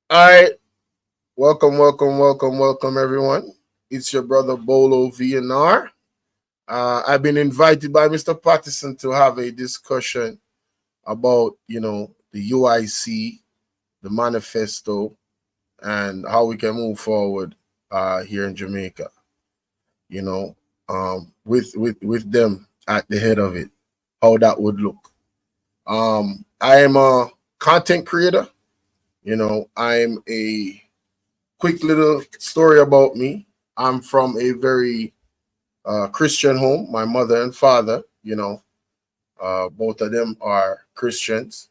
All right, welcome, everyone. It's your brother Bolo VNR. I've been invited by Mr. Patterson to have a discussion about, the UIC, the manifesto, and how we can move forward here in Jamaica. You know, with them at the head of it, how that would look. I am a content creator. I'm a quick little story about me. I'm from a very Christian home. My mother and father, both of them are Christians.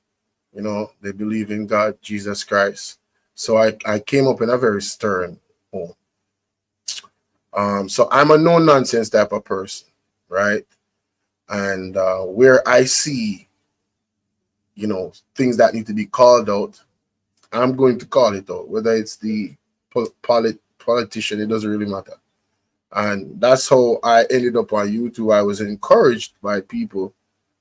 They believe in God, Jesus Christ. So I came up in a very stern home. So I'm a no nonsense type of person, right? And where I see, things that need to be called out, I'm going to call it out, whether it's the politician, it doesn't really matter. And that's how I ended up on YouTube. I was encouraged by people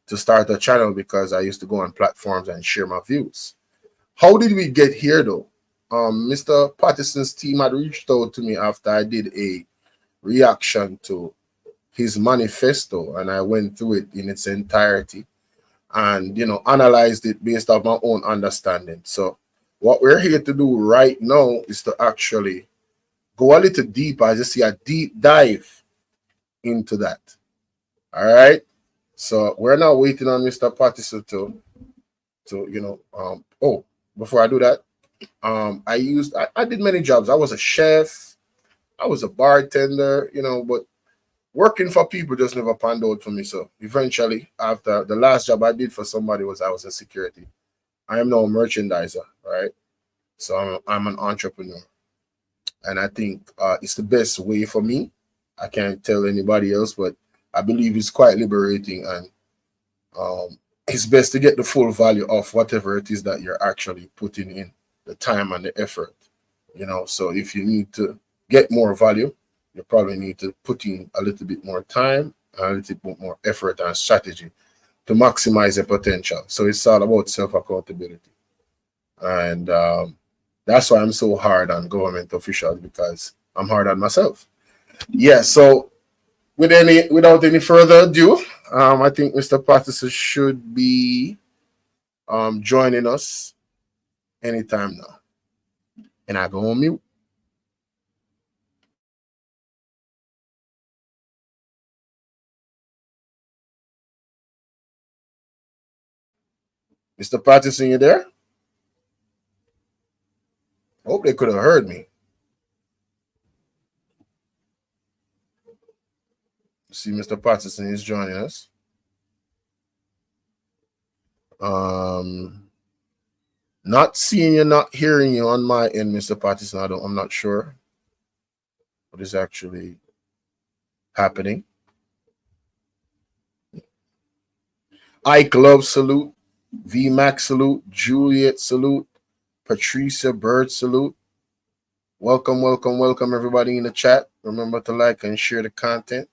to start a channel because I used to go on platforms and share my views. How did we get here though? Mr. Patterson's team had reached out to me after I did a reaction to his manifesto, and I went through it in its entirety and analyzed it based on my own understanding. So what we're here to do right now is to actually go a little deeper. I just see a deep dive into that. All right. So we're now waiting on Mr. Patterson to before I do that, I did many jobs. I was a chef, I was a bartender, but working for people just never panned out for me. So eventually, after the last job I did for somebody I was a security. I am now a merchandiser, right? So I'm an entrepreneur. And I think it's the best way for me. I can't tell anybody else, but I believe it's quite liberating, and it's best to get the full value of whatever it is that you're actually putting in the time and the effort. So if you need to get more value, you probably need to put in a little bit more time and a little bit more effort and strategy to maximize your potential. So it's all about self accountability, and that's why I'm so hard on government officials, because I'm hard on myself. Yeah. So without any further ado, I think Mr. Patterson should be joining us anytime now. And I go on mute. Mr. Patterson, you there? Hope they could have heard me. See, Mr. Patterson is joining us. Not seeing you, not hearing you on my end, Mr. Patterson. I'm not sure what is actually happening. Ike Love salute, VMAX salute, Juliet salute, Patricia Bird salute. Welcome, everybody in the chat. Remember to like and share the content.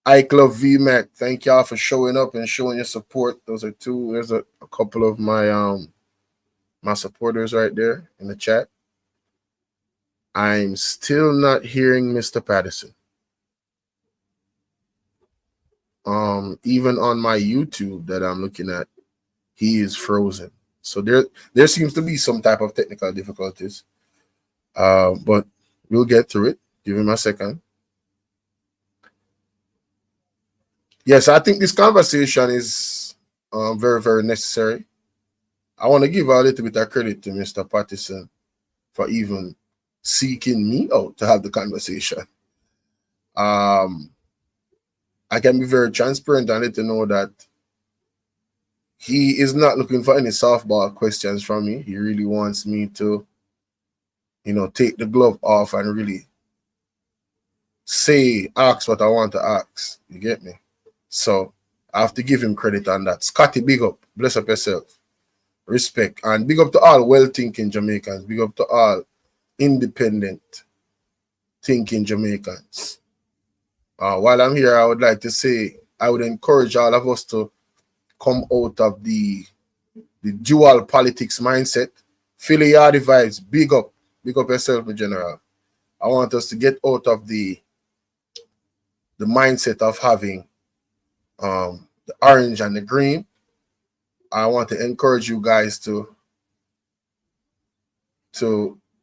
Ike Love VMAC, thank y'all for showing up and showing your support. Those are two. There's a couple of my supporters right there in the chat. I'm still not hearing Mr. Patterson. Even on my YouTube that I'm looking at, he is frozen. So there seems to be some type of technical difficulties. But we'll get through it. Give him a second. Yes, I think this conversation is very, very necessary. I want to give a little bit of credit to Mr. Patterson for even seeking me out to have the conversation. I can be very transparent and let you know that he is not looking for any softball questions from me. He really wants me to, take the glove off and really ask what I want to ask. You get me? So I have to give him credit on that. Scotty, big up. Bless up yourself. Respect. And big up to all well-thinking Jamaicans. Big up to all independent thinking Jamaicans. While I'm here, I would like to say I would encourage all of us to come out of the dual politics mindset Philly Yardy vibes. Big up yourself, my general. I want us to get out of the mindset of having the orange and the green. I want to encourage you guys to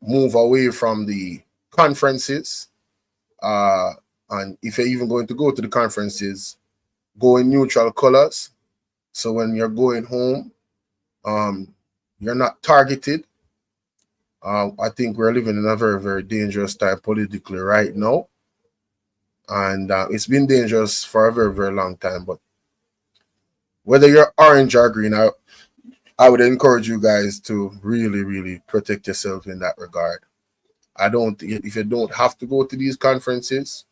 move away from the conferences. And if you're even going to go to the conferences, go in neutral colors. So when you're going home, you're not targeted. I think we're living in a very, very dangerous time politically right now. And it's been dangerous for a very, very long time. But whether you're orange or green, I would encourage you guys to really, really protect yourself in that regard. If you don't have to go to these conferences,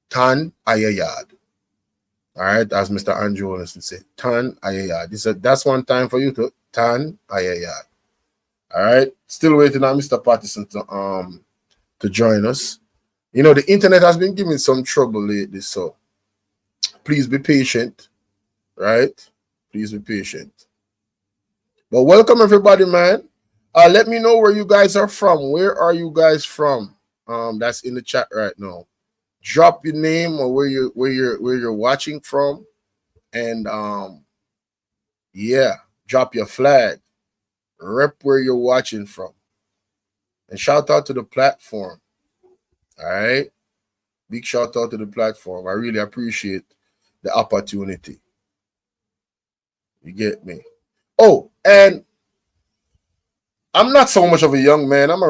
tan ayayad. All right, as Mr. Andrew Wilson said, tan ayayad. That's one time for you to tan ayayad. All right, still waiting on Mr. Patterson to join us. You know, the internet has been giving some trouble lately, so please be patient. Right, please be patient. But welcome everybody, man. Let me know where you guys are from. Where are you guys from? That's in the chat right now. Drop your name or where you're watching from, and yeah, drop your flag. Rep where you're watching from, and shout out to the platform. All right, big shout out to the platform. I really appreciate the opportunity. You get me? Oh, and I'm not so much of a young man. I'm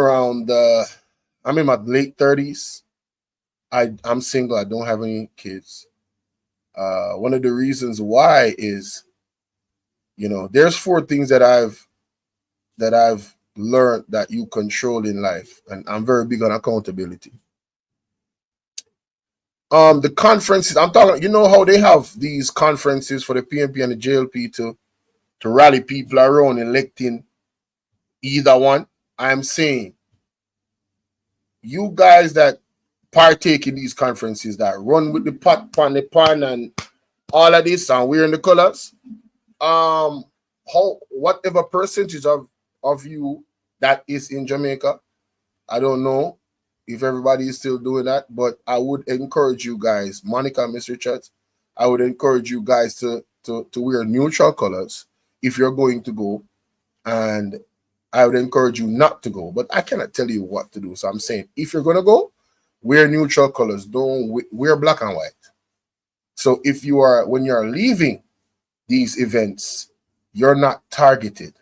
in my late 30s. I'm single. I don't have any kids. One of the reasons why is, you know, there's 4 things that I've learned that you control in life, and I'm very big on accountability. The conferences I'm talking, you know how they have these conferences for the PNP and the JLP to rally people around electing either one. I'm saying, you guys that partake in these conferences, that run with the pot pan the pan and all of this and wearing the colors, whatever percentage of you that is in Jamaica, I don't know if everybody is still doing that, but I would encourage you guys, Monica and Miss Richards, I would encourage you guys to wear neutral colors if you're going to go, and I would encourage you not to go, but I cannot tell you what to do. So I'm saying, if you're going to go, wear neutral colors. Don't wear black and white. So when you're leaving these events, you're not targeted.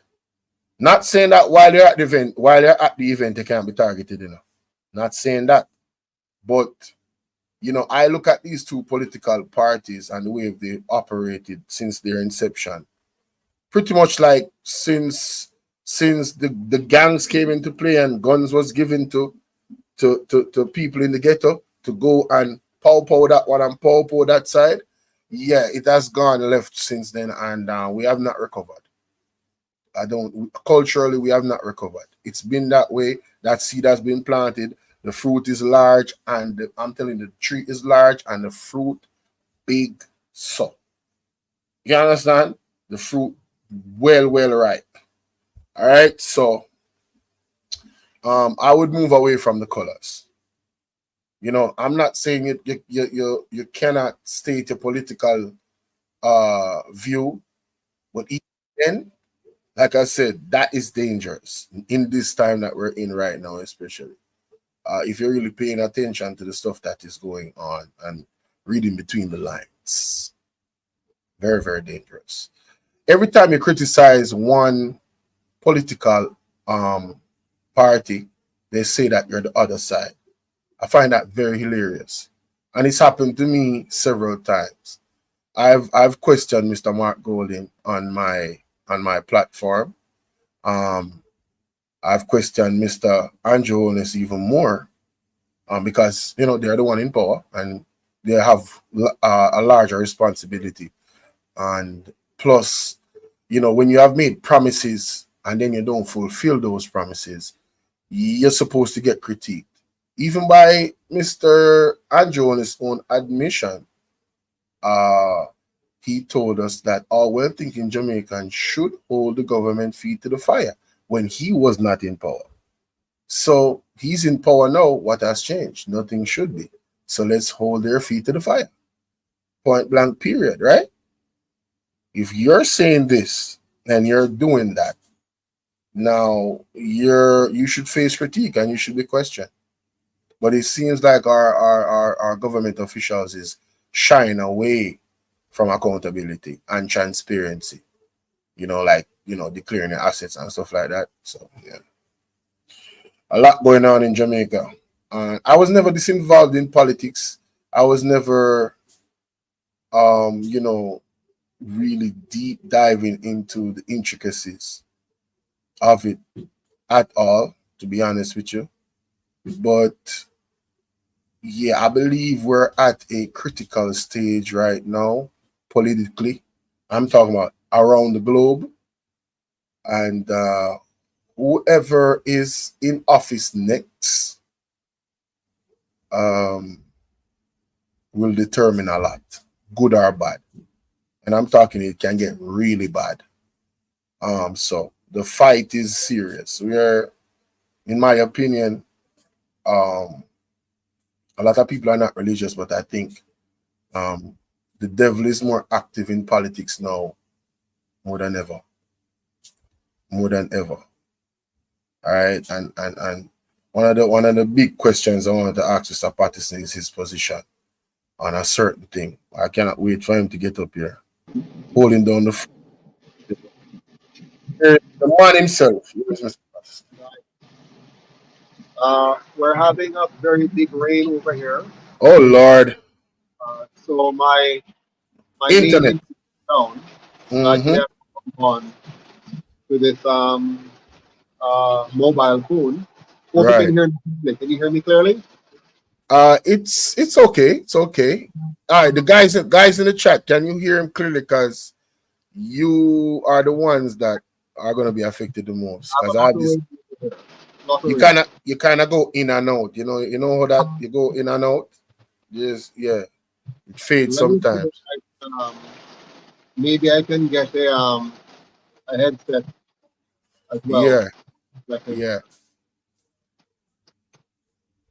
Not saying that while you're at the event, they can't be targeted, you know. Not saying that. But, you know, I look at these 2 political parties and the way they operated since their inception. Pretty much like since the gangs came into play and guns was given to people in the ghetto to go and pow that one and pow that side. Yeah, it has gone left since then, and we have not recovered. Culturally, we have not recovered. It's been that way. That seed has been planted. The fruit is large, and I'm telling you, the tree is large and the fruit big. So, you understand? The fruit well ripe. All right, so I would move away from the colors. You know, I'm not saying you cannot state a political view, but even, like I said, that is dangerous in this time that we're in right now, especially if you're really paying attention to the stuff that is going on and reading between the lines. Very, very dangerous. Every time you criticize one political party, they say that you're the other side. I find that very hilarious, and it's happened to me several times. I've questioned Mr. Mark Golding on my platform. I've questioned Mr. Andrew Holness even more, because, you know, they're the one in power and they have a larger responsibility. And plus, you know, when you have made promises and then you don't fulfill those promises, you're supposed to get critiqued. Even by Mr. Andrew on his own admission, he told us that all well-thinking Jamaicans should hold the government feet to the fire. when he was not in power. So he's in power now. What has changed? Nothing should be. So let's hold their feet to the fire. Point blank, period, right? If you're saying this and you're doing that, now you should face critique and you should be questioned. But it seems like our government officials is shying away from accountability and transparency. Like declaring their assets and stuff like that. So yeah, a lot going on in Jamaica. I was never this involved in politics. I was never, really deep diving into the intricacies of it at all, to be honest with you. But yeah, I believe we're at a critical stage right now, politically. I'm talking about around the globe. And whoever is in office next will determine a lot, good or bad. And I'm talking it can get really bad. So the fight is serious. We are, in my opinion, a lot of people are not religious, but I think the devil is more active in politics now more than ever. More than ever. All right. And one of the big questions I wanted to ask Mr. Patterson is his position on a certain thing. I cannot wait for him to get up here. Holding down the man himself. Yes, Mr. Patterson. We're having a very big rain over here. Oh Lord. So my main Internet. internet is down. So I Mm-hmm. actually have to come on to this mobile phone. Hope you can Right. hear me clearly. Can you hear me clearly? It's okay. It's okay. All right, the guys in the chat, can you hear him clearly? Because you are the ones that are gonna be affected the most. I Because have a I lot have of this. rain over here. Lot of You rain. kind of go in and out. You know how that you go in and out. Just yeah, it fades Let me see if sometimes. I can, maybe I can get a headset as well. Yeah, I can, yeah,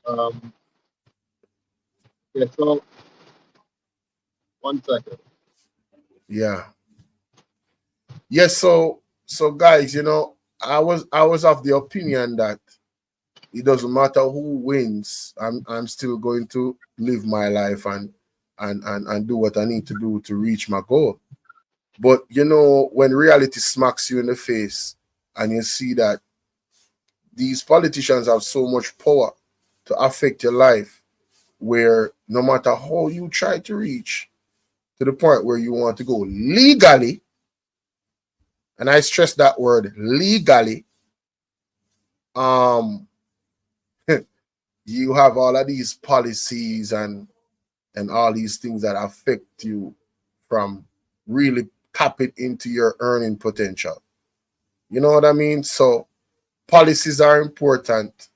um, yeah, so 1 second. yeah. Yes. So guys, I was of the opinion that it doesn't matter who wins. I'm still going to live my life and do what I need to do to reach my goal. But when reality smacks you in the face and you see that these politicians have so much power to affect your life, where no matter how you try to reach to the point where you want to go legally, and I stress that word legally, um, you have all of these policies and all these things that affect you from really tapping into your earning potential. You know what I mean? So policies are important.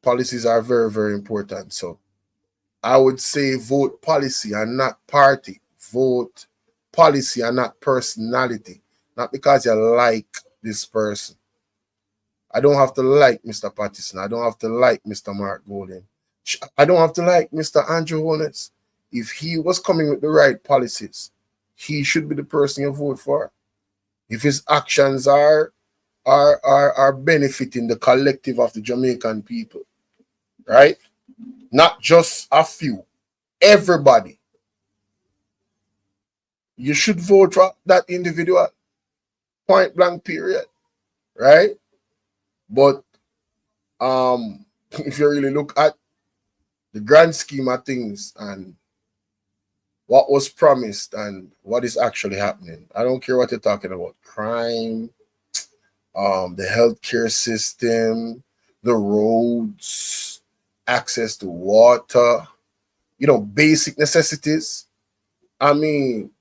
Policies are very, very important. So I would say vote policy and not party. Vote policy and not personality. Not because you like this person. I don't have to like Mr. Patterson. I don't have to like Mr. Mark Golden. I don't have to like Mr. Andrew Holness. If he was coming with the right policies, he should be the person you vote for. If his actions are benefiting the collective of the Jamaican people, right? Not just a few, everybody. You should vote for that individual. Point blank period. Right? But if you really look at the grand scheme of things and what was promised and what is actually happening, I don't care what you're talking about. Crime, the healthcare system, the roads, access to water, basic necessities. I mean,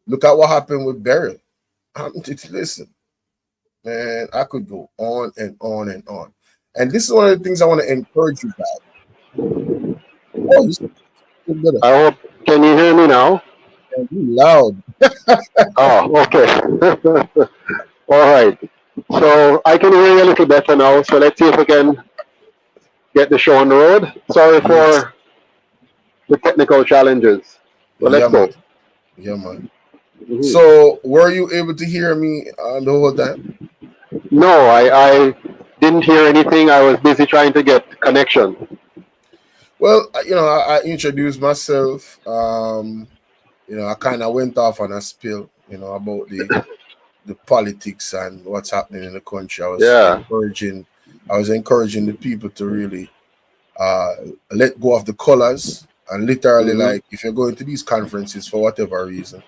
look at what happened with Beryl. Listen, man, I could go on and on and on. And this is one of the things I want to encourage you guys. Oh, you still better. I hope. Can you hear me now? Man, you loud. Oh, okay. All right. So I can hear you a little better now. So let's see if we can get the show on the road. Sorry Yes. for the technical challenges. But let's Yeah, man. go. Yeah, man. Mhm. So, were you able to hear me the whole time? No, I didn't hear anything. I was busy trying to get connection. Well, I introduced myself. I kind of went off on a spill, about the politics and what's happening in the country. Yeah. I was encouraging the people to really uh, let go of the colors and literally, Hmm. like, if you're going to these conferences for whatever reason,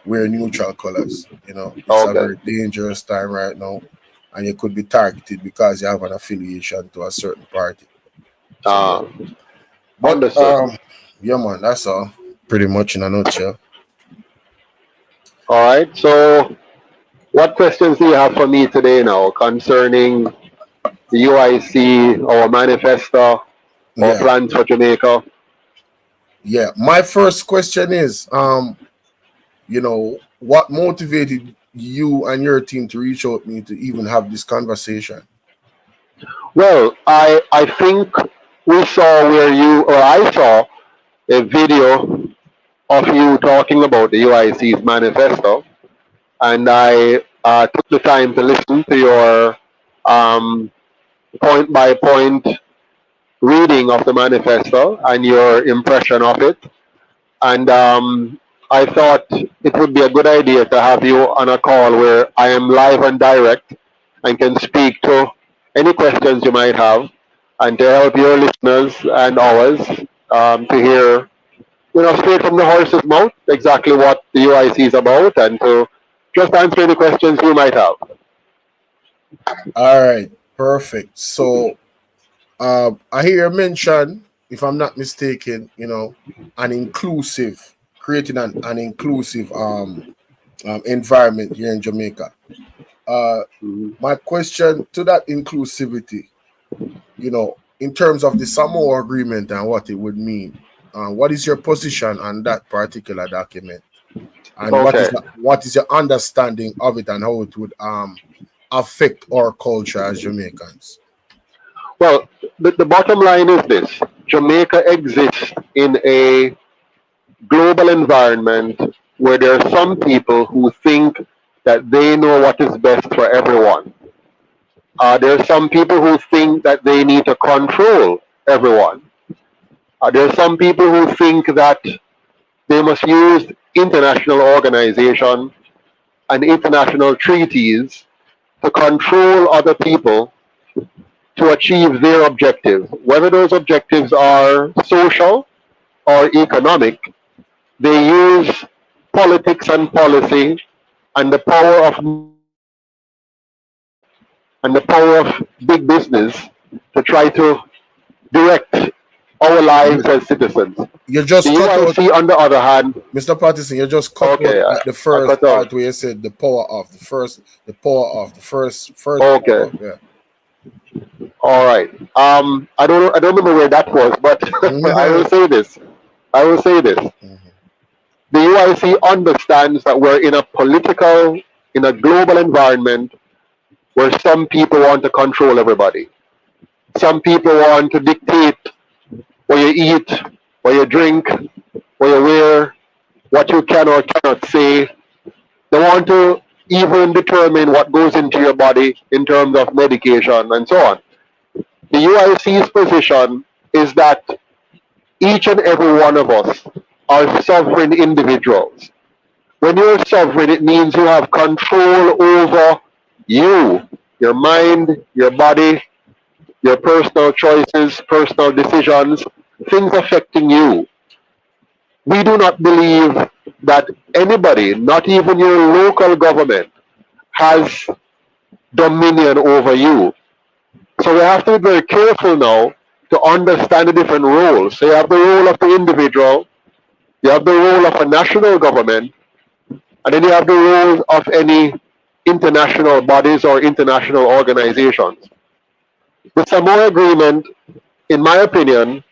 wear neutral colors. It's a Okay. very dangerous time right now, and you could be targeted because you have an affiliation to a certain party. So yeah, Uh, but Understood. yeah, man, that's all pretty much in a nutshell. All right. So what questions do you have for me today now concerning the UIC, our manifesto, our Yeah, plans for Jamaica? yeah. My first question is, what motivated you and your team to reach out to me to even have this conversation? Well, I think we saw where you, or I saw a video of you talking about the UIC's manifesto, and I took the time to listen to your um, point by point reading of the manifesto and your impression of it. And I thought it would be a good idea to have you on a call where I am live and direct and can speak to any questions you might have and to help your listeners and ours to hear, straight from the horse's mouth exactly what the UIC is about and to just answer any questions you might have. All right, perfect. So I hear you mention, if I'm not mistaken, an inclusive, creating an inclusive environment here in Jamaica. Uh, Mhm. my question to that inclusivity, in terms of the Samoa agreement and what it would mean, what is your position on that particular document, and Okay. what is your understanding of it and how it would affect our culture as Jamaicans? Well, the bottom line is this: Jamaica exists in a global environment where there are some people who think that they know what is best for everyone. There are some people who think that they need to control everyone. There are some people who think that they must use international organization and international treaties to control other people to achieve their objectives. Whether those objectives are social or economic, they use politics and policy and the power of and the power of big business to try to direct our You, lives as citizens. you The just cut out, UIC, on the other hand, Mr. Patterson. You just cut out okay, at the I first cut out. part where you said the first power Okay, off. Yeah. all right. I don't remember where that was, but I will say this. I will say this. The UIC understands that we're in a global environment where some people want to control everybody. Some people want to dictate what you eat, what you drink, what you wear, what you can or cannot say. They want to even determine what goes into your body in terms of medication and so on. The UIC's position is that each and every one of us are sovereign individuals. When you're sovereign, it means you have control over you, your mind, your body, your personal choices, personal decisions, things affecting you. We do not believe that anybody, not even your local government, has dominion over you. So we have to be very careful now to understand the different roles. So you have the role of the individual, you have the role of a national government, and then you have the role of any international bodies or international organizations. The Samoa Agreement, in my opinion,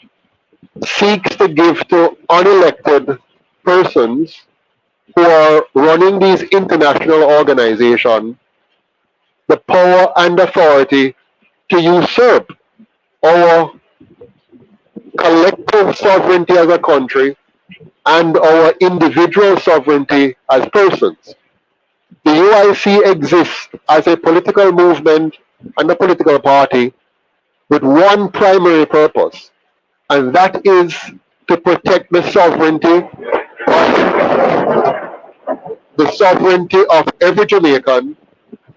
seeks to give to unelected persons who are running these international organizations the power and authority to usurp our collective sovereignty as a country and our individual sovereignty as persons. The UIC exists as a political movement and a political party with one primary purpose, and that is to protect the sovereignty of every Jamaican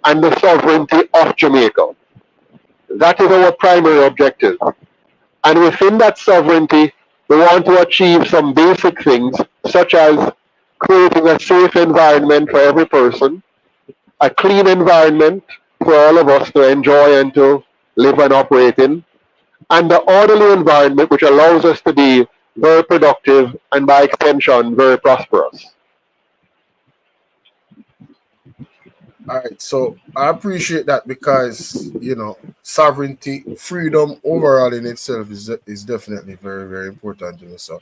and the sovereignty of Jamaica. That is our primary objective. And within that sovereignty, we want to achieve some basic things, such as creating a safe environment for every person, a clean environment for all of us to enjoy and to live and operate in, and the orderly environment which allows us to be very productive and by extension very prosperous. All right, so I appreciate that because sovereignty, freedom overall in itself is definitely very, very important to me. So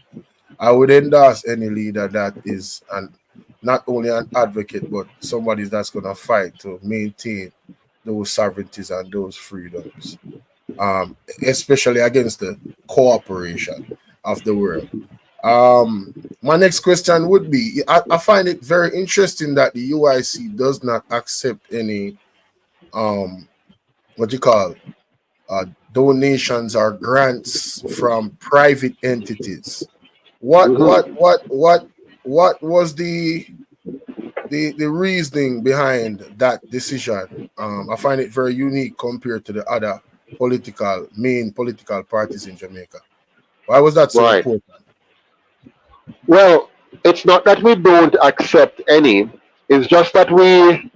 I would endorse any leader that is not only an advocate but somebody that's gonna fight to maintain those sovereignties and those freedoms, especially against the cooperation of the world. My next question would be, I find it very interesting that the UIC does not accept any donations or grants from private entities. What was the reasoning behind that decision? I find it very unique compared to the other main political parties in Jamaica. Why was that so important? Well, it's not that we don't accept any, it's just that we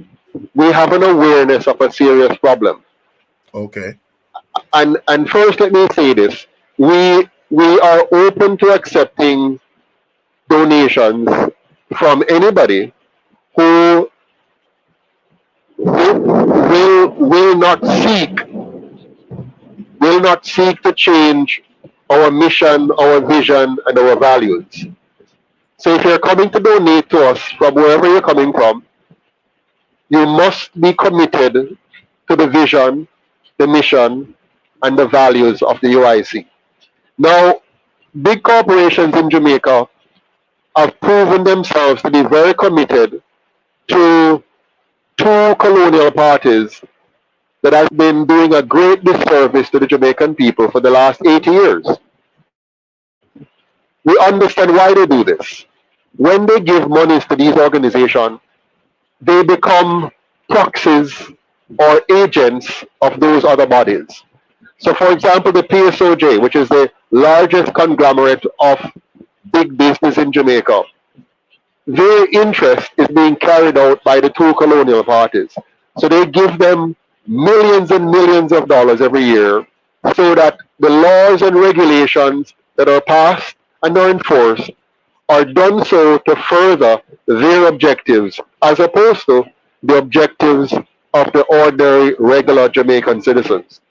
have an awareness of a serious problem. Okay. And first let me say this. We are open to accepting donations from anybody who will not seek to change our mission, our vision, and our values. So if you're coming to donate to us from wherever you're coming from, you must be committed to the vision, the mission, and the values of the UIC. Now, big corporations in Jamaica have proven themselves to be very committed to two colonial parties that have been doing a great disservice to the Jamaican people for the last 80 years. We understand why they do this. When they give monies to these organizations, they become proxies or agents of those other bodies. So for example, the PSOJ, which is the largest conglomerate of big business in Jamaica, their interest is being carried out by the two colonial parties. So they give them millions and millions of dollars every year so that the laws and regulations that are passed and are enforced are done so to further their objectives as opposed to the objectives of the ordinary, regular Jamaican citizens.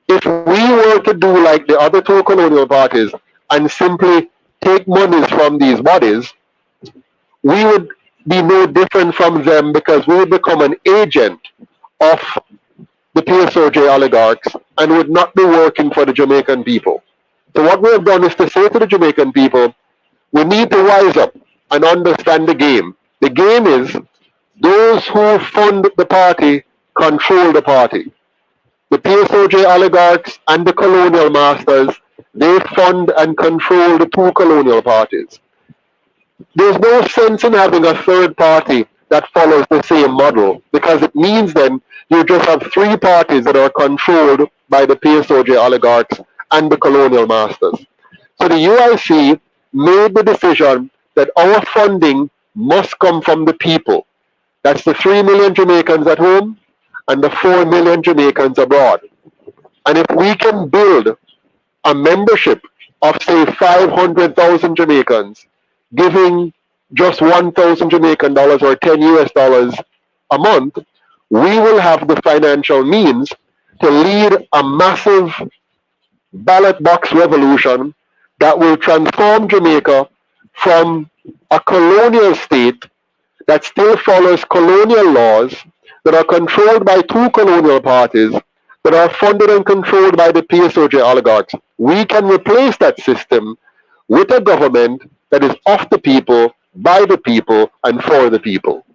If we were to do like the other two colonial parties and simply take monies from these bodies, we would be no different from them because we would become an agent of the PSOJ oligarchs and would not be working for the Jamaican people. So what we have done is to say to the Jamaican people, we need to rise up and understand the game. The game is those who fund the party control the party. The PSOJ oligarchs and the colonial masters, they fund and control the two colonial parties. There's no sense in having a third party that follows the same model because it means then you just have three parties that are controlled by the PSOJ oligarchs and the colonial masters. So the UIC made the decision that our funding must come from the people. That's the 3 million Jamaicans at home and the 4 million Jamaicans abroad. And if we can build a membership of say 500,000 Jamaicans giving just 1,000 Jamaican dollars or 10 US dollars a month, we will have the financial means to lead a massive ballot box revolution that will transform Jamaica from a colonial state that still follows colonial laws, that are controlled by two colonial parties that are funded and controlled by the PSOJ oligarchs. We can replace that system with a government that is of the people, by the people, and for the people.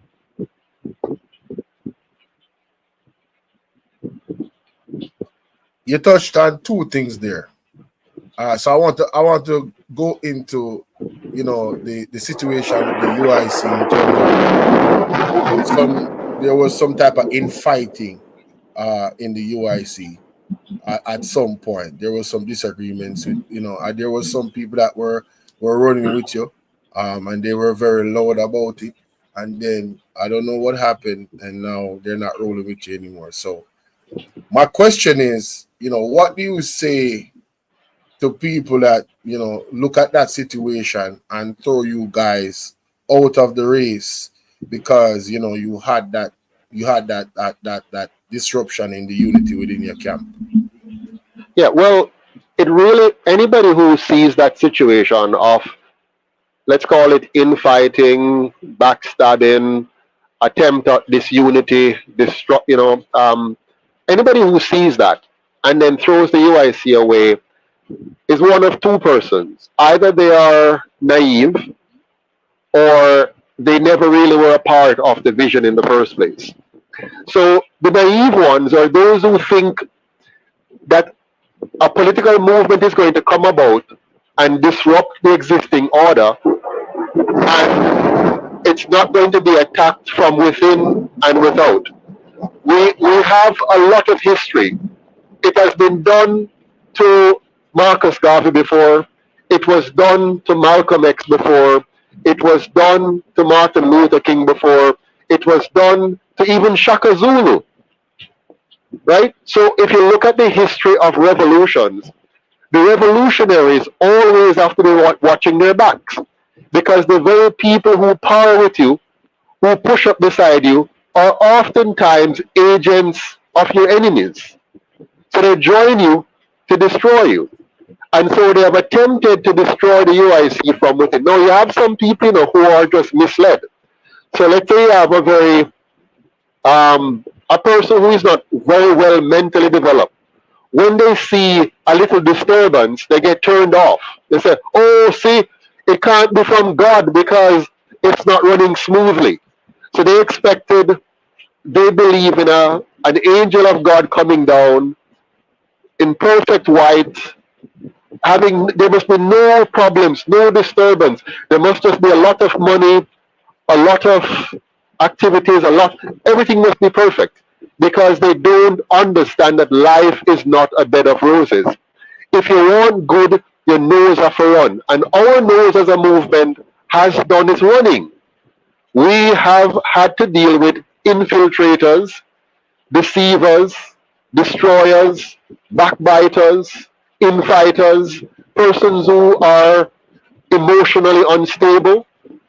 You touched on two things there. So I want to go into the situation with the UIC in terms of there was some type of infighting in the UIC at some point. There was some disagreements with there was some people that were running with you, and they were very loud about it. And then I don't know what happened, and now they're not rolling with you anymore. So my question is, what do you say to people that look at that situation and throw you guys out of the race because you had that disruption in the unity within your camp? Yeah, well, it really, anybody who sees that situation of, let's call it infighting, backstabbing, attempt at disunity, anybody who sees that and then throws the UIC away is one of two persons. Either they are naive or they never really were a part of the vision in the first place. So the naive ones are those who think that a political movement is going to come about and disrupt the existing order, and it's not going to be attacked from within and without. We have a lot of history. It has been done to Marcus Garvey before. It was done to Malcolm X before. It was done to Martin Luther King before. It was done to even Shaka Zulu. Right? So if you look at the history of revolutions, the revolutionaries always have to be watching their backs, because the very people who power with you, who push up beside you, are oftentimes agents of your enemies. So they join you to destroy you. And so they have attempted to destroy the UIC from within. Now you have some people who are just misled. So let's say you have a person who is not very well mentally developed. When they see a little disturbance, they get turned off. They say, oh, see, it can't be from God because it's not running smoothly. So they believe in an angel of God coming down in perfect white, there must be no problems, no disturbance. There must just be a lot of money, a lot of activities, everything must be perfect, because they don't understand that life is not a bed of roses. If you want good, your nose have to run. And our nose as a movement has done its running. We have had to deal with infiltrators, deceivers, destroyers, backbiters, infighters, persons who are emotionally unstable,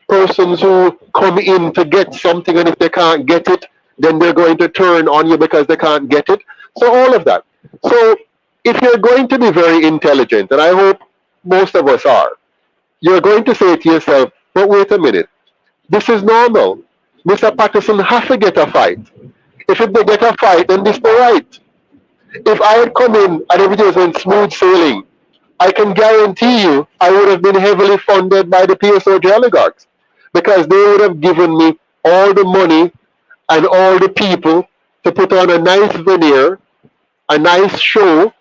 persons who come in to get something, and if they can't get it, then they're going to turn on you because they can't get it. So all of that. So if you're going to be very intelligent, and I hope most of us are, you're going to say to yourself, but wait a minute, this is normal. Mr. Patterson have to get a fight. If they get a fight, then this is the right. If I had come in and everything was in smooth sailing, I can guarantee you I would have been heavily funded by the PSOJ oligarchs, because they would have given me all the money and all the people to put on a nice veneer, a nice show,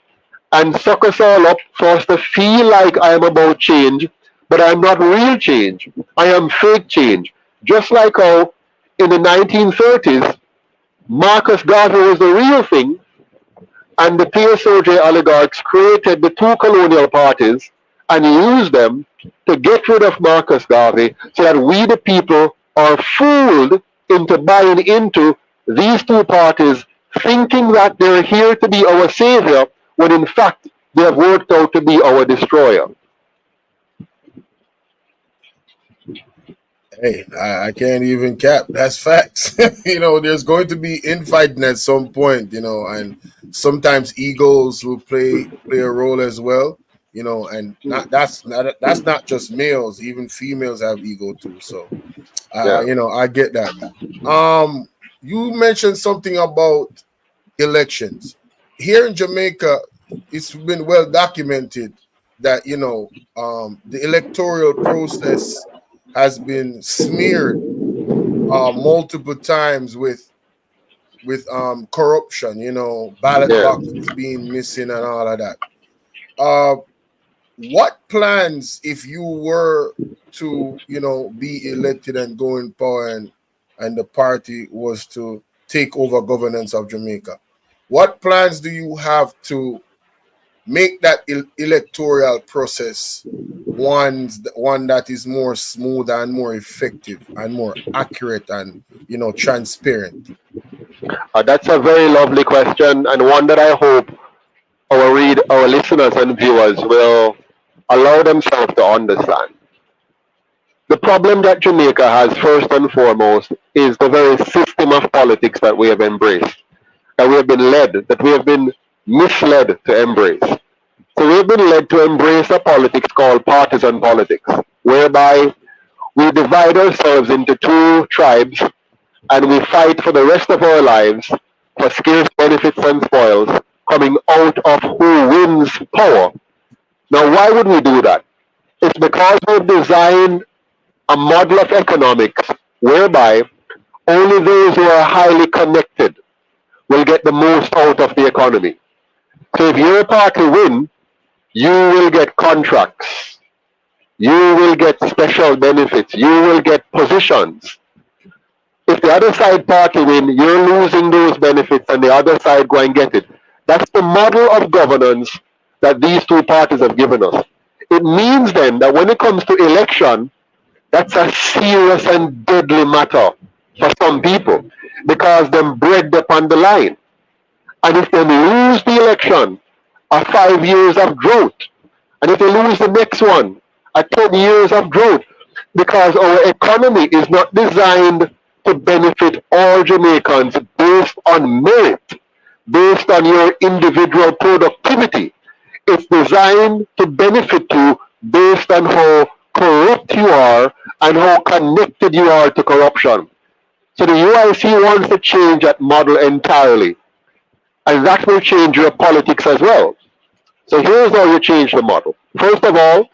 and suck us all up for us to feel like I am about change, but I'm not real change. I am fake change. Just like how in the 1930s, Marcus Garvey was the real thing, and the PSOJ oligarchs created the two colonial parties and used them to get rid of Marcus Garvey, so that we the people are fooled into buying into these two parties, thinking that they're here to be our savior, when in fact they have worked out to be our destroyer. Hey, I can't even cap. That's facts. There's going to be infighting at some point, and sometimes egos will play a role as well, and that's not just males, even females have ego too. So Yeah. I get that. Um you mentioned something about elections. Here in Jamaica, it's been well documented that the electoral process has been smeared multiple times with corruption. Ballot Yeah. boxes being missing and all of that. Uh, what plans, if you were to be elected and go in power, and the party was to take over governance of Jamaica, what plans do you have to make that electoral process one that is more smooth and more effective and more accurate and transparent? That's a very lovely question, and one that I hope our listeners and viewers will allow themselves to understand. The problem that Jamaica has, first and foremost, is the very system of politics that we have embraced, that we have been led, that we have been misled to embrace. So we have been led to embrace a politics called partisan politics, whereby we divide ourselves into two tribes and we fight for the rest of our lives for scarce benefits and spoils coming out of who wins power. Now, why would we do that? It's because we've designed a model of economics whereby only those who are highly connected will get the most out of the economy. So if your party win, you will get contracts, you will get special benefits, you will get positions. If the other side party win, you're losing those benefits and the other side go and get it. That's the model of governance that these two parties have given us. It means then that when it comes to election, that's a serious and deadly matter for some people because them bread upon the line. And if they lose the election, are 5 years of drought. And if they lose the next one, are 10 years of drought. Because our economy is not designed to benefit all Jamaicans based on merit, based on your individual productivity. It's designed to benefit you based on how corrupt you are and how connected you are to corruption. So the UIC wants to change that model entirely. And that will change your politics as well. So here's how you change the model. First of all,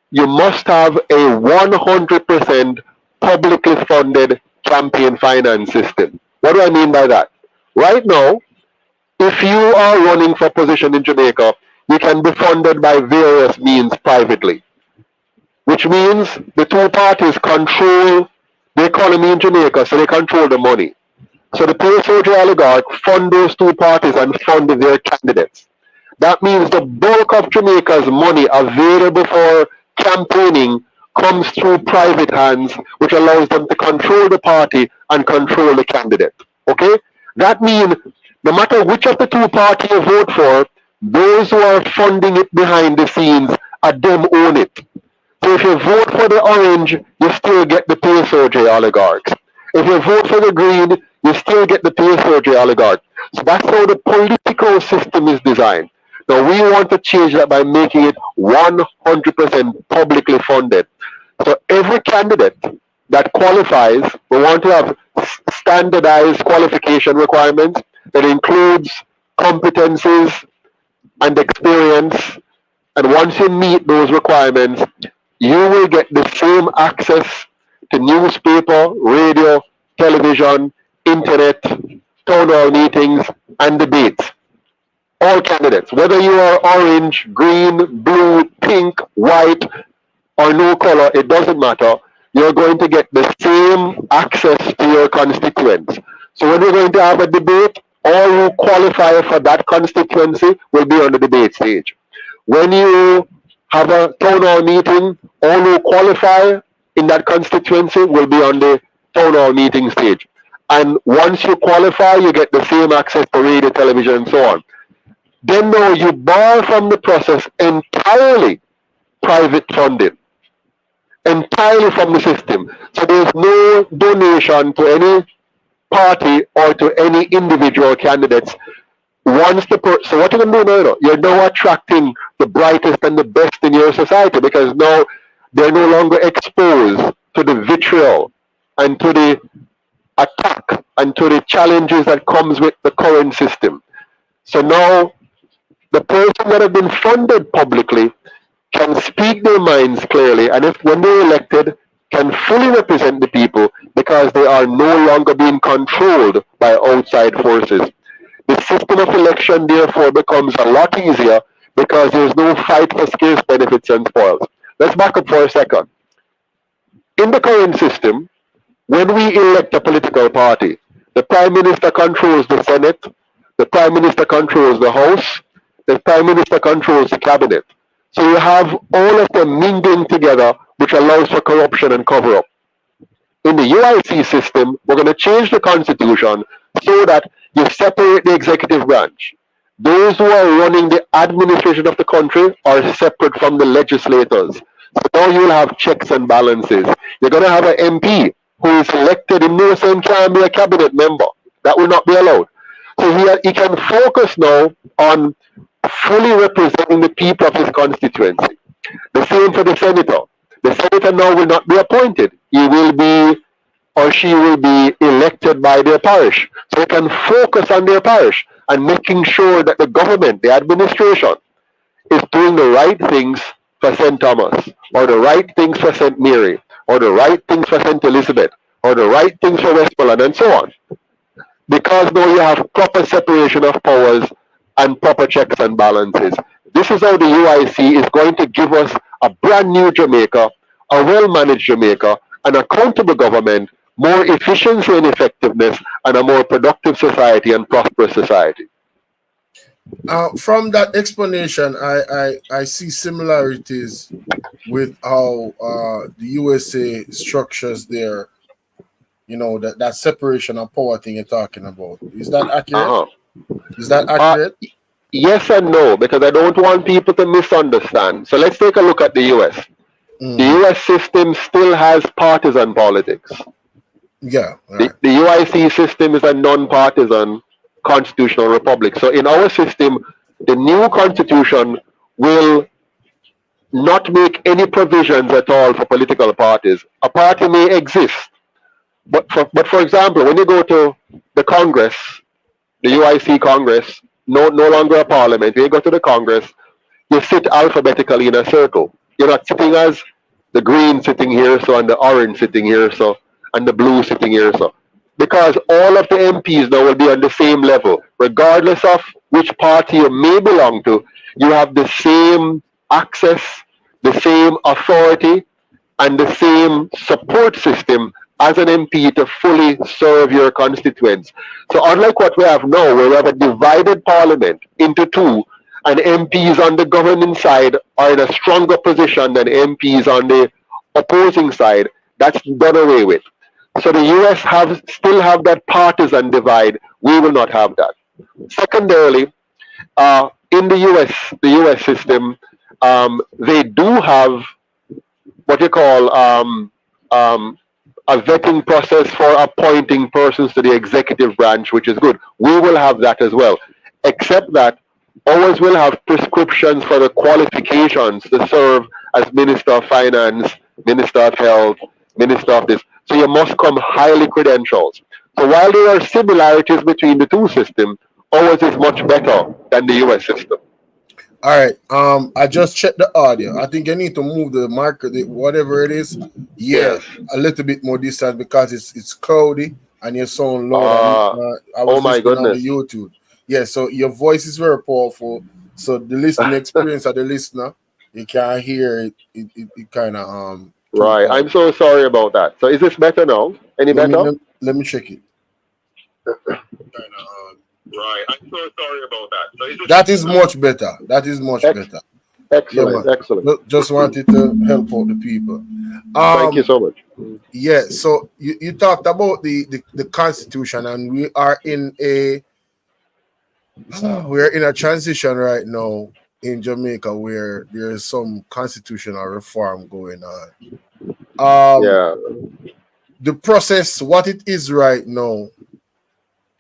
you must have a 100% publicly funded campaign finance system. What do I mean by that? Right now, if you are running for position in Jamaica, you can be funded by various means privately, which means the two parties control the economy in Jamaica, so they control the money. So the pay-soldier oligarch fund those two parties and fund their candidates. That means the bulk of Jamaica's money available for campaigning comes through private hands, which allows them to control the party and control the candidate. Okay? That means no matter which of the two parties you vote for, those who are funding it behind the scenes are them own it. So if you vote for the orange, you still get the pay-soldier oligarchs. If you vote for the green, you still get the pay-soldier oligarch. So that's how the political system is designed. Now we want to change that by making it 100% publicly funded. So every candidate that qualifies, we want to have standardized qualification requirements that includes competencies and experience. And once you meet those requirements, you will get the same access to newspaper, radio, television, internet, town hall meetings, and debates. All candidates, whether you are orange, green, blue, pink, white, or no color, it doesn't matter. You're going to get the same access to your constituents. So when we're going to have a debate, all who qualify for that constituency will be on the debate stage. When you have a town hall meeting, all who qualify in that constituency will be on the town hall meeting stage. And once you qualify, you get the same access to radio, television, and so on. Then now you borrow from the process entirely private funding, entirely from the system. So there's no donation to any party or to any individual candidates. So what you're going to do now, you're now attracting the brightest and the best in your society because now they're no longer exposed to the vitriol and to the attack and to the challenges that comes with the current system. So now the person that have been funded publicly can speak their minds clearly, and if when they're elected, can fully represent the people because they are no longer being controlled by outside forces. The system of election therefore becomes a lot easier because there's no fight for scarce benefits and spoils. Let's back up for a second. In the current system, when we elect a political party, the Prime Minister controls the Senate, the Prime Minister controls the House, the Prime Minister controls the Cabinet. So you have all of them mingling together, which allows for corruption and cover-up. In the UIC system, we're going to change the constitution so that you separate the executive branch. Those who are running the administration of the country are separate from the legislators. So now you'll have checks and balances. You're going to have an MP who is elected in no sense can be a cabinet member. That will not be allowed. So he can focus now on fully representing the people of his constituency. The same for the senator. The senator now will not be appointed. He will be or she will be elected by their parish. So they can focus on their parish and making sure that the government, the administration, is doing the right things for St. Thomas, or the right things for St. Mary, or the right things for St. Elizabeth, or the right things for Westmoreland, and so on. Because now you have proper separation of powers and proper checks and balances. This is how the UIC is going to give us a brand new Jamaica, a well-managed Jamaica, an accountable government, more efficiency and effectiveness, and a more productive society and prosperous society. From that explanation, I see similarities with how the USA structures their, that separation of power thing you're talking about. Is that accurate? Is that accurate? Yes and no, because I don't want people to misunderstand. So let's take a look at the US. The US system still has partisan politics. Yeah. Right. The UIC system is a non-partisan constitutional republic. So in our system, the new constitution will not make any provisions at all for political parties. A party may exist, but for example, when you go to the Congress, the UIC Congress, no longer a parliament, when you go to the Congress, you sit alphabetically in a circle. You're not sitting as the green sitting here, so, and the orange sitting here, so, and the blue sitting here, so. Because all of the MPs now will be on the same level. Regardless of which party you may belong to, you have the same access, the same authority, and the same support system as an MP to fully serve your constituents. So unlike what we have now, where we have a divided parliament into two, and MPs on the governing side are in a stronger position than MPs on the opposing side, that's done away with. So the US still have that partisan divide. We will not have that. Secondarily, in the US system, they do have what you call a vetting process for appointing persons to the executive branch, which is good. We will have that as well, except that ours will have prescriptions for the qualifications to serve as Minister of Finance, Minister of Health, Minister of this. So you must come highly credentialed. So while there are similarities between the two systems, ours is much better than the US system. All right. I just checked the audio. I think I need to move the marker, whatever it is. Yeah, yes. A little bit more distance because it's cloudy and your sound low. I was my goodness. On the YouTube. Yeah, so your voice is very powerful. So the listening experience of the listener, you can't hear it kind of Right. I'm so sorry about that. So is this better now? Any better? Let me check it. Right. I'm so sorry about that. So that is much better. That is much better. Excellent. Excellent. Just wanted to help out the people. Thank you so much. Yeah. So you talked about the Constitution, and we are in a transition right now in Jamaica where there is some constitutional reform going on. The process, what it is right now,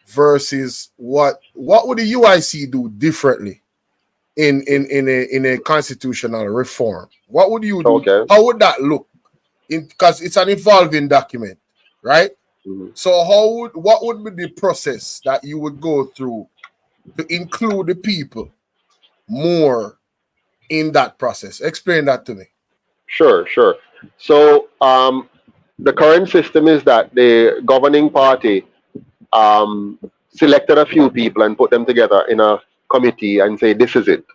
versus what would the UIC do differently in a constitutional reform? What would you do? Okay. How would that look? Because it's an evolving document, right? So what would be the process that you would go through to include the people more in that process? Explain that to me. Sure. So the current system is that the governing party selected a few people and put them together in a committee and say, this is it.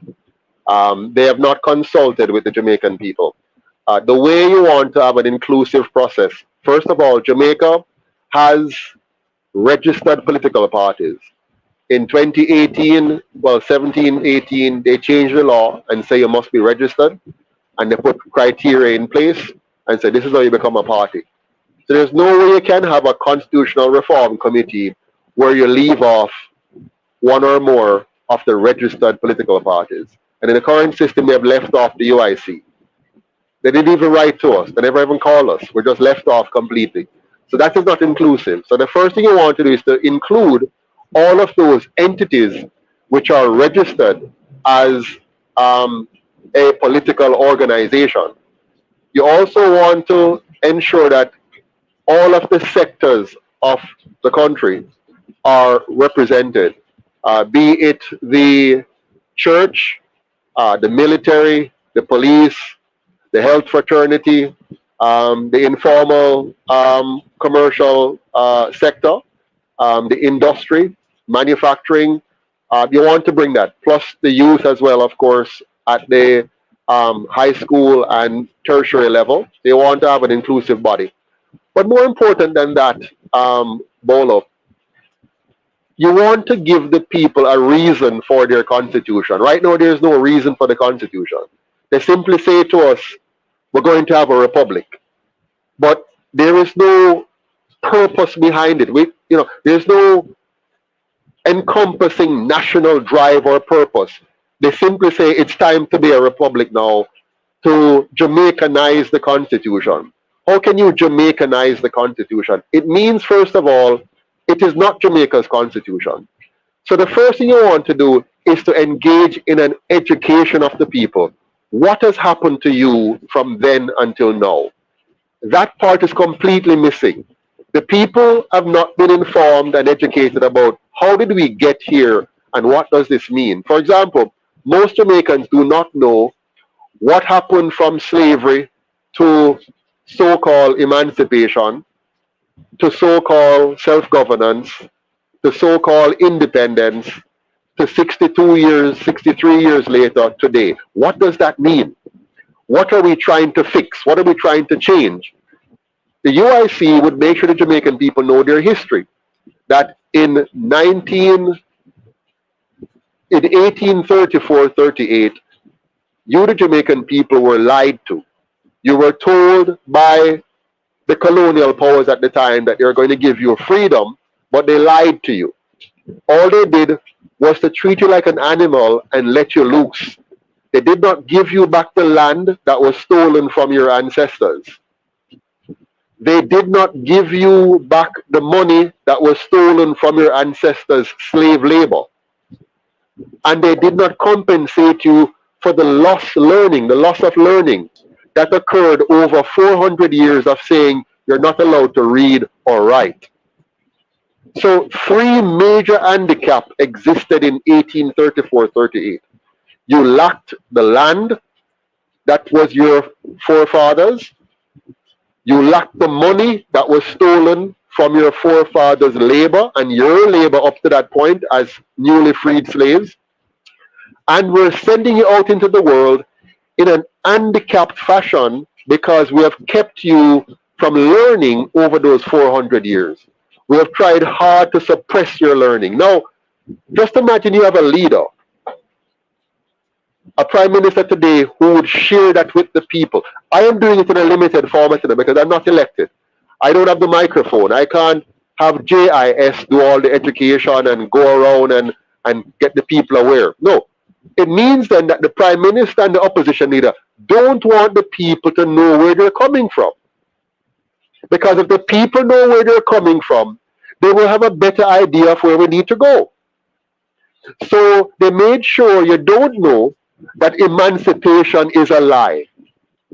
They have not consulted with the Jamaican people. The way you want to have an inclusive process, first of all, Jamaica has registered political parties. In 2018, well, 17, 18, they changed the law and say you must be registered, and they put criteria in place and say this is how you become a party. So there's no way you can have a constitutional reform committee where you leave off one or more of the registered political parties. And in the current system, they have left off the UIC. They didn't even write to us. They never even called us. We're just left off completely. So that is not inclusive. So the first thing you want to do is to include all of those entities which are registered as a political organization. You also want to ensure that all of the sectors of the country are represented, be it the church, the military, the police, the health fraternity, the informal commercial sector, the industry, manufacturing. You want to bring that, plus the youth as well, of course, at the high school and tertiary level. They want to have an inclusive body. But more important than that, Bolo, you want to give the people a reason for their constitution. Right now, there's no reason for the constitution. They simply say to us, we're going to have a republic. But there is no purpose behind it. There's no encompassing national drive or purpose. They simply say it's time to be a republic now, to Jamaicanize the constitution. How can you Jamaicanize the constitution? It means, first of all, it is not Jamaica's constitution. So the first thing you want to do is to engage in an education of the people. What has happened to you from then until now? That part is completely missing. The people have not been informed and educated about how did we get here and what does this mean. For example, most Jamaicans do not know what happened from slavery to so-called emancipation, to so-called self-governance, to so-called independence, to 62 years, 63 years later today. What does that mean? What are we trying to fix? What are we trying to change? The UIC would make sure the Jamaican people know their history. That in 1834-38, you, the Jamaican people, were lied to. You were told by the colonial powers at the time that they're going to give you freedom, but they lied to you. All they did was to treat you like an animal and let you loose. They did not give you back the land that was stolen from your ancestors. They did not give you back the money that was stolen from your ancestors' slave labor. And they did not compensate you for the loss of learning that occurred over 400 years of saying you're not allowed to read or write. So three major handicaps existed in 1834-38. You lacked the land that was your forefathers. You lacked the money that was stolen from your forefathers' labor and your labor up to that point as newly freed slaves. And we're sending you out into the world in an handicapped fashion because we have kept you from learning over those 400 years. We have tried hard to suppress your learning. Now, just imagine you have a leader, a prime minister today who would share that with the people. I am doing it in a limited format today because I'm not elected. I don't have the microphone. I can't have JIS do all the education and go around and get the people aware. No. It means then that the prime minister and the opposition leader don't want the people to know where they're coming from. Because if the people know where they're coming from, they will have a better idea of where we need to go. So they made sure you don't know that emancipation is a lie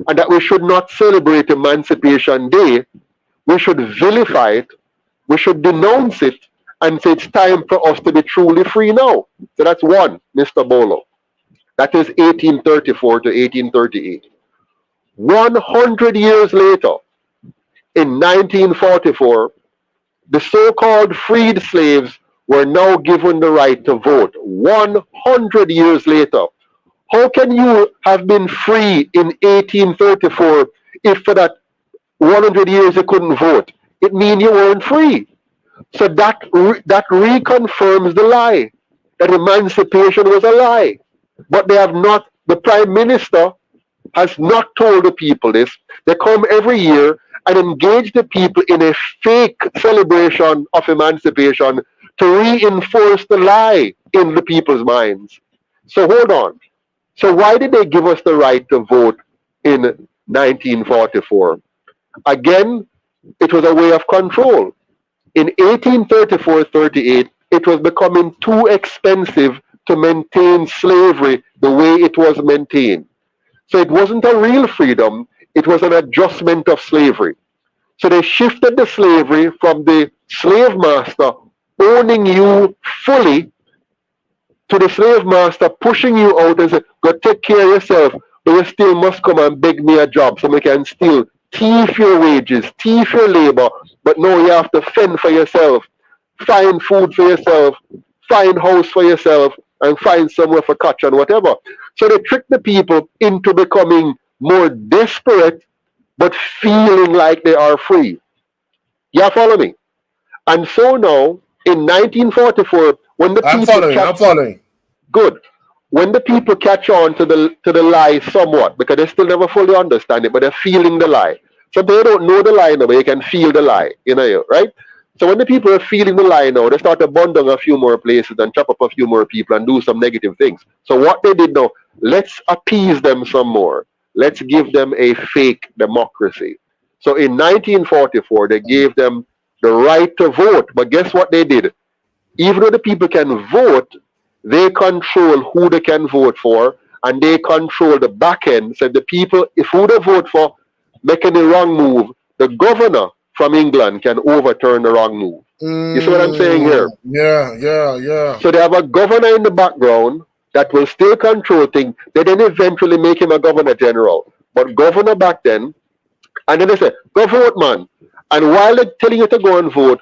and that we should not celebrate Emancipation Day. We should vilify it we should denounce it and say it's time for us to be truly free now. So that's one, Mr. Bolo. That is 1834 to 1838. 100 years later, in 1944, the so-called freed slaves were now given the right to vote. 100 years later. How can you have been free in 1834 if for that 100 years you couldn't vote? It means you weren't free. So that reconfirms the lie, that emancipation was a lie. But they have not, the Prime Minister has not told the people this. They come every year and engage the people in a fake celebration of emancipation to reinforce the lie in the people's minds. So hold on. So why did they give us the right to vote in 1944? Again, it was a way of control. In 1834-38, it was becoming too expensive to maintain slavery the way it was maintained. So it wasn't a real freedom, it was an adjustment of slavery. So they shifted the slavery from the slave master owning you fully to the slave master pushing you out and say, go take care of yourself, but you still must come and beg me a job so we can still thief your wages, thief your labor, but no, you have to fend for yourself, find food for yourself, find house for yourself, and find somewhere for catch and whatever. So they trick the people into becoming more desperate, but feeling like they are free. You follow me? And so now, in 1944, when the I'm people following. Good. When the people catch on to the lie somewhat, because they still never fully understand it, but they're feeling the lie. So they don't know the lie now, but you can feel the lie, right? So when the people are feeling the lie now, they start to bund down a few more places and chop up a few more people and do some negative things. So what they did now, let's appease them some more. Let's give them a fake democracy. So in 1944, they gave them the right to vote. But guess what they did? Even though the people can vote, they control who they can vote for, and they control the back end. So the people, if who they vote for making the wrong move, the governor from England can overturn the wrong move. You see what I'm saying here? Yeah. So they have a governor in the background that will still control things. They then eventually make him a governor general. But governor back then, and then they say, go vote, man. And while they're telling you to go and vote,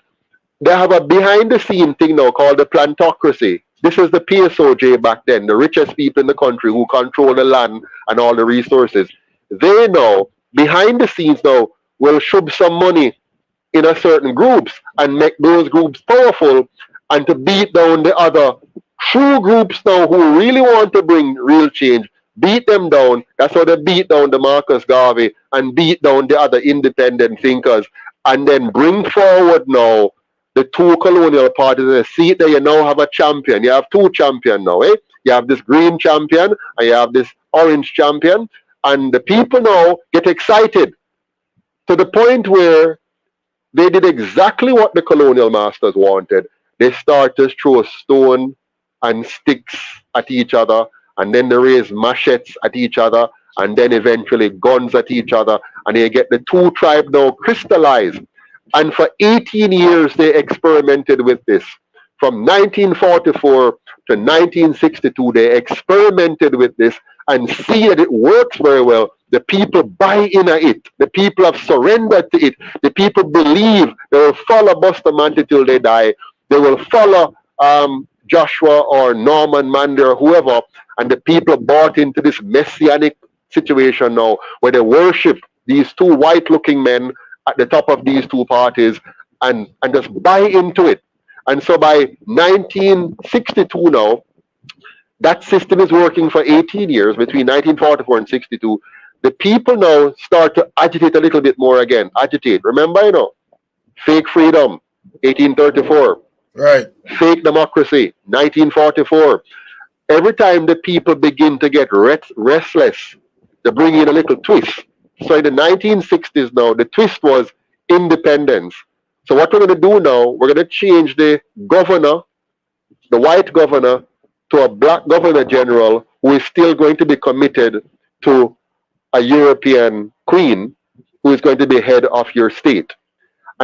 they have a behind-the-scene thing now called the plantocracy. This is the PSOJ back then, the richest people in the country who control the land and all the resources. They now, behind the scenes now, will shove some money in a certain groups and make those groups powerful and to beat down the other true groups now who really want to bring real change. Beat them down. That's how they beat down the Marcus Garvey and beat down the other independent thinkers, and then bring forward now the two colonial parties. And see that you now have a champion. You have two champions now, eh? You have this green champion and you have this orange champion, and the people now get excited to the point where they did exactly what the colonial masters wanted. They start to throw stone and sticks at each other, and then they raise machetes at each other, and then eventually guns at each other, and you get the two tribes now crystallized. And for 18 years they experimented with this. From 1944 to 1962, they experimented with this and see that it works very well. The people buy in at it. The people have surrendered to it. The people believe they will follow Bustamante till they die. They will follow Joshua or Norman Mandela or whoever. And the people bought into this messianic situation now where they worship these two white-looking men at the top of these two parties and just buy into it. And so by 1962 now, that system is working for 18 years, between 1944 and 62. The people now start to agitate a little bit more again. Agitate. Remember, fake freedom, 1834. Right. Fake democracy, 1944. Every time the people begin to get restless, they bring in a little twist. So in the 1960s now, the twist was independence. So what we're going to do now, we're going to change the governor, the white governor, to a black governor general who is still going to be committed to a European queen who is going to be head of your state.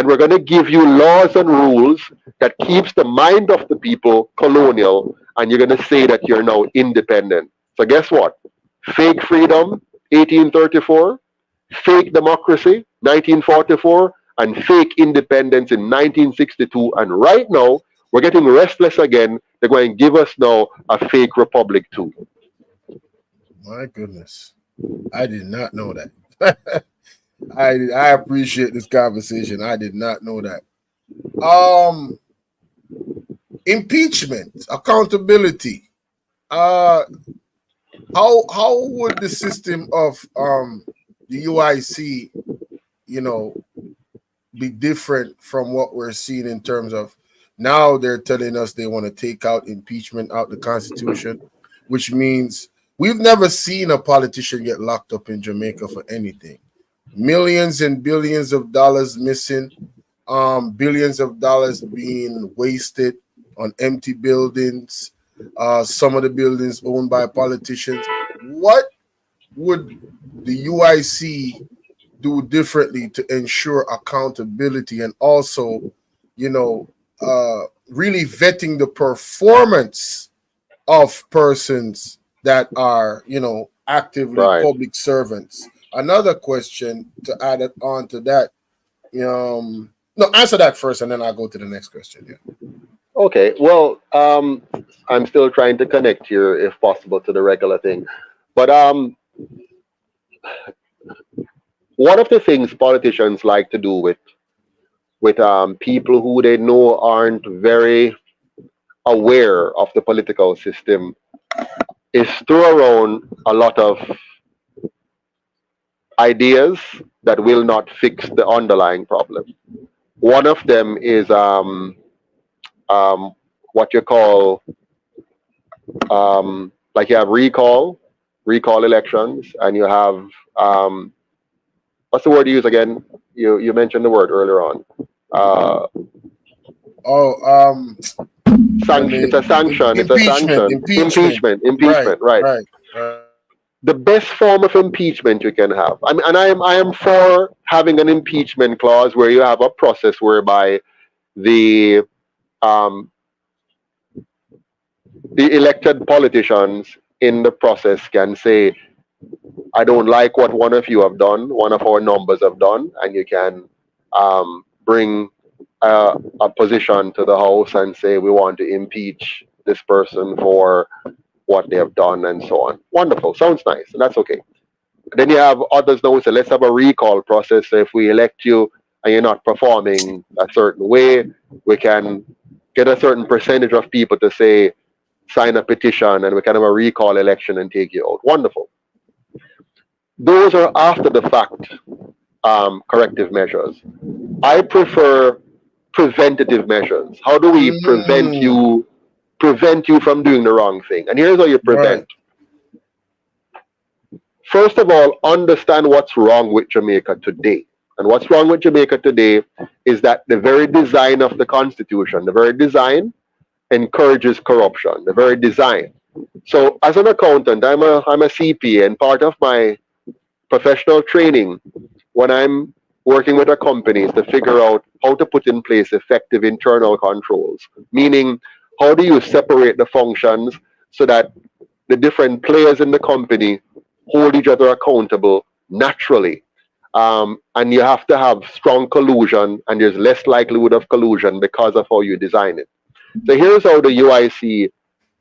and we're going to give you laws and rules that keeps the mind of the people colonial, and you're going to say that you're now independent. So guess what? Fake freedom, 1834, fake democracy, 1944, and fake independence in 1962. And right now, we're getting restless again. They're going to give us now a fake republic too. My goodness. I did not know that. I appreciate this conversation. I did not know that. Impeachment, accountability. How would the system of the UIC, be different from what we're seeing in terms of now they're telling us they want to take out impeachment out the Constitution, which means we've never seen a politician get locked up in Jamaica for anything. Millions and billions of dollars missing, billions of dollars being wasted on empty buildings, some of the buildings owned by politicians. What would the UIC do differently to ensure accountability and also, really vetting the performance of persons that are, actively public servants? Another question to add it on to that. No, answer that first, and then I'll go to the next question. Yeah. Okay. Well, I'm still trying to connect here, if possible, to the regular thing. But one of the things politicians like to do with people who they know aren't very aware of the political system is throw around a lot of ideas that will not fix the underlying problem. One of them is what you call like you have recall elections, and you have what's the word you use again? You mentioned the word earlier on. Sanction. It's a sanction. Impeachment. Right. The best form of impeachment you can have. I mean, and I am for having an impeachment clause where you have a process whereby the elected politicians in the process can say, I don't like what one of you have done, one of our numbers have done, and you can bring a position to the House and say, we want to impeach this person for what they have done and so on. Wonderful. Sounds nice. And that's okay. Then you have others now who say, let's have a recall process. So if we elect you and you're not performing a certain way, we can get a certain percentage of people to say, sign a petition, and we can have a recall election and take you out. Wonderful. Those are after the fact corrective measures. I prefer preventative measures. How do we prevent you from doing the wrong thing? And here's how you prevent. Right. First of all, understand what's wrong with Jamaica today. And what's wrong with Jamaica today is that the very design of the Constitution, the very design encourages corruption, the very design. So as an accountant, I'm a CPA, and part of my professional training when I'm working with a company is to figure out how to put in place effective internal controls, meaning how do you separate the functions so that the different players in the company hold each other accountable naturally. And you have to have strong collusion, and there's less likelihood of collusion because of how you design it. So here's how the UIC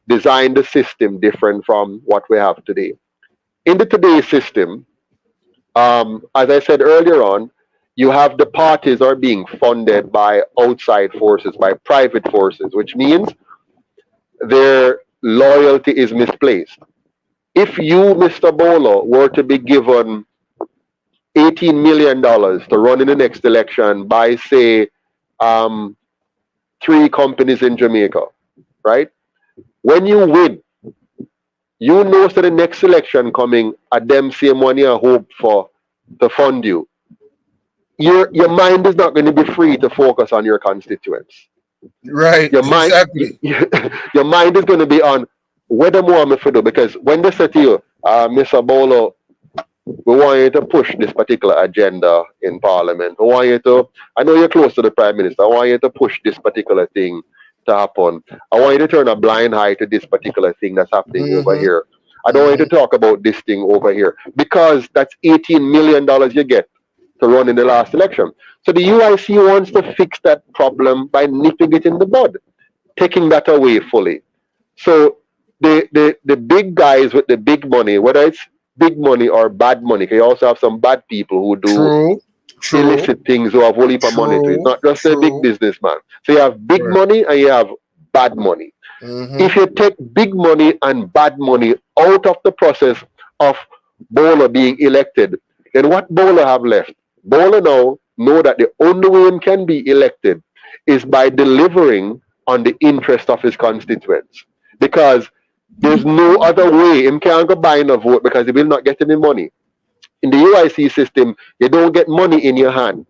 designed the system different from what we have today. In the today's system, as I said earlier on, you have the parties are being funded by outside forces, by private forces, which means their loyalty is misplaced. If you, Mr. Bolo, were to be given $18 million to run in the next election by, say, 3 companies in Jamaica, right? When you win, you know that the next election coming, at them same money I hope for to fund you. Your mind is not going to be free to focus on your constituents. Right. Your mind, exactly. Your mind is going to be on whether more I'm do, because when they say to you, Mr. Bolo, we want you to push this particular agenda in Parliament. We want you to, I know you're close to the Prime Minister, I want you to push this particular thing to happen. I want you to turn a blind eye to this particular thing that's happening over here. I don't want you to talk about this thing over here because that's $18 million you get to run in the last election. So the UIC wants to fix that problem by nipping it in the bud, taking that away fully. So the big guys with the big money, whether it's big money or bad money, because you also have some bad people who do illicit things, who have a whole heap of money to it. Not just a big businessman. So you have big money and you have bad money. If you take big money and bad money out of the process of Bolo being elected, then what Bolo have left? Bolo now know that the only way him can be elected is by delivering on the interest of his constituents. Because there's no other way. Him can't go buy a vote because he will not get any money. In the UIC system, you don't get money in your hand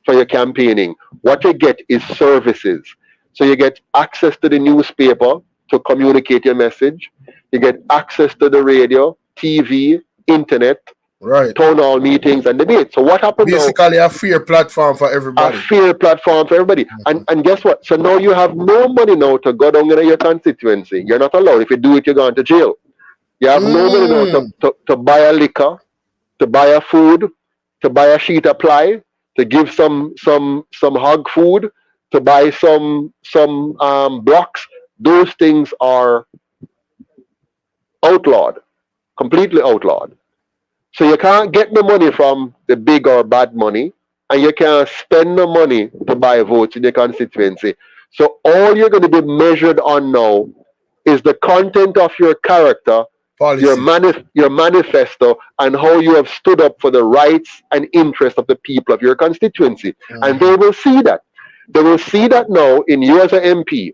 for your campaigning. What you get is services. So you get access to the newspaper to communicate your message. You get access to the radio, TV, internet, town hall meetings and debates. So what happened basically now, a fair platform for everybody. A fair platform for everybody. And guess what? So now you have no money now to go down in your constituency. You're not allowed. If you do it, you're going to jail. You have no money now to buy a liquor, to buy a food, to buy a sheet of ply, to give some hog food, to buy some blocks. Those things are outlawed, completely outlawed. So you can't get the money from the big or bad money, and you can't spend the money to buy votes in your constituency. So all you're going to be measured on now is the content of your character, your manifesto, and how you have stood up for the rights and interests of the people of your constituency. And they will see that. They will see that now in you as an MP.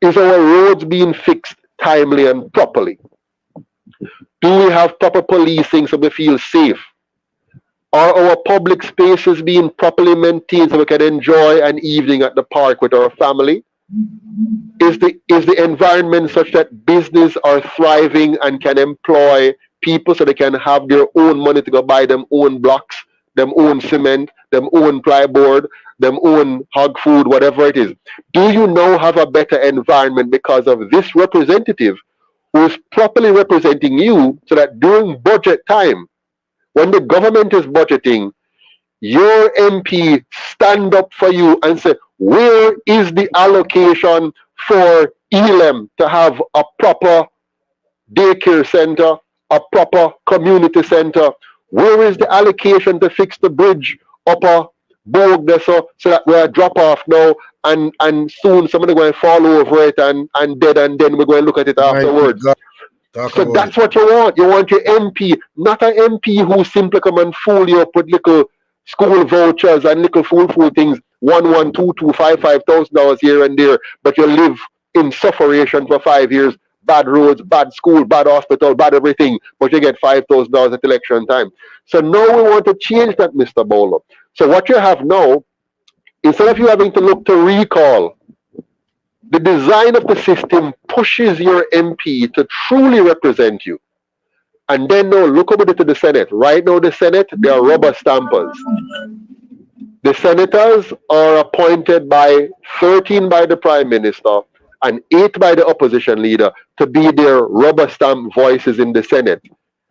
Is our roads being fixed timely and properly? Do we have proper policing so we feel safe? Are our public spaces being properly maintained so we can enjoy an evening at the park with our family? Is the environment such that business are thriving and can employ people so they can have their own money to go buy them own blocks, them own cement, them own plyboard, them own hog food, whatever it is? Do you now have a better environment because of this representative who is properly representing you, so that during budget time, when the government is budgeting, your MP stand up for you and say, where is the allocation for Elam to have a proper daycare center, a proper community center? Where is the allocation to fix the bridge up a bogue there so that we're drop off now and soon somebody going to fall over it and dead, and then we're going to look at it afterwards. So that's what you want. You want your MP, not an MP who simply come and fool you up with little school vouchers and little fool things, $1,100, $2,200, $5,000 here and there, but you live in sufferation for 5 years. Bad roads, bad school, bad hospital, bad everything, but you get $5,000 at election time. So now we want to change that, Mr. Bolo. So what you have now, instead of you having to look to recall, the design of the system pushes your MP to truly represent you. And then now look over to the Senate. Right now the Senate, they are rubber stampers. The senators are appointed by 13 by the Prime Minister and 8 by the opposition leader to be their rubber stamp voices in the Senate.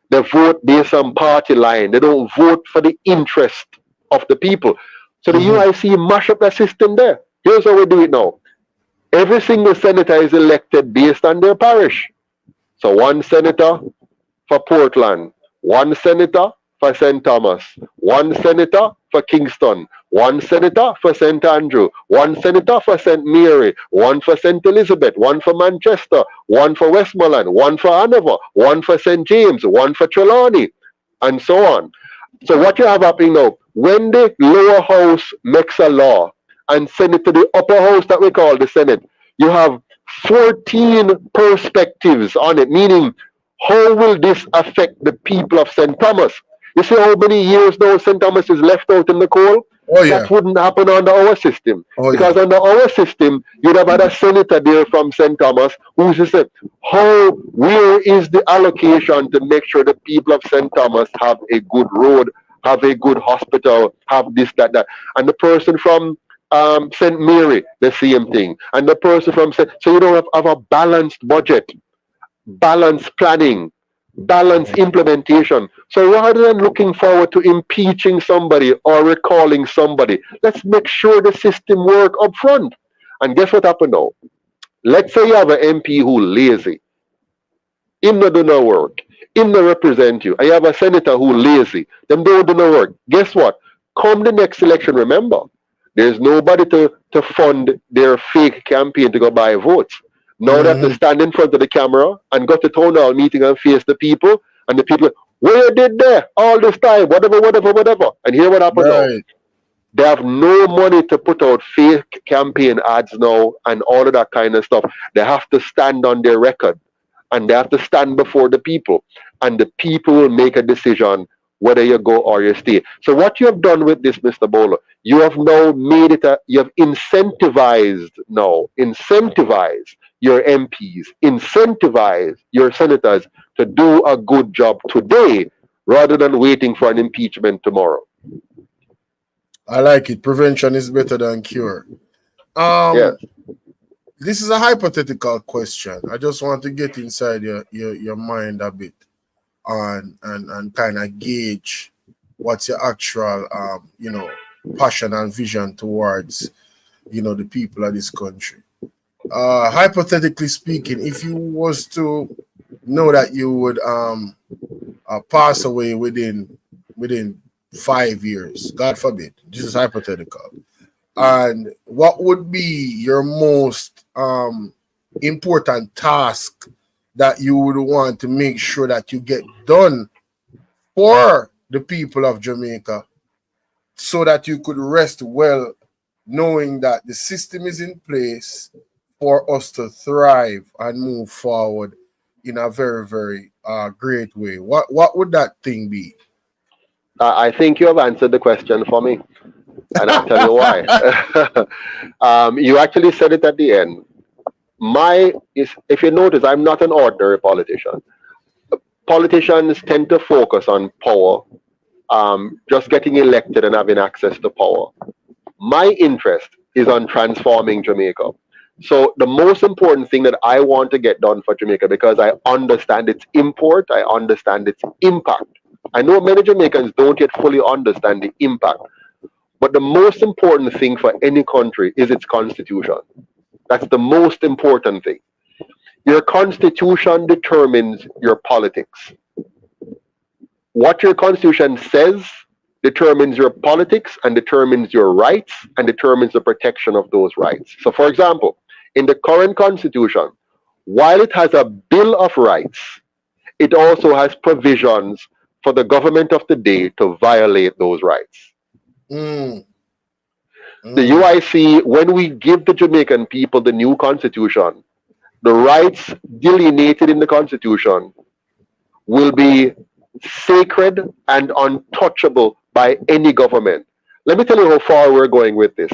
They vote based on party line. They don't vote for the interest of the people. So the UIC mash up that system there. Here's how we do it now. Every single senator is elected based on their parish. So one senator for Portland, one senator for St. Thomas, one senator for Kingston, one senator for St. Andrew, one senator for St. Mary, one for St. Elizabeth, one for Manchester, one for Westmoreland, one for Hanover, one for St. James, one for Trelawney, and so on. So what you have happening now, when the lower house makes a law and send it to the upper house that we call the Senate, you have 14 perspectives on it, meaning how will this affect the people of St. Thomas? You see how many years now St. Thomas is left out in the cold? Oh That yeah. wouldn't happen under our system. Oh Because yeah. under our system, you'd have had a senator there from St. Thomas who said, where is the allocation to make sure the people of St. Thomas have a good road, have a good hospital, have this, that, that. And the person from St. Mary, the same thing. And the person from St. So you don't have a balanced budget, balanced planning, balanced implementation. So rather than looking forward to impeaching somebody or recalling somebody, let's make sure the system work up front. And guess what happened now? Let's say you have an MP who lazy, him not do no work, him not represent you, and you have a senator who lazy, them don't do no work. Guess what? Come the next election, remember, there's nobody to fund their fake campaign to go buy votes. Now they have to stand in front of the camera and go to town hall meeting and face the people, and the people, what you did there all this time, whatever, whatever, whatever. And hear what happened now. Right. They have no money to put out fake campaign ads now and all of that kind of stuff. They have to stand on their record and they have to stand before the people. And the people will make a decision whether you go or you stay. So what you have done with this, Mr. Bolo, you have now made it you have incentivized your MPs, incentivize your senators to do a good job today rather than waiting for an impeachment tomorrow. I like it. Prevention is better than cure. Yes. This is a hypothetical question. I just want to get inside your mind a bit and kind of gauge what's your actual passion and vision towards the people of this country. Hypothetically speaking, if you was to know that you would pass away within 5 years, God forbid, this is hypothetical, and what would be your most important task that you would want to make sure that you get done for the people of Jamaica so that you could rest well knowing that the system is in place for us to thrive and move forward in a very, very great way? What would that thing be? I think you have answered the question for me, and I'll tell you why. You actually said it at the end. If you notice, I'm not an ordinary politician. Politicians tend to focus on power, just getting elected and having access to power. My interest is on transforming Jamaica. So the most important thing that I want to get done for Jamaica, because I understand its import, I understand its impact. I know many Jamaicans don't yet fully understand the impact. But the most important thing for any country is its constitution. That's the most important thing. Your constitution determines your politics. What your constitution says determines your politics and determines your rights and determines the protection of those rights. So for example, in the current constitution, while it has a Bill of Rights, it also has provisions for the government of the day to violate those rights. The UIC, when we give the Jamaican people the new constitution, the rights delineated in the constitution will be sacred and untouchable by any government. Let me tell you how far we're going with this.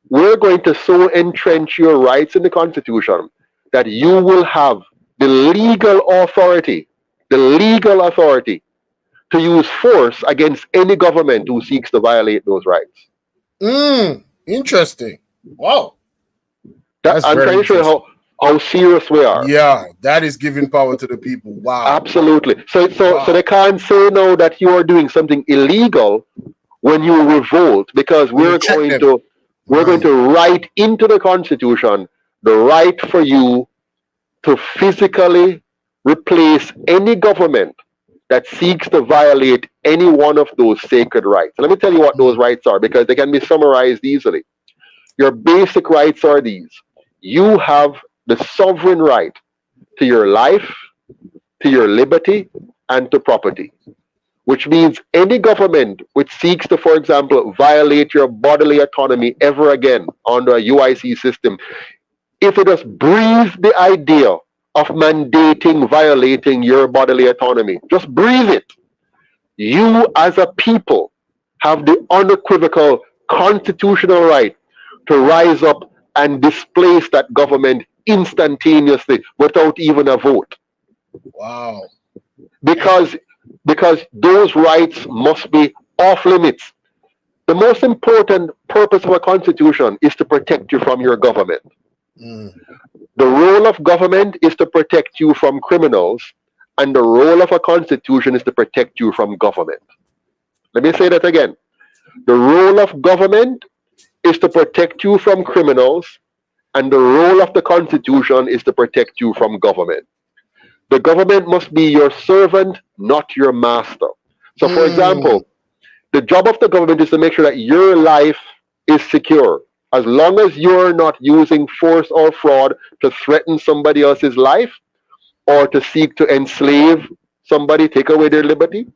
We're going to so entrench your rights in the constitution that you will have the legal authority to use force against any government who seeks to violate those rights. Interesting. Wow. I'm trying to show you how serious we are. Yeah, that is giving power to the people. Wow. Absolutely. So they can't say now that you are doing something illegal when you revolt, because we're going to write into the constitution the right for you to physically replace any government that seeks to violate any one of those sacred rights. Let me tell you what those rights are, because they can be summarized easily. Your basic rights are these. You have the sovereign right to your life, to your liberty, and to property. Which means any government which seeks to, for example, violate your bodily autonomy ever again under a UIC system, if it just breathes the idea of mandating, violating your bodily autonomy, just breathe it. You as a people have the unequivocal constitutional right to rise up and displace that government instantaneously without even a vote. Wow. Because those rights must be off limits. The most important purpose of a constitution is to protect you from your government. Mm. The role of government is to protect you from criminals, and the role of a constitution is to protect you from government. Let me say that again. The role of government is to protect you from criminals, and the role of the constitution is to protect you from government. The government must be your servant, not your master. So, for example, the job of the government is to make sure that your life is secure. As long as you're not using force or fraud to threaten somebody else's life, or to seek to enslave somebody, take away their liberty,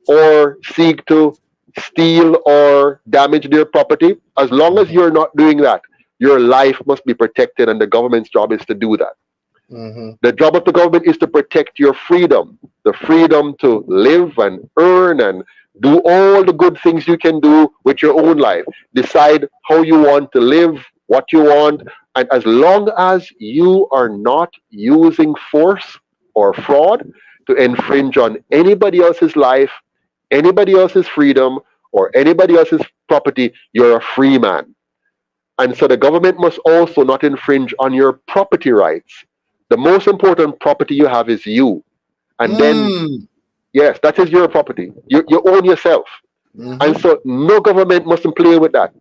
or seek to steal or damage their property, as long as you're not doing that, your life must be protected, and the government's job is to do that. Mm-hmm. The job of the government is to protect your freedom, the freedom to live and earn and do all the good things you can do with your own life. Decide how you want to live, what you want, and as long as you are not using force or fraud to infringe on anybody else's life, anybody else's freedom, or anybody else's property, you're a free man. And so the government must also not infringe on your property rights. The most important property you have is you. And then, yes, that is your property. You own yourself. Mm-hmm. And so no government mustn't play with that.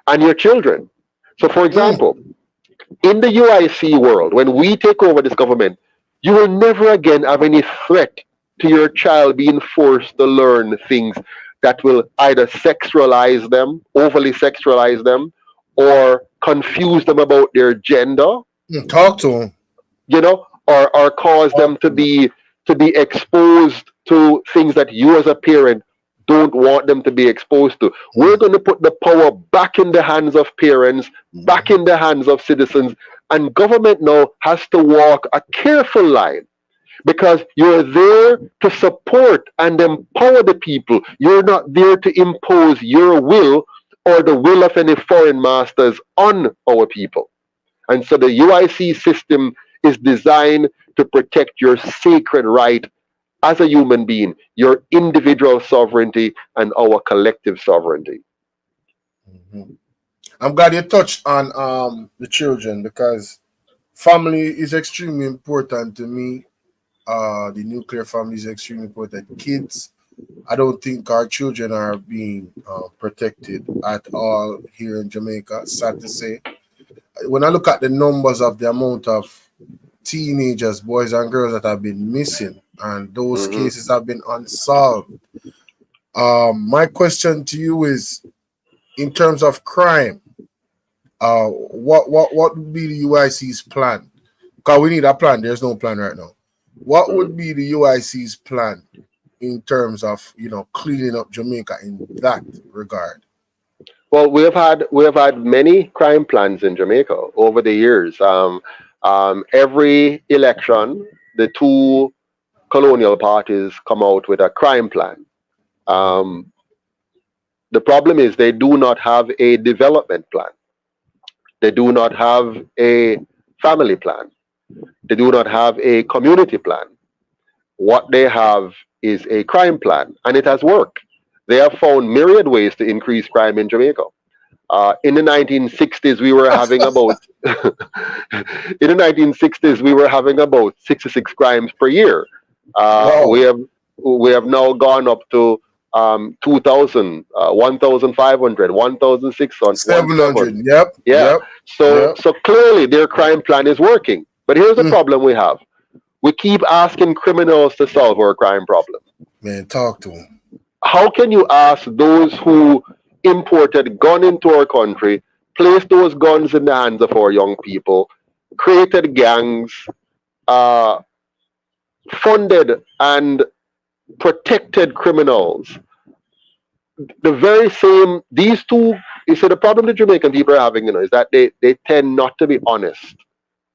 And your children. So, for example, in the UIC world, when we take over this government, you will never again have any threat to your child being forced to learn things that will either sexualize them, overly sexualize them, or confuse them about their gender. Talk to him. You know, or cause them to be exposed to things that you as a parent don't want them to be exposed to. We're going to put the power back in the hands of parents, back in the hands of citizens, and government now has to walk a careful line, because you're there to support and empower the people. You're not there to impose your will or the will of any foreign masters on our people. And so the UIC system is designed to protect your sacred right as a human being, your individual sovereignty and our collective sovereignty. Mm-hmm. I'm glad you touched on the children, because family is extremely important to me. The nuclear family is extremely important. Kids, I don't think our children are being protected at all here in Jamaica. Sad to say. When I look at the numbers of the amount of teenagers, boys and girls that have been missing, and those cases have been unsolved. My question to you is, in terms of crime, what would be the UIC's plan? Because we need a plan. There's no plan right now. What would be the UIC's plan in terms of cleaning up Jamaica in that regard? Well, we have had many crime plans in Jamaica over the years. Every election, the two colonial parties come out with a crime plan. The problem is they do not have a development plan. They do not have a family plan. They do not have a community plan. What they have is a crime plan, and it has worked. They have found myriad ways to increase crime in Jamaica. In the 1960s, we were having about in the 1960s we were having about 66 crimes per year. Wow. We have now gone up to 2,000, 1,500, 1,600, 700. Yep. Yeah. Yep. So clearly their crime plan is working. But here's the problem we have: we keep asking criminals to solve our crime problem. Man, talk to them. How can you ask those who imported gun into our country, placed those guns in the hands of our young people, created gangs, funded and protected criminals? The very same, these two, so the problem the Jamaican people are having, is that they tend not to be honest.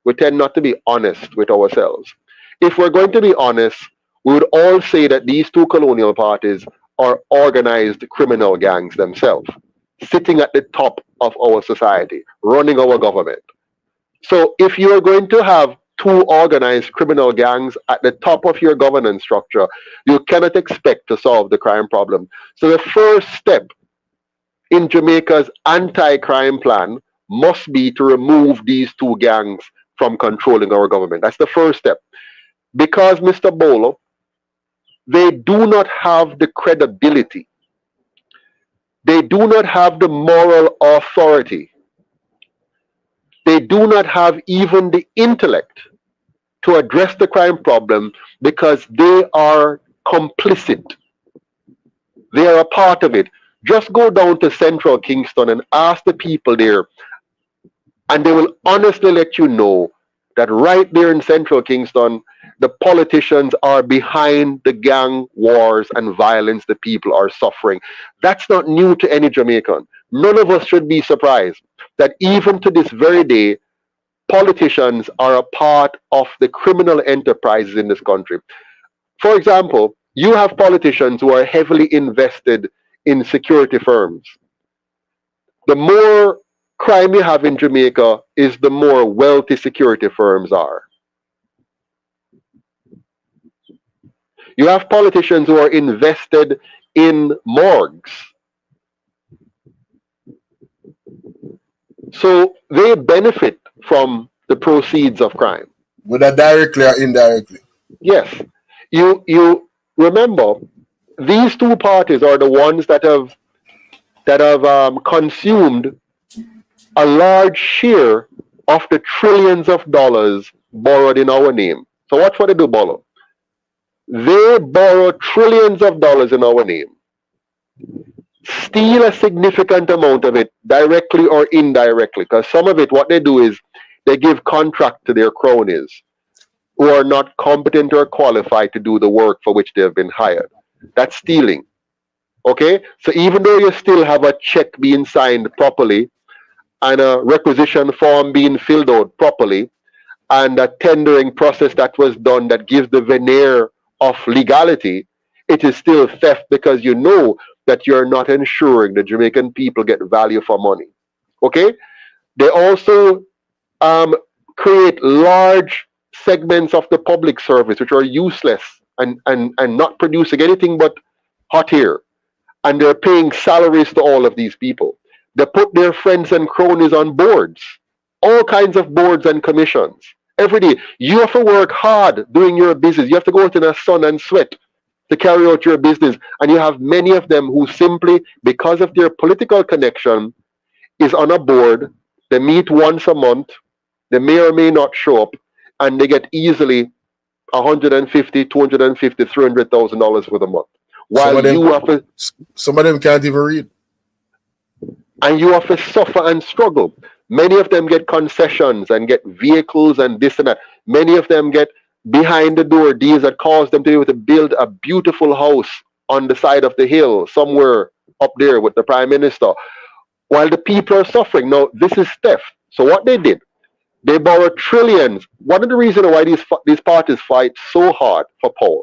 We tend not to be honest with ourselves. If we're going to be honest, we would all say that these two colonial parties are organized criminal gangs themselves, sitting at the top of our society, running our government. So if you're going to have two organized criminal gangs at the top of your governance structure, you cannot expect to solve the crime problem. So the first step in Jamaica's anti-crime plan must be to remove these two gangs from controlling our government. That's the first step. Because, Mr. Bolo, they do not have the credibility. They do not have the moral authority. They do not have even the intellect to address the crime problem because they are complicit. They are a part of it. Just go down to Central Kingston and ask the people there, and they will honestly let you know that right there in Central Kingston, the politicians are behind the gang wars and violence the people are suffering. That's not new to any Jamaican. None of us should be surprised that even to this very day, politicians are a part of the criminal enterprises in this country. For example, you have politicians who are heavily invested in security firms. The more crime you have in Jamaica is the more wealthy security firms are. You have politicians who are invested in morgues. So they benefit from the proceeds of crime. Whether directly or indirectly. Yes. You remember, these two parties are the ones that have consumed a large share of the trillions of dollars borrowed in our name. So watch what they do, Bolo. They borrow trillions of dollars in our name, steal a significant amount of it directly or indirectly, because some of it, what they do is they give contract to their cronies who are not competent or qualified to do the work for which they have been hired. That's stealing. Okay? So even though you still have a check being signed properly and a requisition form being filled out properly and a tendering process that was done that gives the veneer of legality, it is still theft because you know that you're not ensuring the Jamaican people get value for money. Okay? They also create large segments of the public service which are useless and not producing anything but hot air. And they're paying salaries to all of these people. They put their friends and cronies on boards, all kinds of boards and commissions. Every day, you have to work hard doing your business. You have to go out in the sun and sweat to carry out your business. And you have many of them who simply, because of their political connection, is on a board. They meet once a month. They may or may not show up, and they get easily $150,000, $250,000, $300,000 for the month. While some of them can't even read. And you have to suffer and struggle. Many of them get concessions and get vehicles and this and that. Many of them get behind the door deals that cause them to be able to build a beautiful house on the side of the hill somewhere up there with the Prime Minister, while the people are suffering. Now, this is theft. So what they did, they borrowed trillions. One of the reasons why these parties fight so hard for power,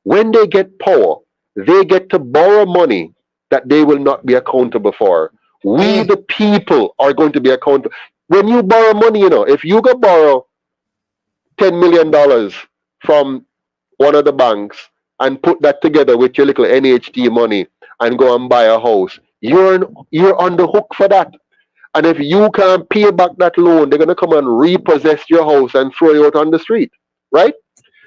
when they get power, they get to borrow money that they will not be accountable for. We, the people, are going to be accountable. When you borrow money, if you go borrow $10 million from one of the banks and put that together with your little NHT money and go and buy a house, you're on the hook for that. And if you can't pay back that loan, they're going to come and repossess your house and throw you out on the street, right?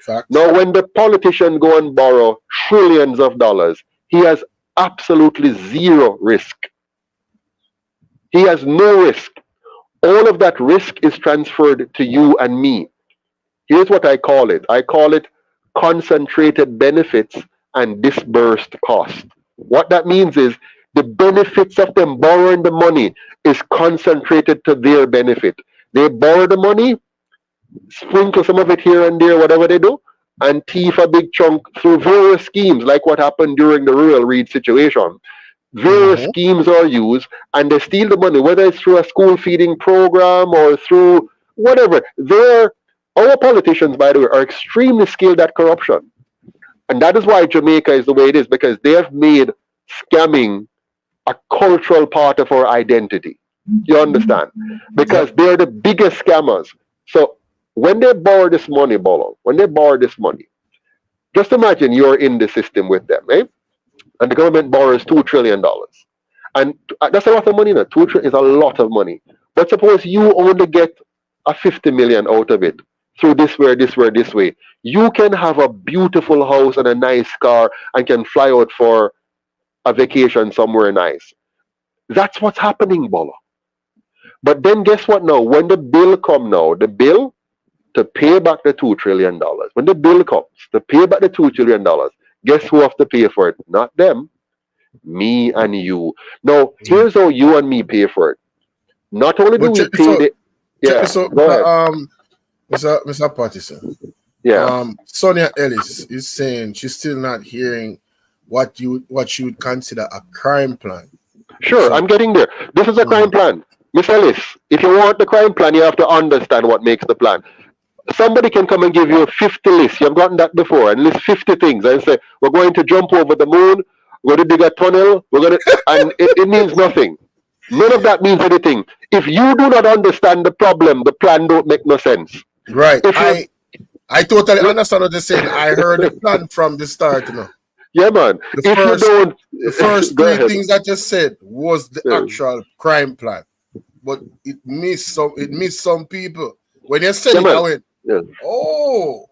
Facts. Now, when the politician go and borrow trillions of dollars, he has absolutely zero risk. He has no risk. All of that risk is transferred to you and me. Here's what I call it. I call it concentrated benefits and disbursed cost. What that means is the benefits of them borrowing the money is concentrated to their benefit. They borrow the money, sprinkle some of it here and there, whatever they do, and thief a big chunk through various schemes, like what happened during the rural Read situation. Various schemes are used, and they steal the money, whether it's through a school feeding program or through whatever. Our politicians, by the way, are extremely skilled at corruption. And that is why Jamaica is the way it is, because they have made scamming a cultural part of our identity. You understand? Because Yep. they're the biggest scammers. So when they borrow this money, Bolo, when they borrow this money, just imagine you're in the system with them, eh? And the government borrows $2 trillion. And that's a lot of money now. 2 trillion is a lot of money. But suppose you only get a 50 million out of it through this way, this way, this way. You can have a beautiful house and a nice car and can fly out for a vacation somewhere nice. That's what's happening, Bolo. But then guess what now? When the bill come now, the bill to pay back the $2 trillion, when the bill comes to pay back the $2 trillion, guess who have to pay for it? Not them, me and you. Now, here's how you and me pay for it. Not only do But we check this pay out. the Check yeah, this out, go ahead. Mr. Patterson. Yeah. Sonia Ellis is saying she's still not hearing what she would consider a crime plan. Sure, So I'm getting there. This is a crime plan. Miss Ellis, if you want the crime plan, you have to understand what makes the plan. Somebody can come and give you a 50 list. You've gotten that before, and list 50 things and say, we're going to jump over the moon, we're going to dig a tunnel, and it means nothing. None of that means anything. If you do not understand the problem, the plan don't make no sense. right. If I totally understand what you're saying. I heard the plan from the start, you know. Yeah, man. The If you don't, first go three ahead. things that you said was the Yeah. actual crime plan. But it missed some people. When you said Yeah, it, man. I went, Yeah. oh,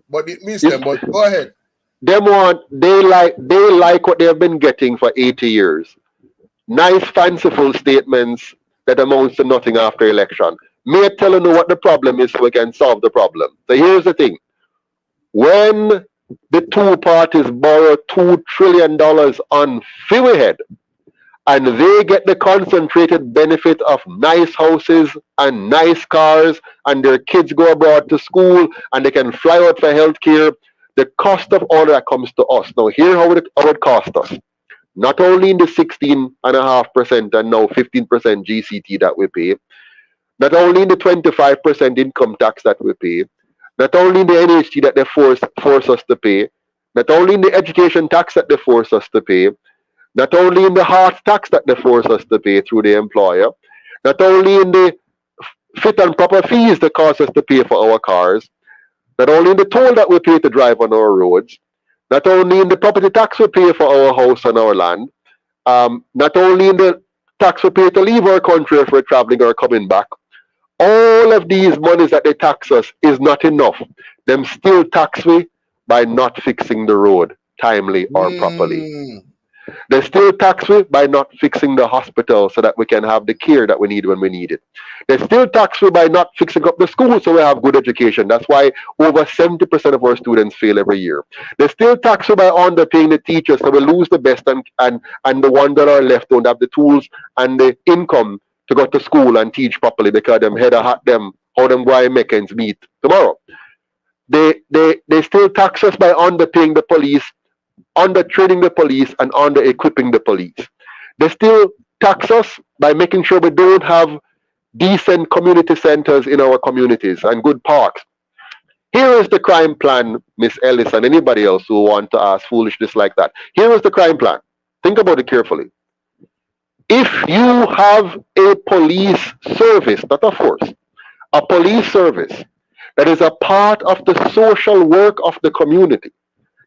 but it missed Yes. them. But go ahead. They like what they have been getting for 80 years. Nice fanciful statements that amounts to nothing after election. Me telling you what the problem is so we can solve the problem. So here's the thing. When the two parties borrow $2 trillion on Figurehead, and they get the concentrated benefit of nice houses and nice cars, and their kids go abroad to school, and they can fly out for healthcare, the cost of all that comes to us. Now, here how it costs us. Not only in the 16.5% and now 15% GCT that we pay, not only in the 25% income tax that we pay, not only in the NHT that they force us to pay, not only in the education tax that they force us to pay, not only in the heart tax that they force us to pay through the employer, not only in the fit and proper fees they cause us to pay for our cars, not only in the toll that we pay to drive on our roads, not only in the property tax we pay for our house and our land, not only in the tax we pay to leave our country if we're traveling or coming back. All of these monies that they tax us is not enough. Them still tax we by not fixing the road timely or properly. They still tax we by not fixing the hospital so that we can have the care that we need when we need it. They still tax we by not fixing up the school so we have good education. That's why over 70% of our students fail every year. They still tax we by underpaying the teachers so we lose the best and the ones that are left don't have the tools and the income to go to school and teach properly because them head hat them how them go and make ends meet tomorrow. They still tax us by underpaying the police, under training the police, and under equipping the police. They still tax us by making sure we don't have decent community centers in our communities and good parks. Here is the crime plan, Miss Ellis, and anybody else who want to ask foolishness like that. Here is the crime plan. Think about it carefully. If you have a police service, not a force, a police service that is a part of the social work of the community,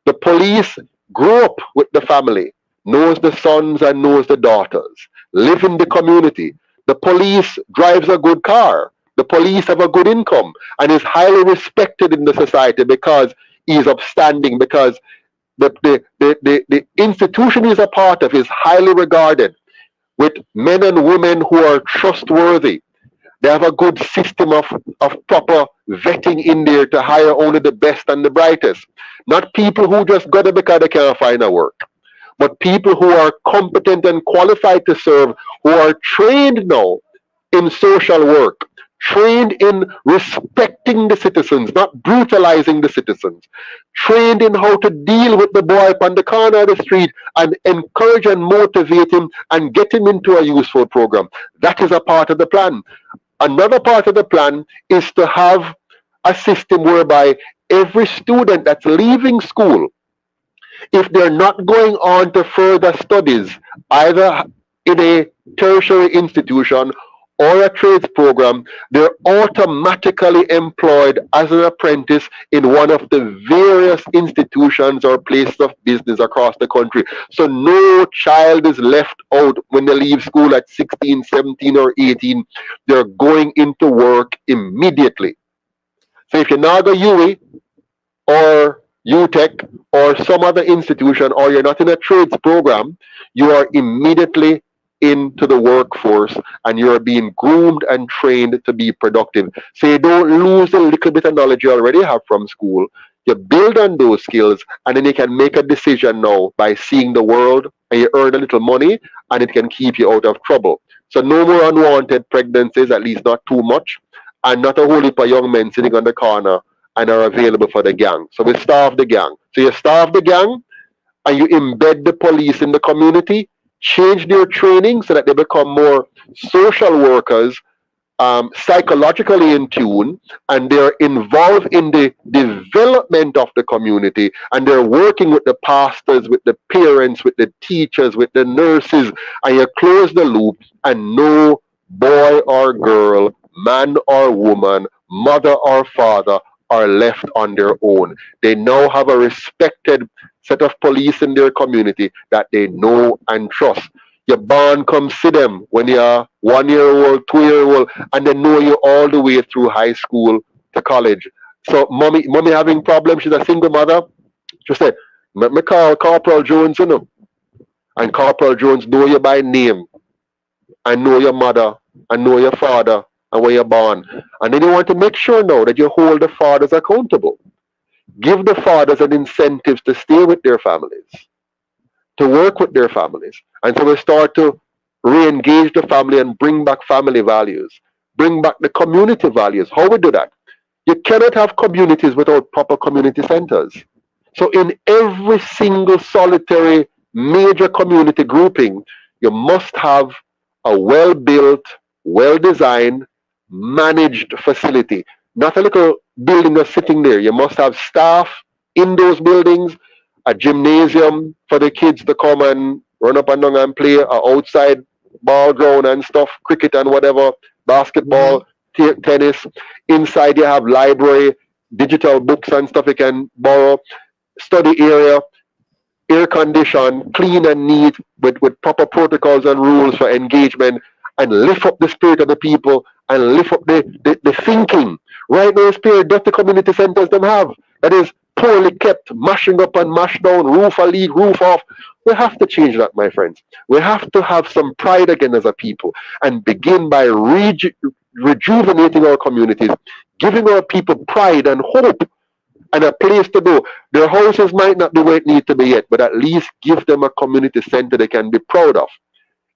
the police grew up with the family, knows the sons and knows the daughters, live in the community. The police drives a good car. The police have a good income and is highly respected in the society because he is upstanding, because the institution he's a part of is highly regarded with men and women who are trustworthy. They have a good system of proper vetting in there to hire only the best and the brightest. Not people who just got it because they can't find a work, but people who are competent and qualified to serve, who are trained now in social work, trained in respecting the citizens, not brutalizing the citizens, trained in how to deal with the boy on the corner of the street and encourage and motivate him and get him into a useful program. That is a part of the plan. Another part of the plan is to have a system whereby every student that's leaving school If they're not going on to further studies, either in a tertiary institution or a trades program, they're automatically employed as an apprentice in one of the various institutions or places of business across the country. So no child is left out when they leave school at 16, 17, or 18. They're going into work immediately. So if you're not a UE or UTech or some other institution, or you're not in a trades program, you are immediately into the workforce and you're being groomed and trained to be productive. So you don't lose the little bit of knowledge you already have from school. You build on those skills and then you can make a decision now by seeing the world, and you earn a little money and it can keep you out of trouble. So no more unwanted pregnancies, at least not too much, and not a whole heap of young men sitting on the corner and are available for the gang. So we starve the gang. So you starve the gang and you embed the police in the community, change their training so that they become more social workers, psychologically in tune, and they're involved in the development of the community, and they're working with the pastors, with the parents, with the teachers, with the nurses, and you close the loop, and no boy or girl, man or woman, mother or father are left on their own. They now have a respected set of police in their community that they know and trust. Your bond comes see them when you're 1 year old, 2 year old, and they know you all the way through high school to college. So mommy having problems, she's a single mother. She said, me call Corporal Jones, you know. And Corporal Jones know you by name, and know your mother, and know your father, and where you're born. And then you want to make sure now that you hold the fathers accountable. Give the fathers an incentive to stay with their families, to work with their families. And so we start to re-engage the family and bring back family values, bring back the community values. How we do that? You cannot have communities without proper community centers. So in every single solitary major community grouping, you must have a well-built, well-designed, managed facility. Not a little building just sitting there. You must have staff in those buildings, a gymnasium for the kids to come and run up and down and play, a outside ball ground and stuff, cricket and whatever, basketball, tennis. Inside you have library, digital books and stuff you can borrow, study area, air conditioned, clean and neat, with proper protocols and rules for engagement, and lift up the spirit of the people and lift up the thinking. Right now, spirit dirty community centers them have. That is poorly kept, mashing up and mash down, roof a leak, roof off. We have to change that, my friends. We have to have some pride again as a people and begin by rejuvenating our communities, giving our people pride and hope and a place to go. Their houses might not be where it needs to be yet, but at least give them a community center they can be proud of.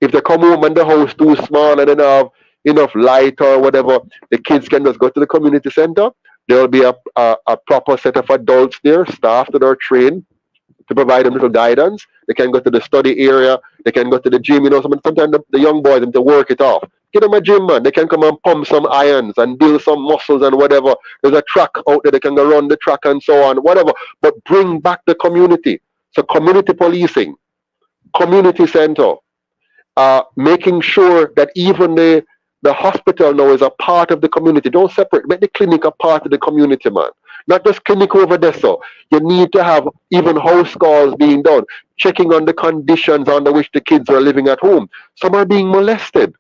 If they come home and the house too small and they don't have enough light or whatever, the kids can just go to the community center. There will be a proper set of adults there, staff that are trained to provide them little guidance. They can go to the study area. They can go to the gym. You know, sometimes the young boys them to work it off. Get them a gym, man. They can come and pump some irons and build some muscles and whatever. There's a track out there. They can go run the track and so on, whatever. But bring back the community. So community policing, community center, making sure that even the hospital now is a part of the community. Don't separate. Make the clinic a part of the community, man. Not just clinic over there. So you need to have even house calls being done, checking on the conditions under which the kids are living at home. Some are being molested.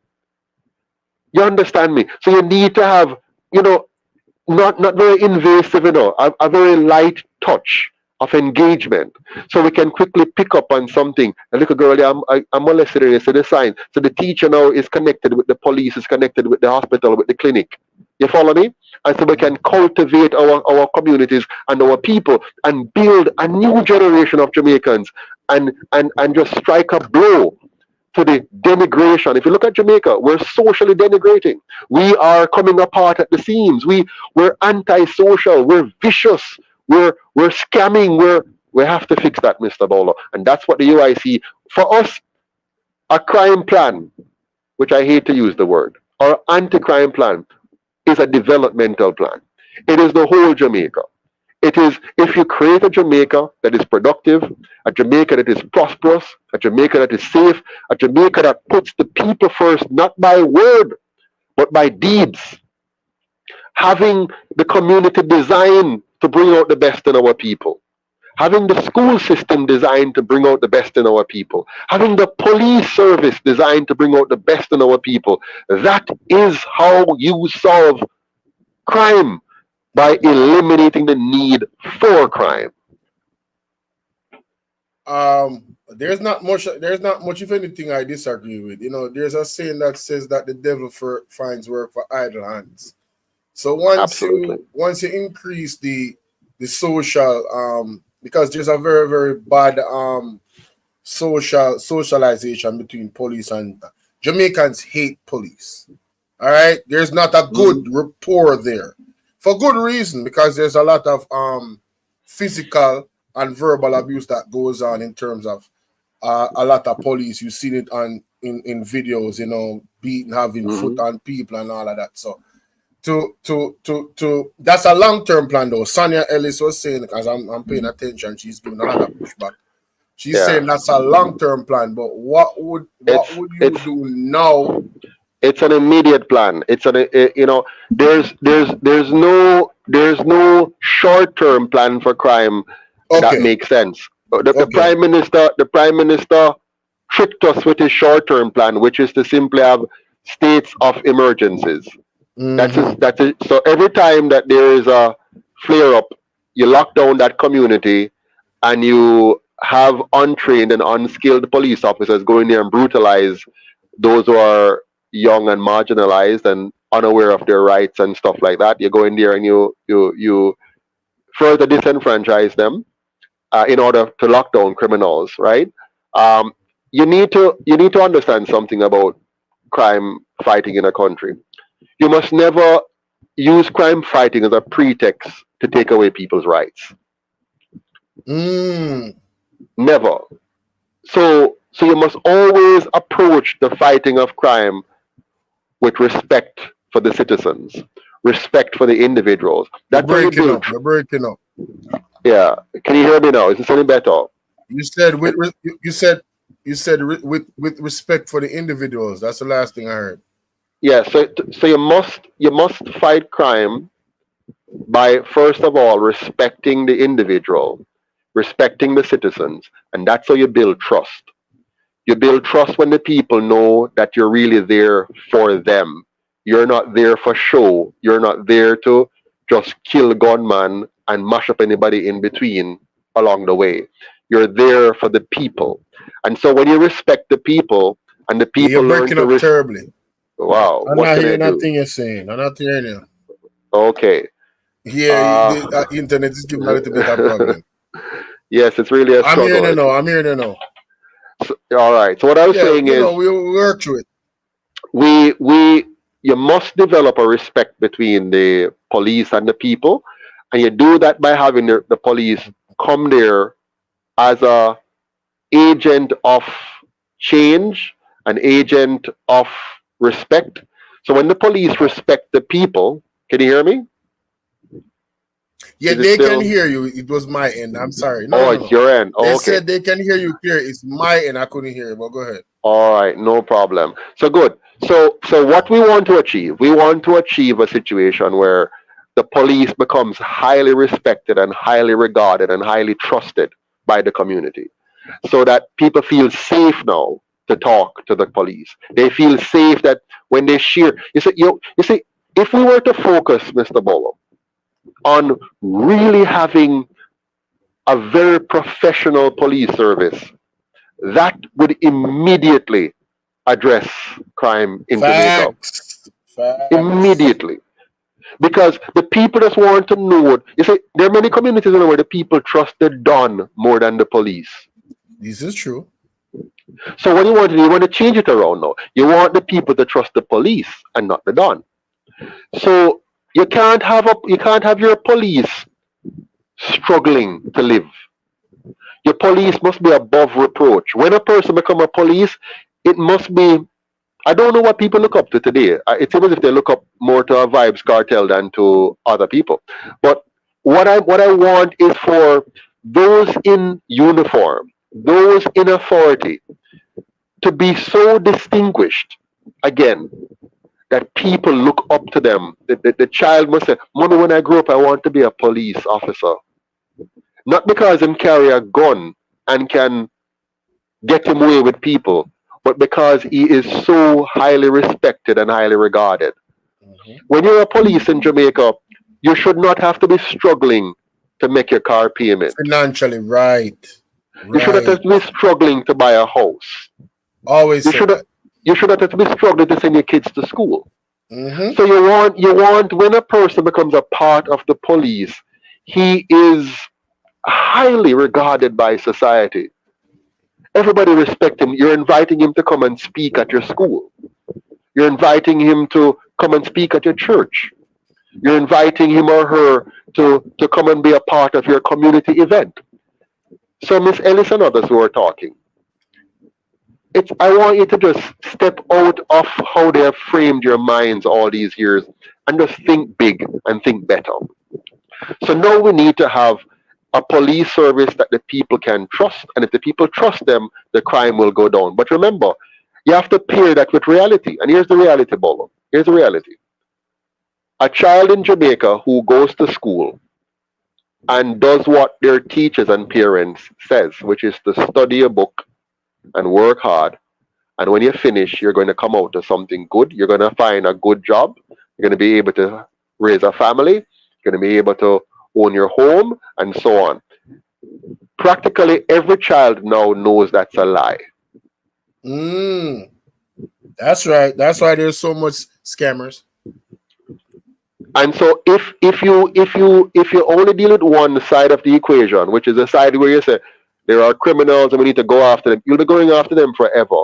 You understand me? So you need to have, not very invasive, a very light touch of engagement, so we can quickly pick up on something. A little girl, I'm molested, and see the sign. So the teacher now is connected with the police, is connected with the hospital, with the clinic. You follow me? And so we can cultivate our communities and our people and build a new generation of Jamaicans and just strike a blow to the denigration. If you look at Jamaica, we're socially denigrating. We are coming apart at the seams. We're antisocial. We're vicious. We're scamming. We have to fix that, Mr. Bolo. And that's what the UIC, for us, a crime plan, which I hate to use the word, or anti-crime plan, is a developmental plan. It is the whole Jamaica. It is if you create a Jamaica that is productive, a Jamaica that is prosperous, a Jamaica that is safe, a Jamaica that puts the people first, not by word, but by deeds. Having the community designed to bring out the best in our people. Having the school system designed to bring out the best in our people. Having the police service designed to bring out the best in our people. That is how you solve crime, by eliminating the need for crime. There's not much. There's not much, if anything, I disagree with. You know, there's a saying that says that the devil finds work for idle hands. So once you increase the social, because there's a very very bad socialization between police and Jamaicans hate police. All right, there's not a good rapport there, for good reason, because there's a lot of physical and verbal abuse that goes on in terms of a lot of police. You've seen it in videos, you know, beating, having foot on people and all of that. So to that's a long-term plan though. Sonia Ellis was saying, because I'm paying attention, she's giving a lot of pushback. She's saying that's a long-term plan, but what would you do now? It's an immediate plan. It's there's no short-term plan for crime that makes sense. The prime minister tricked us with his short-term plan, which is to simply have states of emergencies. That's it. So every time that there is a flare-up, you lock down that community, and you have untrained and unskilled police officers go in there and brutalize those who are young and marginalized and unaware of their rights and stuff like that. You go in there and you further disenfranchise them in order to lock down criminals, right? You need to understand something about crime fighting in a country. You must never use crime fighting as a pretext to take away people's rights. Never. So you must always approach the fighting of crime with respect for the citizens, respect for the individuals. That's We're breaking up. Yeah. Can you hear me now? Is this any better? You said with respect for the individuals. That's the last thing I heard. Yeah. So you must fight crime by, first of all, respecting the individual, respecting the citizens, and that's how you build trust. You build trust when the people know that you're really there for them. You're not there for show. You're not there to just kill a gunman and mash up anybody in between along the way. You're there for the people. And so when you respect the people, and the people you're breaking up terribly. Wow. I'm not hearing nothing you're saying. I'm not hearing you. Okay. Yeah, the internet is giving a little bit of a problem. Yes, it's really a struggle. I'm hearing you now. So, all right. So what I was saying is, we work through it. You must develop a respect between the police and the people, and you do that by having the police come there as a agent of change, an agent of respect. So when the police respect the people, can you hear me? Yeah, they can hear you. It was my end. I'm sorry. It's your end. They okay. said they can hear you clear. It's my end. I couldn't hear you, but go ahead. All right, no problem. So good. So what we want to achieve a situation where the police becomes highly respected and highly regarded and highly trusted by the community, so that people feel safe now to talk to the police. They feel safe that when they share, you see, if we were to focus, Mr. Bolo, on really having a very professional police service, that would immediately address crime in Jamaica. Immediately. Because the people just want to know it. You see, there are many communities where the people trust the Don more than the police. This is true. So what you want to do, you want to change it around now. You want the people to trust the police and not the Don. So you can't have your police struggling to live. Your police must be above reproach. When a person becomes a police, it must be, I don't know what people look up to today. It's almost if they look up more to a Vibes Cartel than to other people. But what I want is for those in uniform, those in authority, to be so distinguished again that people look up to them. The child must say, "Mama, when I grow up, I want to be a police officer." Not because him carry a gun and can get him away with people, but because he is so highly respected and highly regarded. Mhm. When you're a police in Jamaica, you should not have to be struggling to make your car payment. Financially, right. You should not Right. have to be struggling to buy a house. Always You say should that. you should not have to be struggling to send your kids to school. Mm-hmm. So you want when a person becomes a part of the police, he is highly regarded by society. Everybody respect him. You're inviting him to come and speak at your school. You're inviting him to come and speak at your church. You're inviting him or her to come and be a part of your community event. So Miss Ellis and others who are talking, I want you to just step out of how they have framed your minds all these years and just think big and think better. So now we need to have a police service that the people can trust, and if the people trust them, the crime will go down. But remember, you have to pair that with reality. And here's the reality, Bolo. Here's the reality. A child in Jamaica who goes to school and does what their teachers and parents says, which is to study a book and work hard. And when you finish, you're going to come out to something good. You're going to find a good job. You're going to be able to raise a family. You're going to be able to own your home and so on. Practically every child now knows that's a lie. Mm. That's right. That's why there's so much scammers. And so if you only deal with one side of the equation, which is the side where you say there are criminals and we need to go after them, you'll be going after them forever.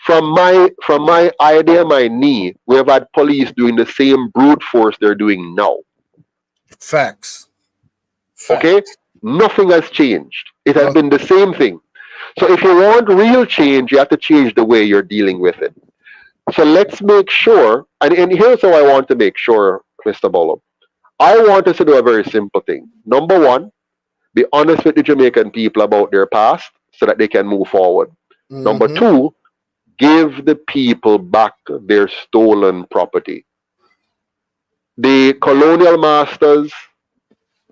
From my idea, my knee, we have had police doing the same brute force they're doing now. Facts. Okay? Facts. Nothing has changed. It has No. been the same thing. So if you want real change, you have to change the way you're dealing with it. So let's make sure, and here's how I want to make sure, Mr. Bolo. I want us to do a very simple thing. Number one, be honest with the Jamaican people about their past so that they can move forward. Number Mm-hmm. two, give the people back their stolen property. The colonial masters,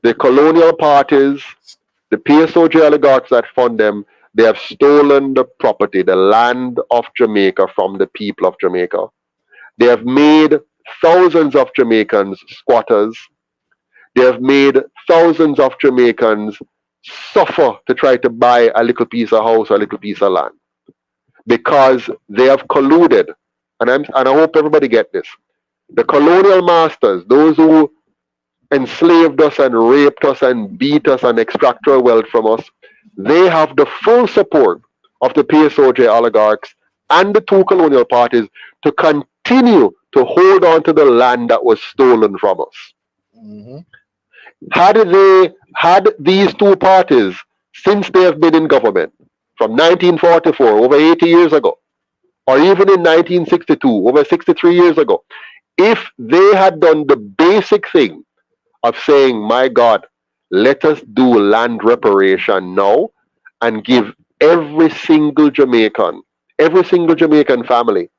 the colonial parties, the PSOJ oligarchs that fund them, they have stolen the property, the land of Jamaica from the people of Jamaica. They have made thousands of Jamaicans squatters. They have made thousands of Jamaicans suffer to try to buy a little piece of house or a little piece of land because they have colluded. And I hope everybody get this. The colonial masters, those who enslaved us and raped us and beat us and extract our wealth from us, they have the full support of the PSOJ oligarchs and the two colonial parties to continue to hold on to the land that was stolen from us. Mm-hmm. Had these two parties, since they have been in government, from 1944, over 80 years ago, or even in 1962, over 63 years ago, if they had done the basic thing of saying, my God, let us do land reparation now and give every single Jamaican family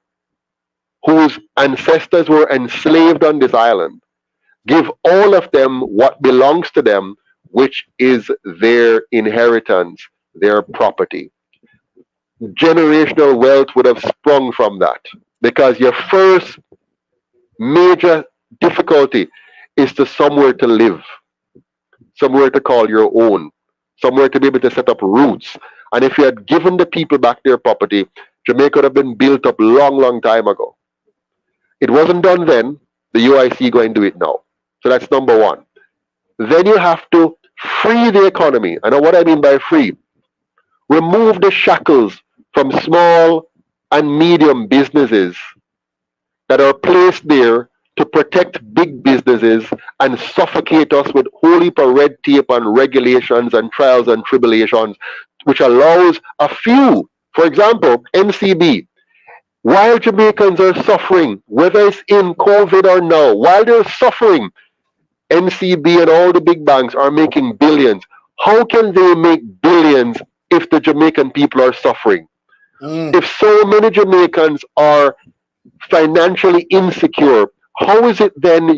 whose ancestors were enslaved on this island, give all of them what belongs to them, which is their inheritance, their property. Generational wealth would have sprung from that because your first major difficulty is to somewhere to live, somewhere to call your own, somewhere to be able to set up roots. And if you had given the people back their property, Jamaica would have been built up long, long time ago. It wasn't done then. The UIC go and do it now. So that's number one. Then you have to free the economy. I know what I mean by free. Remove the shackles from small and medium businesses that are placed there to protect big businesses and suffocate us with whole heap of red tape and regulations and trials and tribulations, which allows a few, for example, NCB, while Jamaicans are suffering, whether it's in COVID or now, while they're suffering, NCB and all the big banks are making billions. How can they make billions if the Jamaican people are suffering? If so many Jamaicans are financially insecure, how is it then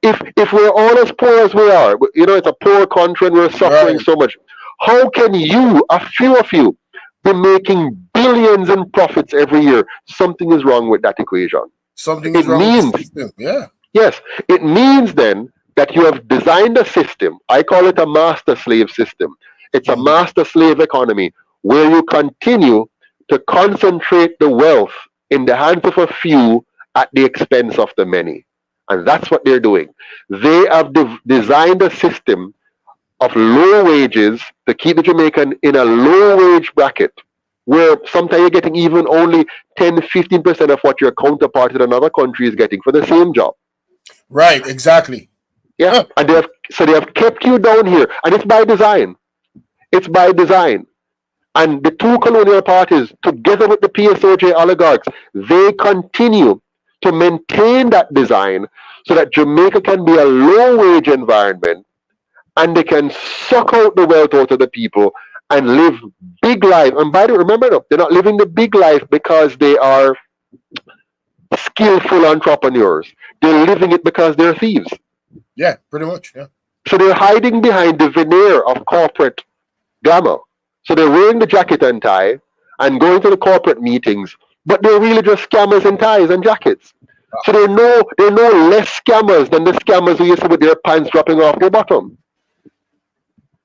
if we're all as poor as we are, it's a poor country and we're suffering Right. so much, how can a few of you, be making billions in profits every year? Something is wrong with that equation. Something It is wrong with the means, system. Yeah. yes, it means then that you have designed a system. I call it a master slave system. It's a master slave economy where you continue to concentrate the wealth in the hands of a few at the expense of the many. And that's what they're doing. They have designed a system of low wages to keep the Jamaican in a low wage bracket where sometimes you're getting even only 10-15% of what your counterpart in another country is getting for the same job. Right. Exactly. Yeah. And they have kept you down here. And it's by design. It's by design. And the two colonial parties, together with the PSOJ oligarchs, they continue to maintain that design so that Jamaica can be a low-wage environment and they can suck out the wealth out of the people and live big life. And by the way, remember, they're not living the big life because they are skillful entrepreneurs. They're living it because they're thieves. Yeah, pretty much. Yeah. So they're hiding behind the veneer of corporate glamour. So they're wearing the jacket and tie and going to the corporate meetings, but they're really just scammers in ties and jackets. So they're no less scammers than the scammers who used to with their pants dropping off their bottom.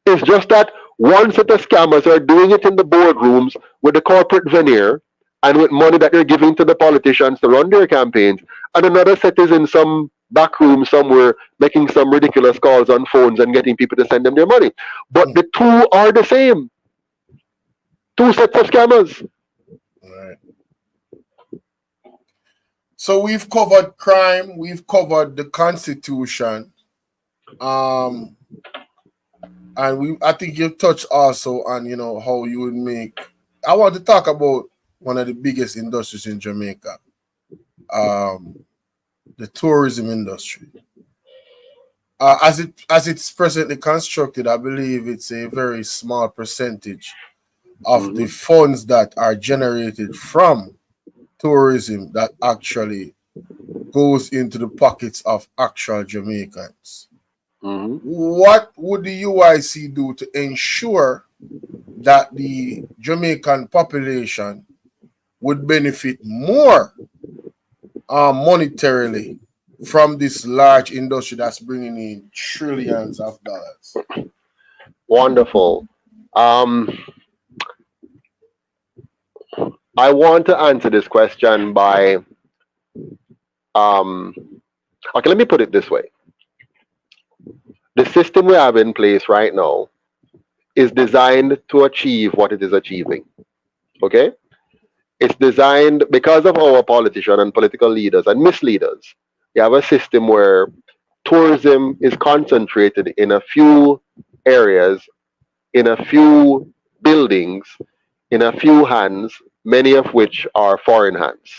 It's just that one set of scammers are doing it in the boardrooms with the corporate veneer and with money that they're giving to the politicians to run their campaigns, and another set is in some back room somewhere making some ridiculous calls on phones and getting people to send them their money. But the two are the same. Two sets of scammers. Right. So we've covered crime, we've covered the Constitution, and I think you touched also on how you would make. I want to talk about one of the biggest industries in Jamaica, the tourism industry. As it's presently constructed, I believe it's a very small percentage of the funds that are generated from tourism that actually goes into the pockets of actual Jamaicans. What would the UIC do to ensure that the Jamaican population would benefit more monetarily from this large industry that's bringing in trillions of dollars? Wonderful. I want to answer this question by okay, let me put it this way. The system we have in place right now is designed to achieve what it is achieving. Okay? It's designed because of our politicians and political leaders and misleaders. You have a system where tourism is concentrated in a few areas, in a few buildings, in a few hands, many of which are foreign hands.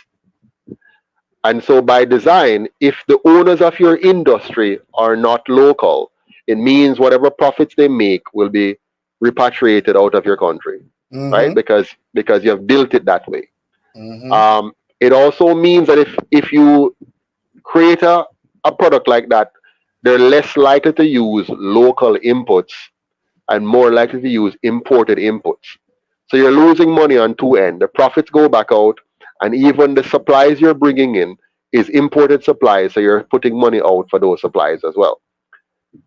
And so by design, if the owners of your industry are not local, it means whatever profits they make will be repatriated out of your country, right? Because you have built it that way. It also means that if you create a product like that, they're less likely to use local inputs and more likely to use imported inputs. So you're losing money on two ends. The profits go back out, and even the supplies you're bringing in is imported supplies, so you're putting money out for those supplies as well.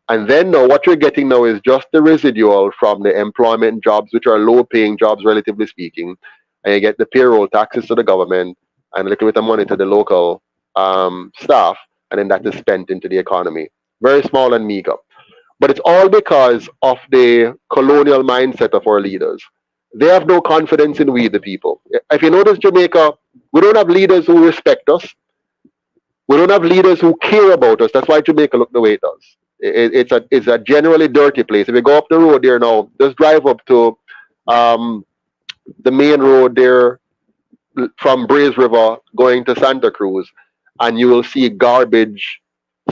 And then now what you're getting now is just the residual from the employment jobs, which are low-paying jobs, relatively speaking, and you get the payroll taxes to the government and a little bit of money to the local staff, and then that is spent into the economy. Very small and meager. But it's all because of the colonial mindset of our leaders. They have no confidence in we, the people. If you notice Jamaica, we don't have leaders who respect us. We don't have leaders who care about us. That's why Jamaica look the way it does. It's a generally dirty place. If you go up the road there now, just drive up to the main road there from Braze River going to Santa Cruz, and you will see garbage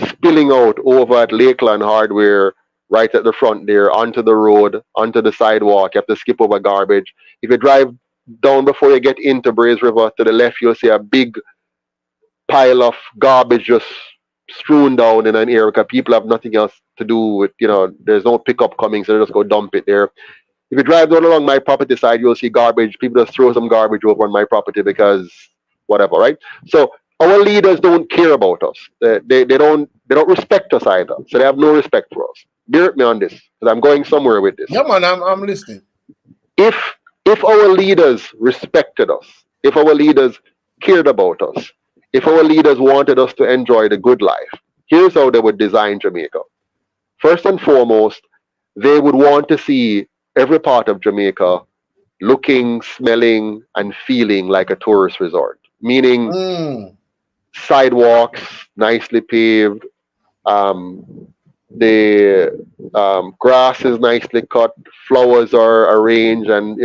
spilling out over at Lakeland Hardware, right at the front there, onto the road, onto the sidewalk. You have to skip over garbage. If you drive down before you get into Braze River, to the left, you'll see a big pile of garbage just strewn down in an area because people have nothing else to do with, there's no pickup coming, so they just go dump it there. If you drive down along my property side, you'll see garbage. People just throw some garbage over on my property because whatever, right? So our leaders don't care about us. They don't respect us either. So they have no respect for us. Bear with me on this, because I'm going somewhere with this. Yeah, man, I'm listening. If our leaders respected us, if our leaders cared about us, if our leaders wanted us to enjoy the good life, here's how they would design Jamaica. First and foremost, they would want to see every part of Jamaica looking, smelling, and feeling like a tourist resort. Meaning sidewalks nicely paved, the grass is nicely cut, flowers are arranged, and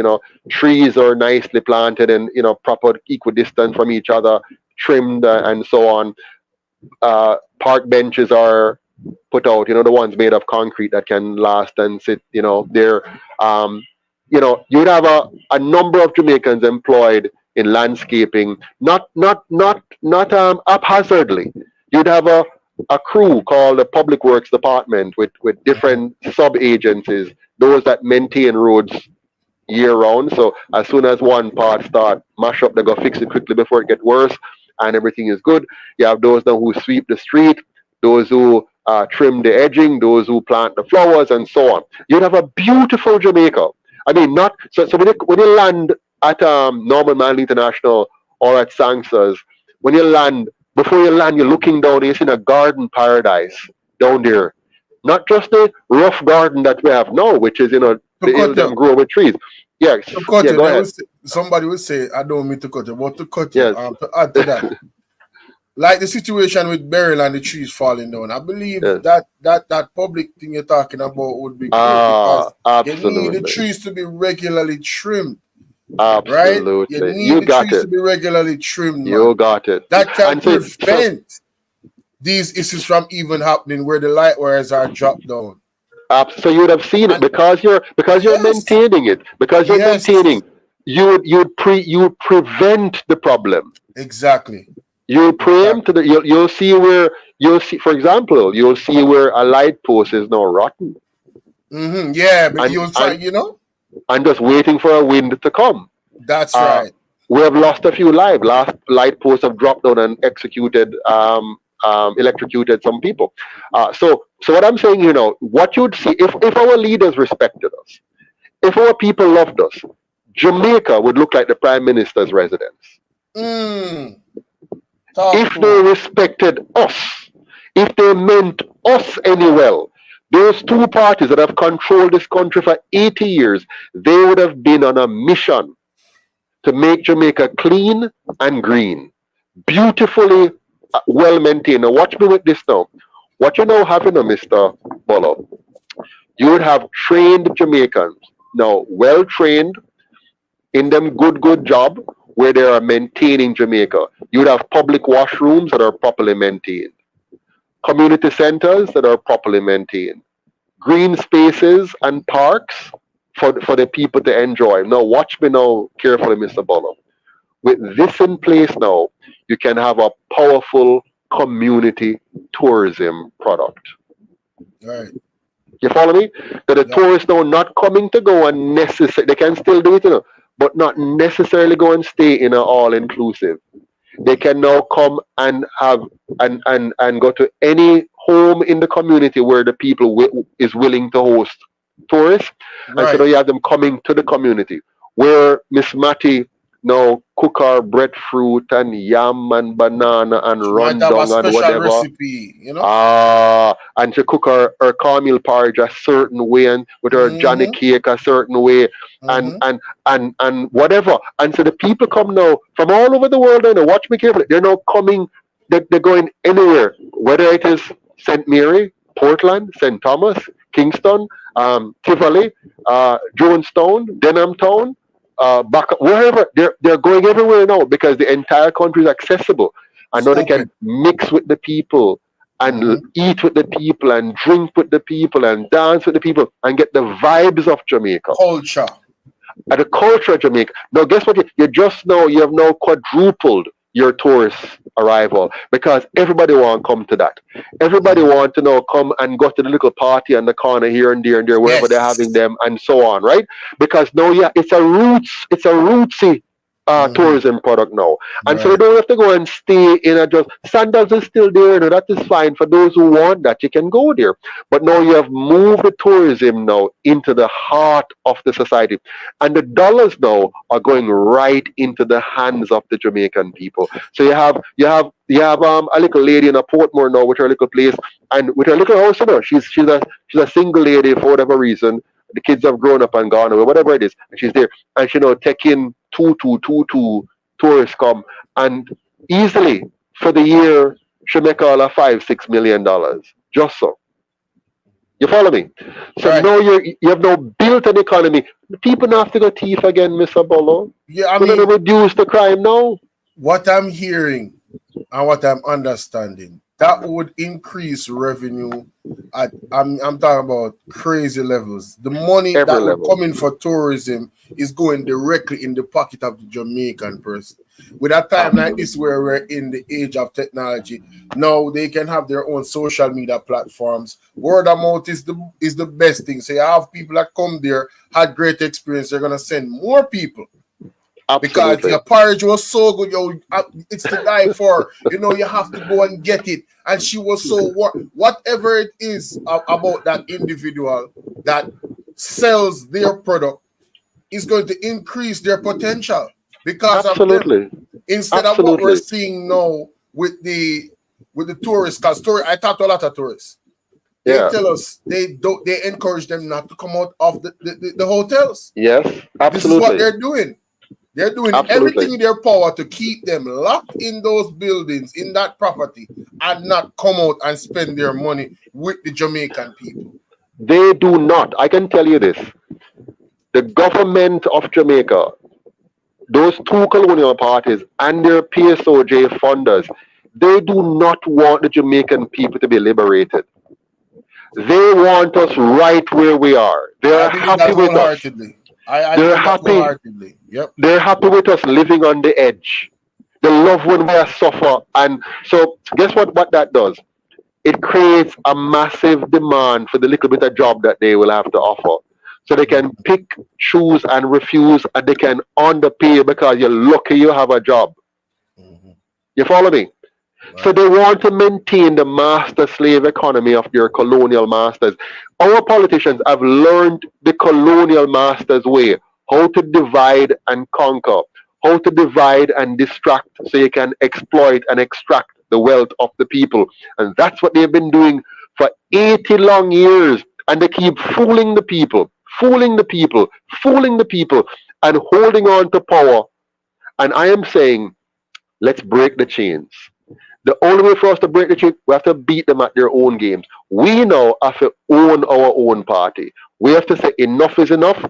trees are nicely planted and proper equidistant from each other, trimmed and so on. Park benches are put out, the ones made of concrete that can last and sit, there. You would have a number of Jamaicans employed in landscaping, not haphazardly. You'd have a crew called the Public Works Department with different sub agencies, those that maintain roads year round. So as soon as one part start mash up, they go fix it quickly before it get worse, and everything is good. You have those now who sweep the street, those who trim the edging, those who plant the flowers, and so on. You'd have a beautiful Jamaica. I mean, not so. So when you land at Norman Manley International or at Sangsas, when you land, before you land, you're looking down, you're seeing a garden paradise down there. Not just the rough garden that we have now, which is, the hill them grow with trees. Yes. To cut go ahead. Somebody will say, I don't mean to cut you, but to cut Yes. you, to add to that, like the situation with Beryl and the trees falling down, I believe Yes. that public thing you're talking about would be good because Absolutely. you need the trees to be regularly trimmed. Absolutely. Right? You need You the got trees it. to be regularly trimmed. You Man. got it. That can And so- prevent these issues from even happening where the light wires are dropped down. So you would have seen it because you're Yes. maintaining it. Because you're Yes. maintaining, you would prevent the problem. Exactly. You'll preempt you'll see, for example, you'll see where a light post is now rotten Yeah, but And- you'll try, and- and just waiting for a wind to come. That's right. We have lost a few lives. Last light posts have dropped down and electrocuted some people. So what I'm saying, what you'd see if our leaders respected us, if our people loved us, Jamaica would look like the Prime Minister's residence. If they respected us, if they meant us any well, those two parties that have controlled this country for 80 years, they would have been on a mission to make Jamaica clean and green, beautifully well maintained. Now watch me with this now. What you now have, Mr. Bolo, you would have trained Jamaicans, now well trained in them good job where they are maintaining Jamaica. You would have public washrooms that are properly maintained, community centers that are properly maintained, green spaces and parks for the people to enjoy. Now watch me now carefully, Mr. Bolo. With this in place now, you can have a powerful community tourism product. Right. You follow me? That the tourists now not coming to go and they can still do it, but not necessarily go and stay in an all-inclusive. They can now come and have and go to any home in the community where the people is willing to host tourists. Right. And so now you have them coming to the community where Miss Matty now cook our breadfruit and yam and banana and rundown and whatever. Recipe, and to cook her cornmeal porridge a certain way and with her Johnny cake a certain way and whatever. And so the people come now from all over the world now. Watch me carefully. They're now coming, they're going anywhere, whether it is St. Mary, Portland, St. Thomas, Kingston, Tivoli, Jonestown, Denham Town, back wherever. They're going everywhere now because the entire country is accessible. And now they can mix with the people and eat with the people and drink with the people and dance with the people and get the vibes of Jamaica. Culture. And the culture of Jamaica. Now, guess what? You have now quadrupled your tourist arrival because everybody want to come to that. Everybody want to now come and go to the little party on the corner here and there and there, wherever they're having them and so on, right? Because now, it's a rootsy tourism product now. And so you don't have to go and stay in a just sandals is still there, that is fine. For those who want that, you can go there. But now you have moved the tourism now into the heart of the society. And the dollars now are going right into the hands of the Jamaican people. So you have a little lady in a Portmore now with her little place and with her little house, she's a single lady for whatever reason. The kids have grown up and gone away, whatever it is, and she's there. And she taking two tourists come, and easily for the year she make all of $5-6 million. Just so. You follow me? So now you have now built an economy. People don't have to go thief again, Mr. Bolo. Yeah, I mean, to reduce the crime now. What I'm hearing and what I'm understanding, that would increase revenue at I'm talking about crazy levels. The money that will come in for tourism is going directly in the pocket of the Jamaican person. With a time like this where we're in the age of technology, now they can have their own social media platforms. Word of mouth is the best thing. So you have people that come there, had great experience, they're gonna send more people. Absolutely. Because your porridge was so good, it's to die for. You have to go and get it. And she was so whatever it is about that individual that sells their product is going to increase their potential because of them. Instead of what we're seeing now with the tourists. Because I talk to a lot of tourists. They tell us they encourage them not to come out of the hotels. Yes, absolutely. This is what they're doing. They're doing everything in their power to keep them locked in those buildings, in that property, and not come out and spend their money with the Jamaican people. They do not. I can tell you this. The government of Jamaica, those two colonial parties and their PSOJ funders, they do not want the Jamaican people to be liberated. They want us right where we are. They're happy with us. They're happy. Yep. They're happy with us living on the edge. They love when we suffer. And so guess what that does? It creates a massive demand for the little bit of job that they will have to offer. So they can pick, choose, and refuse, and they can underpay because you're lucky you have a job. You follow me? Right. So they want to maintain the master-slave economy of their colonial masters. Our politicians have learned the colonial masters' way, how to divide and conquer, how to divide and distract so you can exploit and extract the wealth of the people. And that's what they've been doing for 80 long years. And they keep fooling the people, and holding on to power. And I am saying, let's break the chains. The only way for us to break the chain, we have to beat them at their own games. We now have to own our own party. We have to say enough is enough.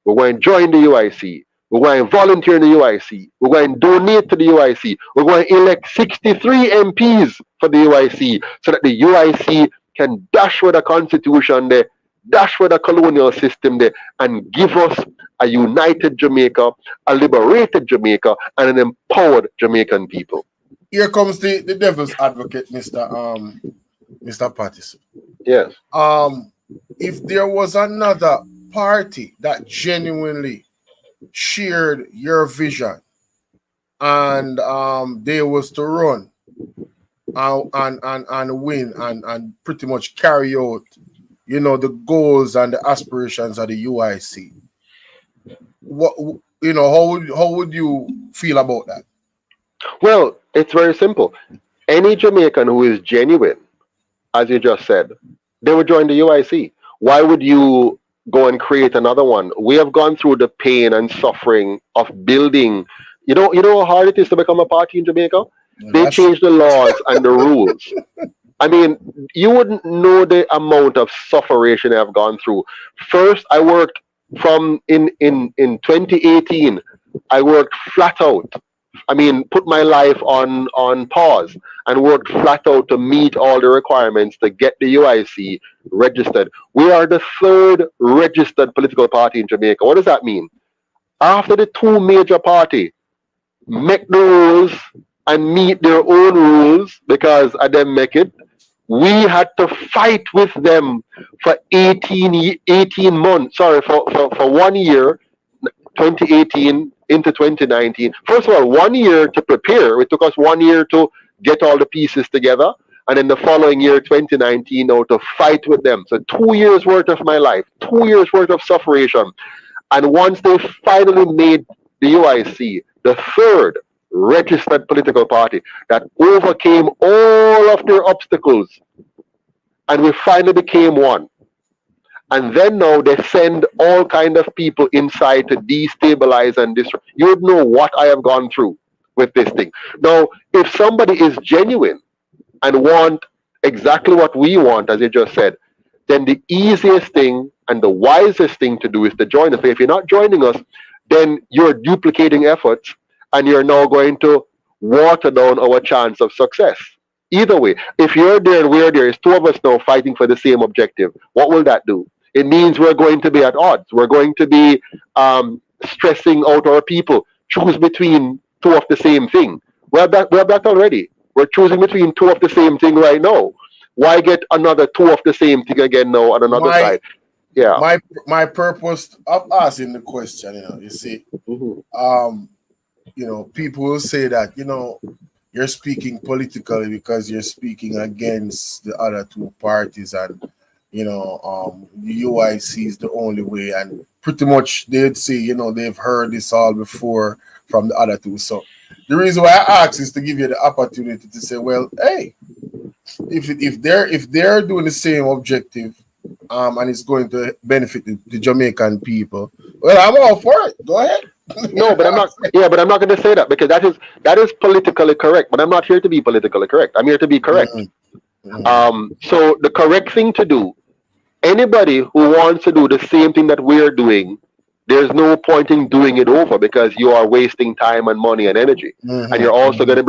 We're going to join the UIC. We're going to volunteer in the UIC. We're going to donate to the UIC. We're going to elect 63 MPs for the UIC so that the UIC can dash with the constitution there, dash with the colonial system there, and give us a united Jamaica, a liberated Jamaica, and an empowered Jamaican people. Here comes the devil's advocate, Mr. Patterson. Yes. If there was another party that genuinely shared your vision and they was to run and win and pretty much carry out, the goals and the aspirations of the UIC, how would you feel about that? Well, it's very simple. Any Jamaican who is genuine, as you just said, they would join the UIC. Why would you go and create another one? We have gone through the pain and suffering of building. You know how hard it is to become a party in Jamaica? They changed the laws and the rules. I mean, you wouldn't know the amount of sufferation I've gone through. First, I worked in 2018. I worked flat out. put my life on pause and worked flat out to meet all the requirements to get the UIC registered. We are the third registered political party in Jamaica. What does that mean? After the two major parties make the rules and meet their own rules because I didn't make it, we had to fight with them for 18 months, for 1 year, 2018 into 2019. First of all, 1 year to prepare. It took us 1 year to get all the pieces together. And then the following year, 2019, now to fight with them. So 2 years worth of my life, 2 years worth of sufferation. And once they finally made the UIC, the third registered political party that overcame all of their obstacles, and we finally became one. And then now they send all kind of people inside to destabilize and destroy. You would know what I have gone through with this thing. Now, if somebody is genuine and want exactly what we want, as you just said, then the easiest thing and the wisest thing to do is to join us. If you're not joining us, then you're duplicating efforts and you're now going to water down our chance of success. Either way, if you're there and we're there, it's two of us now fighting for the same objective. What will that do? It means we're going to be at odds. We're going to be stressing out our people. Choose between two of the same thing. We're that already. We're choosing between two of the same thing right now. Why get another two of the same thing again now on another side? Yeah. My purpose of asking the question, you see, people will say that, you're speaking politically because you're speaking against the other two parties, and the UIC is the only way, and pretty much they'd say, they've heard this all before from the other two. So the reason why I ask is to give you the opportunity to say, well, hey, if they're doing the same objective, and it's going to benefit the Jamaican people, well, I'm all for it. Go ahead. No, but I'm not. Yeah, but I'm not going to say that because that is politically correct. But I'm not here to be politically correct. I'm here to be correct. So the correct thing to do, anybody who wants to do the same thing that we're doing, there's no point in doing it over because you are wasting time and money and energy, and you're also going to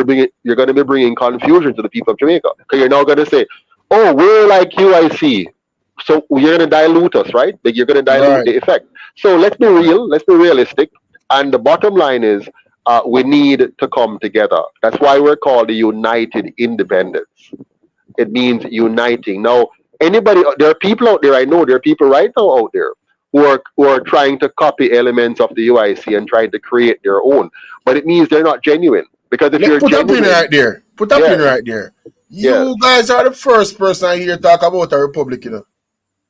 be bringing confusion to the people of Jamaica. Because you're now going to say, "Oh, we're like UIC." So you're going to dilute us, right? Like you're going to dilute the effect. So let's be real. Let's be realistic. And the bottom line is we need to come together. That's why we're called the United Independents. It means uniting. Now, there are people out there, I know there are people right now out there who are trying to copy elements of the UIC and trying to create their own. But it means they're not genuine. Because if you're genuine... Put that pin right there. You guys are the first person I hear talk about a republic,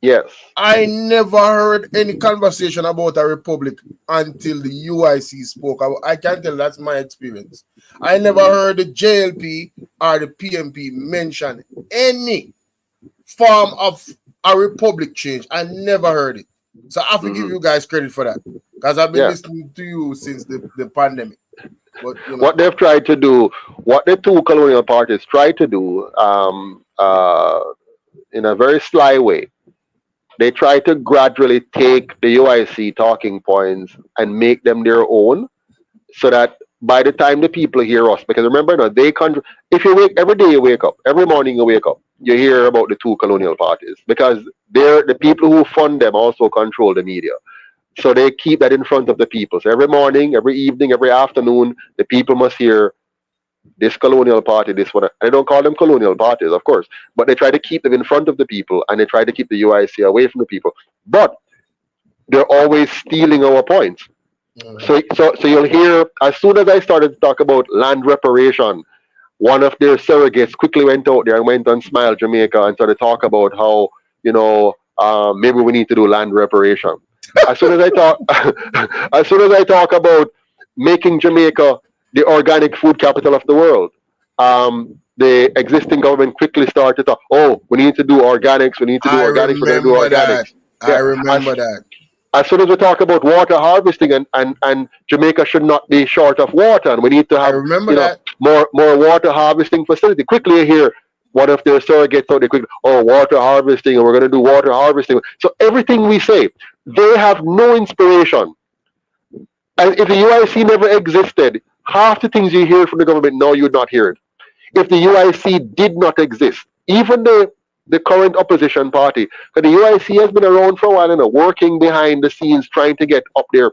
Yes. I never heard any conversation about a republic until the UIC spoke. I can tell that's my experience. I never heard the JLP or the PMP mention any form of a republic change. I never heard it. So I have to give you guys credit for that because I've been listening to you since the pandemic. But, what they've tried to do, what the two colonial parties tried to do in a very sly way, they try to gradually take the UIC talking points and make them their own so that by the time the people hear us, because remember now, if you wake every day, you wake up, every morning you wake up, you hear about the two colonial parties because they're the people who fund them also control the media. So they keep that in front of the people. So every morning, every evening, every afternoon, the people must hear this colonial party, this one. I don't call them colonial parties, of course, but they try to keep them in front of the people and they try to keep the UIC away from the people. But they're always stealing our points. So you'll hear, as soon as I started to talk about land reparation, one of their surrogates quickly went out there and went on Smile Jamaica and started to talk about how, maybe we need to do land reparation. As soon as I talk about making Jamaica the organic food capital of the world, the existing government quickly started to, we need to do organics, we're going to do organics. I remember that. As soon as we talk about water harvesting and Jamaica should not be short of water, and we need to have more water harvesting facility. Quickly you hear one of their surrogates out there quickly, water harvesting, and we're going to do water harvesting. So everything we say, they have no inspiration. And if the UIC never existed, Half the things you hear from the government now, you'd not hear it. If the UIC did not exist, even the current opposition party, because the UIC has been around for a while, working behind the scenes, trying to get up there.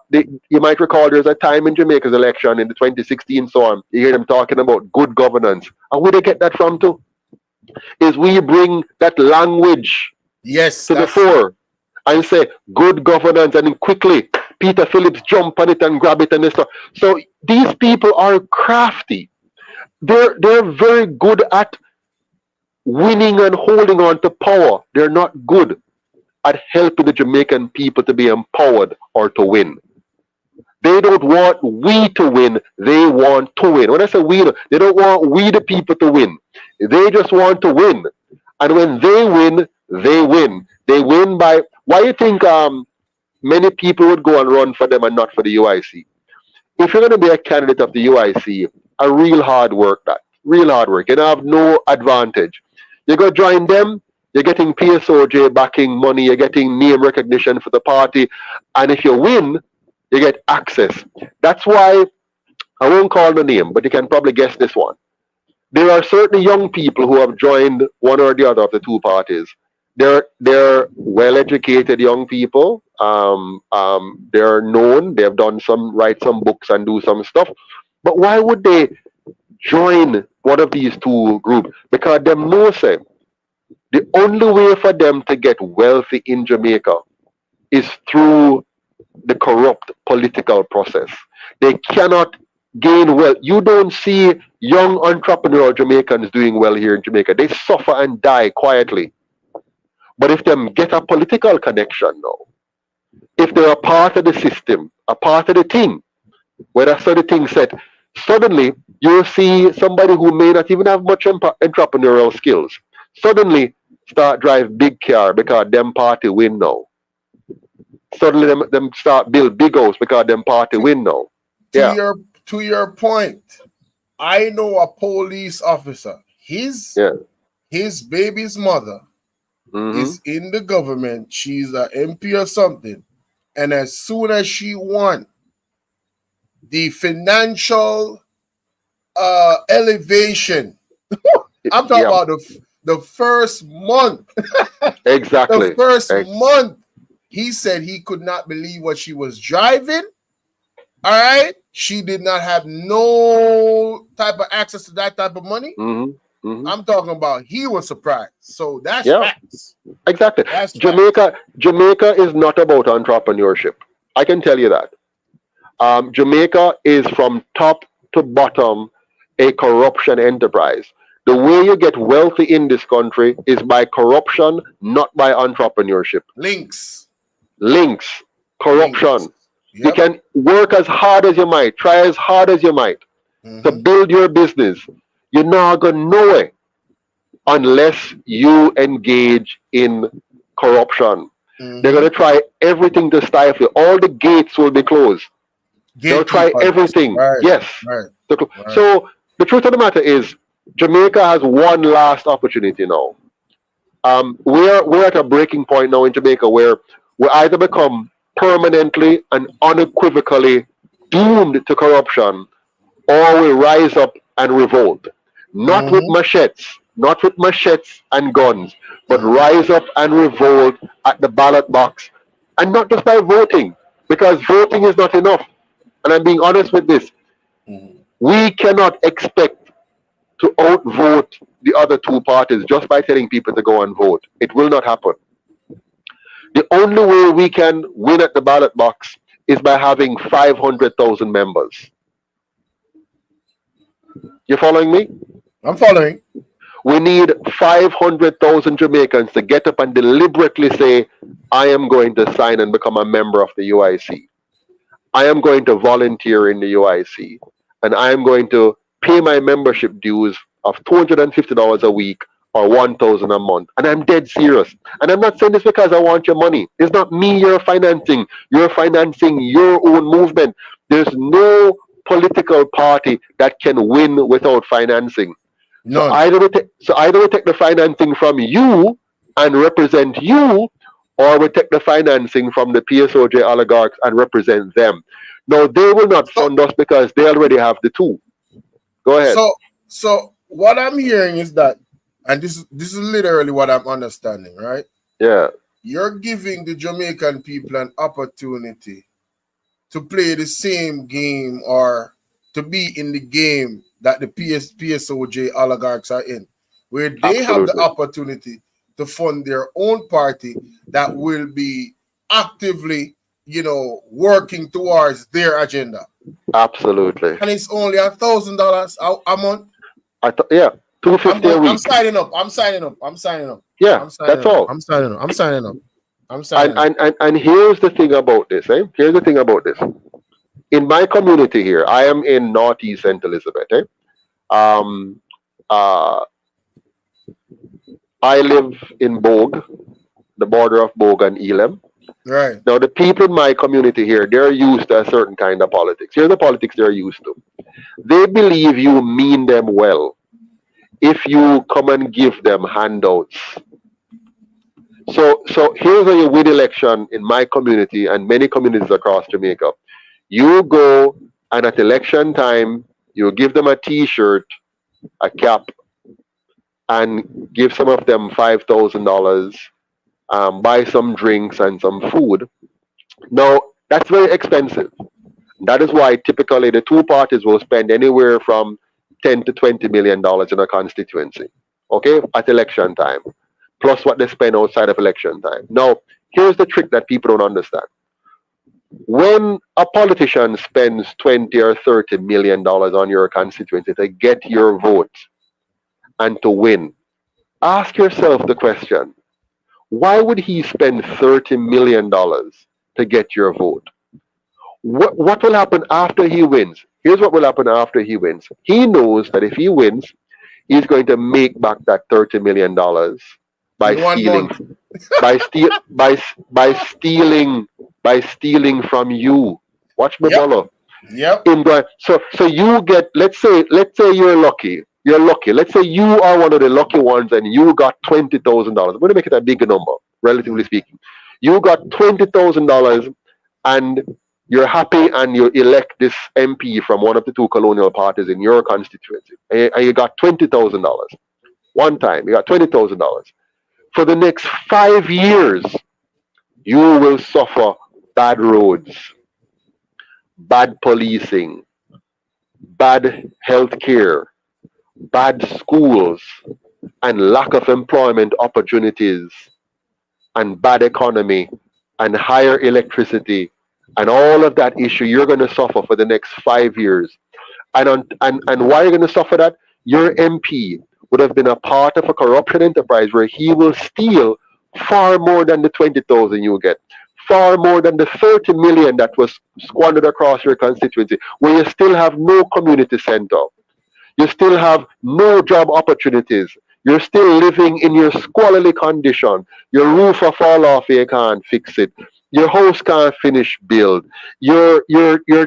You might recall there's a time in Jamaica's election in the 2016 so on. You hear them talking about good governance. And where they get that from too? Is we bring that language Yes, to the fore and say good governance, and then quickly Peter Phillips jump on it and grab it and this stuff. So these people are crafty. They're very good at winning and holding on to power. They're not good at helping the Jamaican people to be empowered or to win. They don't want we to win, they want to win. When I say we, they don't want we the people to win. They just want to win. And when they win, they win. They win by, why you think many people would go and run for them and not for the UIC? If you're going to be a candidate of the UIC, a real hard work, real hard work. You don't have no advantage. You go join them, you're getting PSOJ backing money, you're getting name recognition for the party, and if you win, you get access. That's why, I won't call the name, but you can probably guess this one. There are certain young people who have joined one or the other of the two parties. They're well-educated young people. They're known. They have write some books and do some stuff. But why would they join one of these two groups? Because them know say the only way for them to get wealthy in Jamaica is through the corrupt political process. They cannot gain wealth. You don't see young entrepreneurial Jamaicans doing well here in Jamaica. They suffer and die quietly. But if them get a political connection now, if they're a part of the system, a part of the team, where a certain thing set, suddenly you'll see somebody who may not even have much entrepreneurial skills suddenly start drive big car because them party win now. Suddenly them start build big house because them party win now. To your point, I know a police officer. His baby's mother is in the government. She's an MP or something. And as soon as she won, the financial elevation, I'm talking about the first month. Exactly. The first month, he said he could not believe what she was driving. All right. She did not have no type of access to that type of money. I'm talking about he was surprised. So that's facts. Exactly. That's Jamaica is not about entrepreneurship. I can tell you that. Jamaica is from top to bottom a corruption enterprise. The way you get wealthy in this country is by corruption, not by entrepreneurship. Links. Corruption. You can work as hard as you might, try as hard as you might to build your business. You're not going to know it unless you engage in corruption. They're going to try everything to stifle. All the gates will be closed. They'll try everything. Right. Yes. Right. So the truth of the matter is, Jamaica has one last opportunity now. We're at a breaking point now in Jamaica where we either become permanently and unequivocally doomed to corruption, or we rise up and revolt. Not with machetes and guns, but rise up and revolt at the ballot box. And not just by voting, because voting is not enough. And I'm being honest with this. We cannot expect to outvote the other two parties just by telling people to go and vote. It will not happen. The only way we can win at the ballot box is by having 500,000 members. You following me? I'm following. We need 500,000 Jamaicans to get up and deliberately say, I am going to sign and become a member of the UIC. I am going to volunteer in the UIC. And I am going to pay my membership dues of $250 a week or $1,000 a month. And I'm dead serious. And I'm not saying this because I want your money. It's not me you're financing. You're financing your own movement. There's no political party that can win without financing. No. So either we take the financing from you and represent you, or we take the financing from the PSOJ oligarchs and represent them. No, they will not So, fund us because they already have the tool. Go ahead. so what I'm hearing is that, and this is literally what I'm understanding, right? Yeah. You're giving the Jamaican people an opportunity to play the same game or to be in the game that the PSOJ oligarchs are in, where they have the Absolutely. opportunity to fund their own party that will be actively, working towards their agenda. Absolutely. And it's only $1,000 a month. Yeah, 250 a I'm week. signing up. I'm signing up. I'm signing up. Yeah, I'm signing that's up. all. I'm signing up. I'm signing up. I'm And signing up. and here's the thing about this, eh? Here's the thing about this. In my community here, I am in Northeast St. Elizabeth, eh? Um, uh, I live in Bogue, the border of Bogue and Elam. Right. Now, the people in my community here, they're used to a certain kind of politics. Here's the politics they're used to. They believe you mean them well if you come and give them handouts. So here's how you win election in my community and many communities across Jamaica. You go and at election time, you give them a T-shirt, a cap, and give some of them $5,000, buy some drinks and some food. Now, that's very expensive. That is why typically the two parties will spend anywhere from $10 to $20 million in a constituency, okay, at election time, plus what they spend outside of election time. Now, here's the trick that people don't understand. When a politician spends $20 or $30 million on your constituency to get your vote and to win, ask yourself the question, why would he spend $30 million to get your vote? What will happen after he wins? Here's what will happen after he wins. He knows that if he wins, he's going to make back that $30 million by In 1 month. stealing, by stealing from you. Watch me, Yep. Bolo. Yep. So you get, let's say you're lucky. You're lucky. Let's say you are one of the lucky ones and you got $20,000. I'm going to make it a bigger number, relatively speaking. You got $20,000 and you're happy and you elect this MP from one of the two colonial parties in your constituency. And you got $20,000. One time, you got $20,000. For the next 5 years, you will suffer bad roads, bad policing, bad health care, bad schools, and lack of employment opportunities, and bad economy, and higher electricity, and all of that issue you're going to suffer for the next 5 years. And why are you going to suffer that? Your MP would have been a part of a corruption enterprise where he will steal far more than the 20,000 you get, far more than the 30 million that was squandered across your constituency, where you still have no community center. You still have no job opportunities. You're still living in your squalid condition. Your roof will fall off, you can't fix it. Your house can't finish build. Your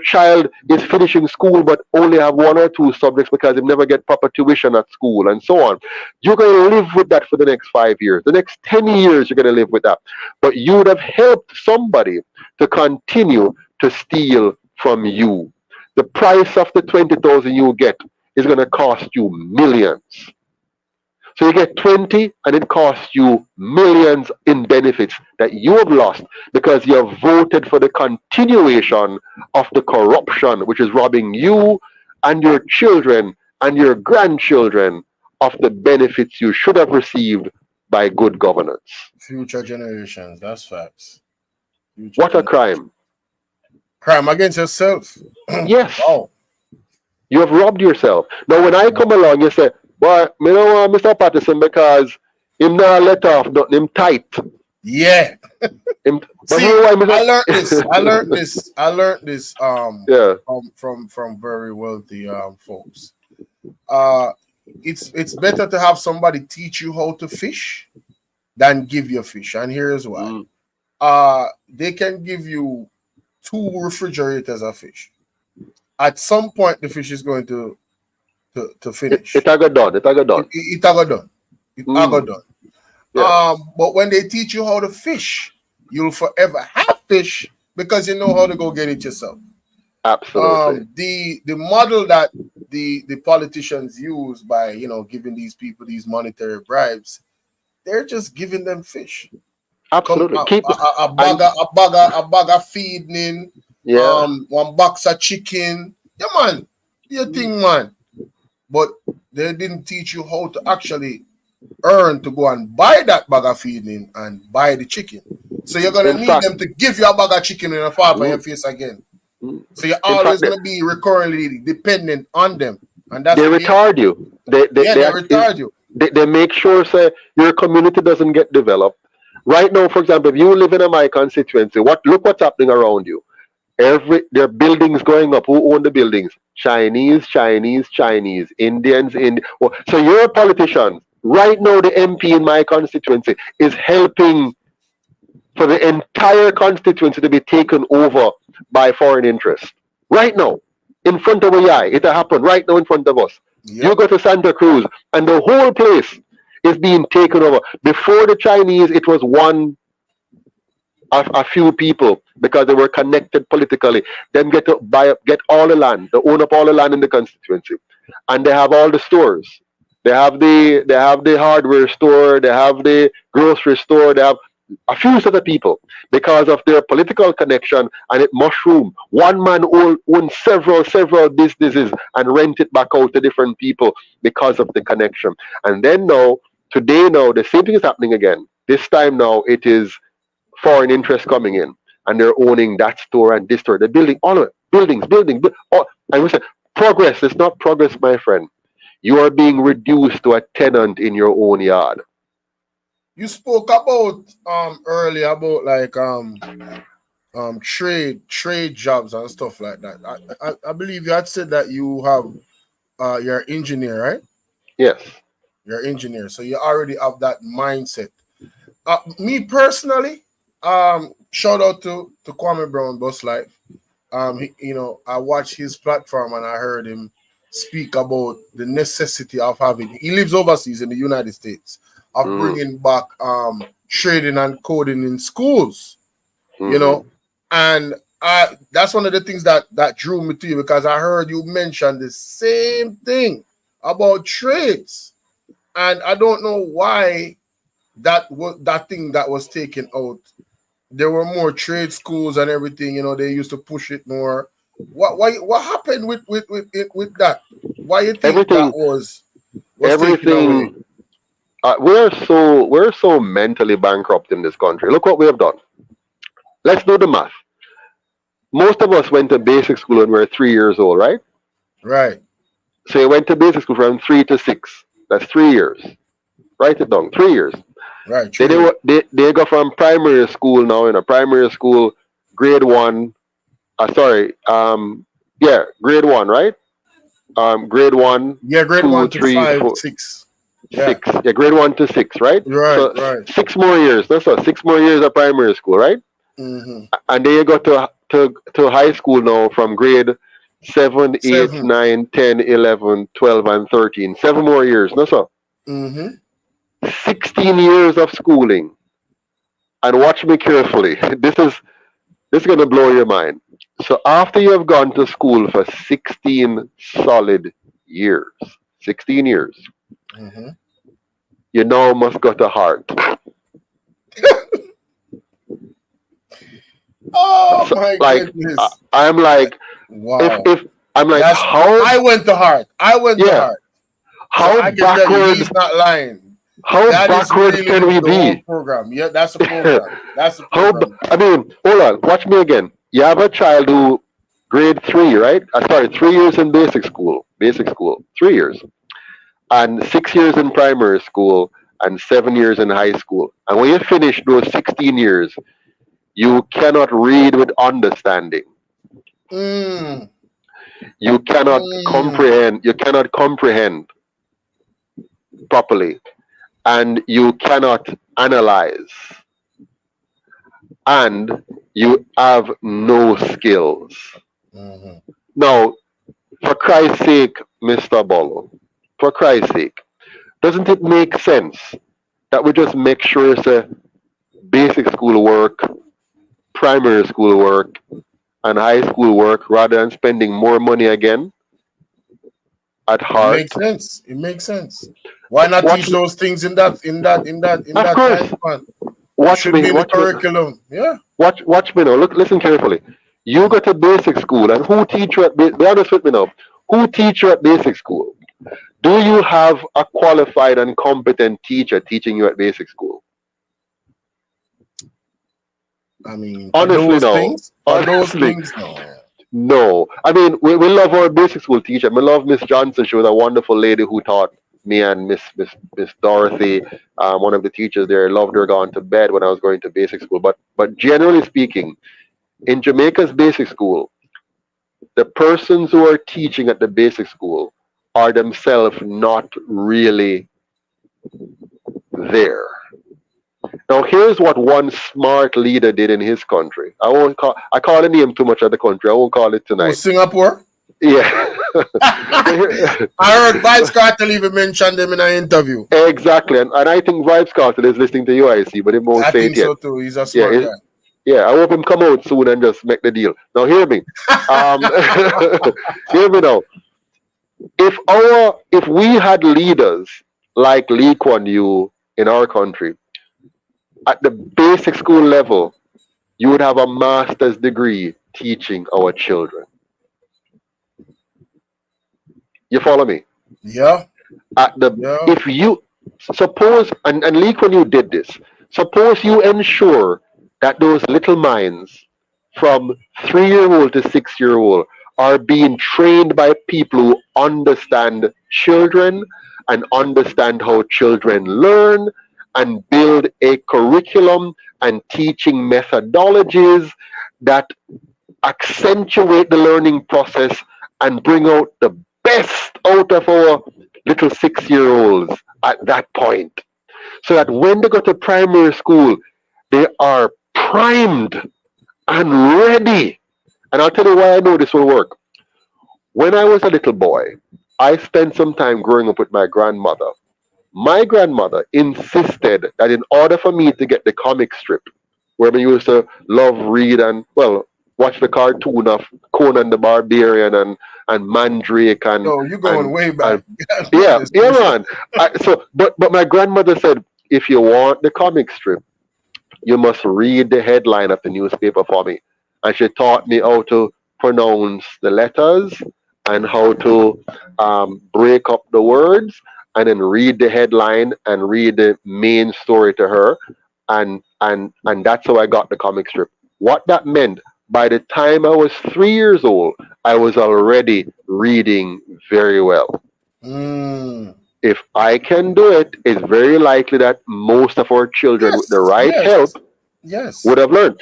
child is finishing school but only have one or two subjects because they never get proper tuition at school and so on. You're going to live with that for the next 5 years. The next 10 years, you're going to live with that. But you would have helped somebody to continue to steal from you. The price of the 20,000 you get is going to cost you millions. So you get 20 and it costs you millions in benefits that you have lost because you have voted for the continuation of the corruption, which is robbing you and your children and your grandchildren of the benefits you should have received by good governance. Future generations. That's facts. What a crime. Crime against yourself. Yes. Wow. You have robbed yourself. Now, when I come along, you say, well, me don't want Mr. Patterson because him not let off, nothing, him tight. Yeah. See, I learned this. I learned this yeah. from very wealthy folks. It's better to have somebody teach you how to fish than give you fish. And here's why. They can give you 2 refrigerators of fish. At some point, the fish is going to finish. It got done. It got done. Yeah. But when they teach you how to fish, you'll forever have fish because you know how to go get it yourself. Absolutely. The model that the politicians use by giving these people these monetary bribes, they're just giving them fish. Come Absolutely. Keep a and bag of feeding, yeah, one box of chicken. Yeah, man, you think, man. But they didn't teach you how to actually earn to go and buy that bag of feeding and buy the chicken. So you're gonna in need fact, them to give you a bag of chicken and a fall on your mm, face again. mm, So you're in fact, always gonna be recurrently dependent on them, and that's they the game. retard you. Yeah, they retard you. They make sure say your community doesn't get developed. Right now, for example, if you live in my constituency, look what's happening around you. There are buildings going up. Who own the buildings? Chinese, Chinese, Chinese, Indians, so you're a politician. Right now, the MP in my constituency is helping for the entire constituency to be taken over by foreign interests. Right now, in front of our eye, it'll happen right now in front of us. You Yep. go to Santa Cruz, and the whole place is being taken over. Before the Chinese, it was a few people because they were connected politically. Then get all the land. They own up all the land in the constituency, and they have all the stores. They have the hardware store. They have the grocery store. They have a few set of people because of their political connection, and it mushroom. One man owns several businesses and rent it back out to different people because of the connection. And then today, the same thing is happening again. This time now, it is foreign interest coming in, and they're owning that store and this store. They're building all of it, building. And we said progress is not progress, my friend. You are being reduced to a tenant in your own yard. You spoke about earlier about like trade jobs and stuff like that. I believe you had said that you have you're an engineer, right? Yes. You're an engineer, so you already have that mindset. Me personally, shout out to Kwame Brown, Boss Life. I watched his platform and I heard him speak about the necessity of having. He lives overseas in the United States of Mm, bringing back trading and coding in schools. You hmm know, and that's one of the things that drew me to you because I heard you mention the same thing about trades, and I don't know why that thing that was taken out. There were more trade schools and everything. They used to push it more. What happened with that? Why you think that Everything, was taken away? everything. We're so mentally bankrupt in this country. Look what we have done. Let's do the math. Most of us went to basic school when we were 3 years old, right? Right, So you went to basic school from 3 to 6. That's 3 years. Write it down. 3 years. right, Then trade. they go from primary school now. In a primary school, grade one. Sorry. Yeah, grade one, right? Grade one, Yeah, grade two, one to three, five, four, 6. Yeah, 6. Yeah, grade 1 to 6, right? right, So right. 6 more years. That's 6 more years of primary school, right? Mm-hmm. And then you go to high school now from grade 7, 8, 7. 9, 10, 11, 12, and 13. 7 more years. No, so Mm-hmm. 16 years of schooling. And watch me carefully. This is gonna blow your mind. So after you have gone to school for 16 solid years, 16 years, Mm-hmm. you now must go to heart. Oh So, my like goodness! I'm like, Wow. if I'm like, That's I went to heart. I went to yeah, heart. So how I can tell you, backwards he's not lying. how That is backwards really can we the whole be? program. Yeah, that's a program. That's a How? program. I mean, hold on, watch me again. You have a child who grade 3, right? Sorry, 3 years in basic school, 3 years, and 6 years in primary school, and 7 years in high school. And when you finish those 16 years, you cannot read with understanding. Mm, You cannot mm, comprehend. You cannot comprehend properly, and you cannot analyze, and you have no skills. mhm. Now, for Christ's sake, Mr. Bolo, for Christ's sake, doesn't it make sense that we just make sure say basic school work, primary school work, and high school work rather than spending more money again at It heart. makes sense. It makes sense. Why not Watch teach me, those things in that of time course. span? It Watch should me, be in the watch me, curriculum. Yeah. watch me now. Look, listen carefully. You go to basic school, and who teach you at? Be honest with me now. Who teach you at basic school? Do you have a qualified and competent teacher teaching you at basic school? I mean, Honestly, no. for those Honestly, things, no. no. I mean, we love our basic school teacher. We love Miss Johnson. She was a wonderful lady who taught me and Miss Dorothy, one of the teachers there. Loved her gone to bed when I was going to basic school. But generally speaking, in Jamaica's basic school, the persons who are teaching at the basic school are themselves not really there. Now, here's what one smart leader did in his country. I call the name too much of the country. I won't call it Oh, tonight. Singapore? Yeah. I heard Vibes Cartel even mention them in an interview. Exactly. And I think Vibes Cartel is listening to UIC, but he won't I say think it yet. so too. He's a Yeah, smart guy. yeah, I hope him come out soon and just make the deal. Now, hear me. Hear me now. If we had leaders like Lee Kuan Yew in our country, at the basic school level, you would have a master's degree teaching our children. You follow me? Yeah. If you suppose, and Lee Kuan Yew did this, suppose you ensure that those little minds from 3-year-old to 6-year-old are being trained by people who understand children and understand how children learn and build a curriculum and teaching methodologies that accentuate the learning process and bring out the best out of our little 6-year-olds at that point. So that when they go to primary school, they are primed and ready. And I'll tell you why I know this will work. When I was a little boy, I spent some time growing up with my grandmother. My grandmother insisted that in order for me to get the comic strip, where we used to love read and, well, watch the cartoon of Conan the Barbarian and Mandrake Yo, you're going way back. yeah, man. But my grandmother said, if you want the comic strip, you must read the headline of the newspaper for me. And she taught me how to pronounce the letters and how to break up the words and then read the headline and read the main story to her. And that's how I got the comic strip. What that meant, by the time I was 3 years old, I was already reading very well. If I can do it, it's very likely that most of our children with the right help would have learned.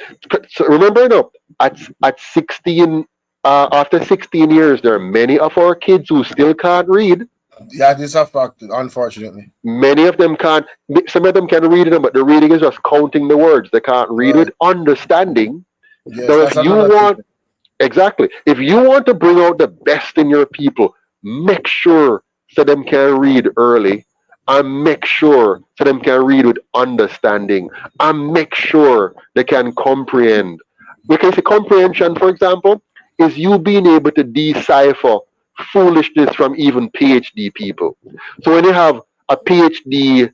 So remember now, at 16, after 16 years, there are many of our kids who still can't read. Yeah, this is a fact, unfortunately. Many of them can't. Some of them can read them, but the reading is just counting the words. They can't read with understanding. Yes, so if you want, exactly, if you want to bring out the best in your people, make sure so them can read early, and make sure so them can read with understanding, and make sure they can comprehend. Because the comprehension, for example, is you being able to decipher foolishness from even PhD people. So when you have a PhD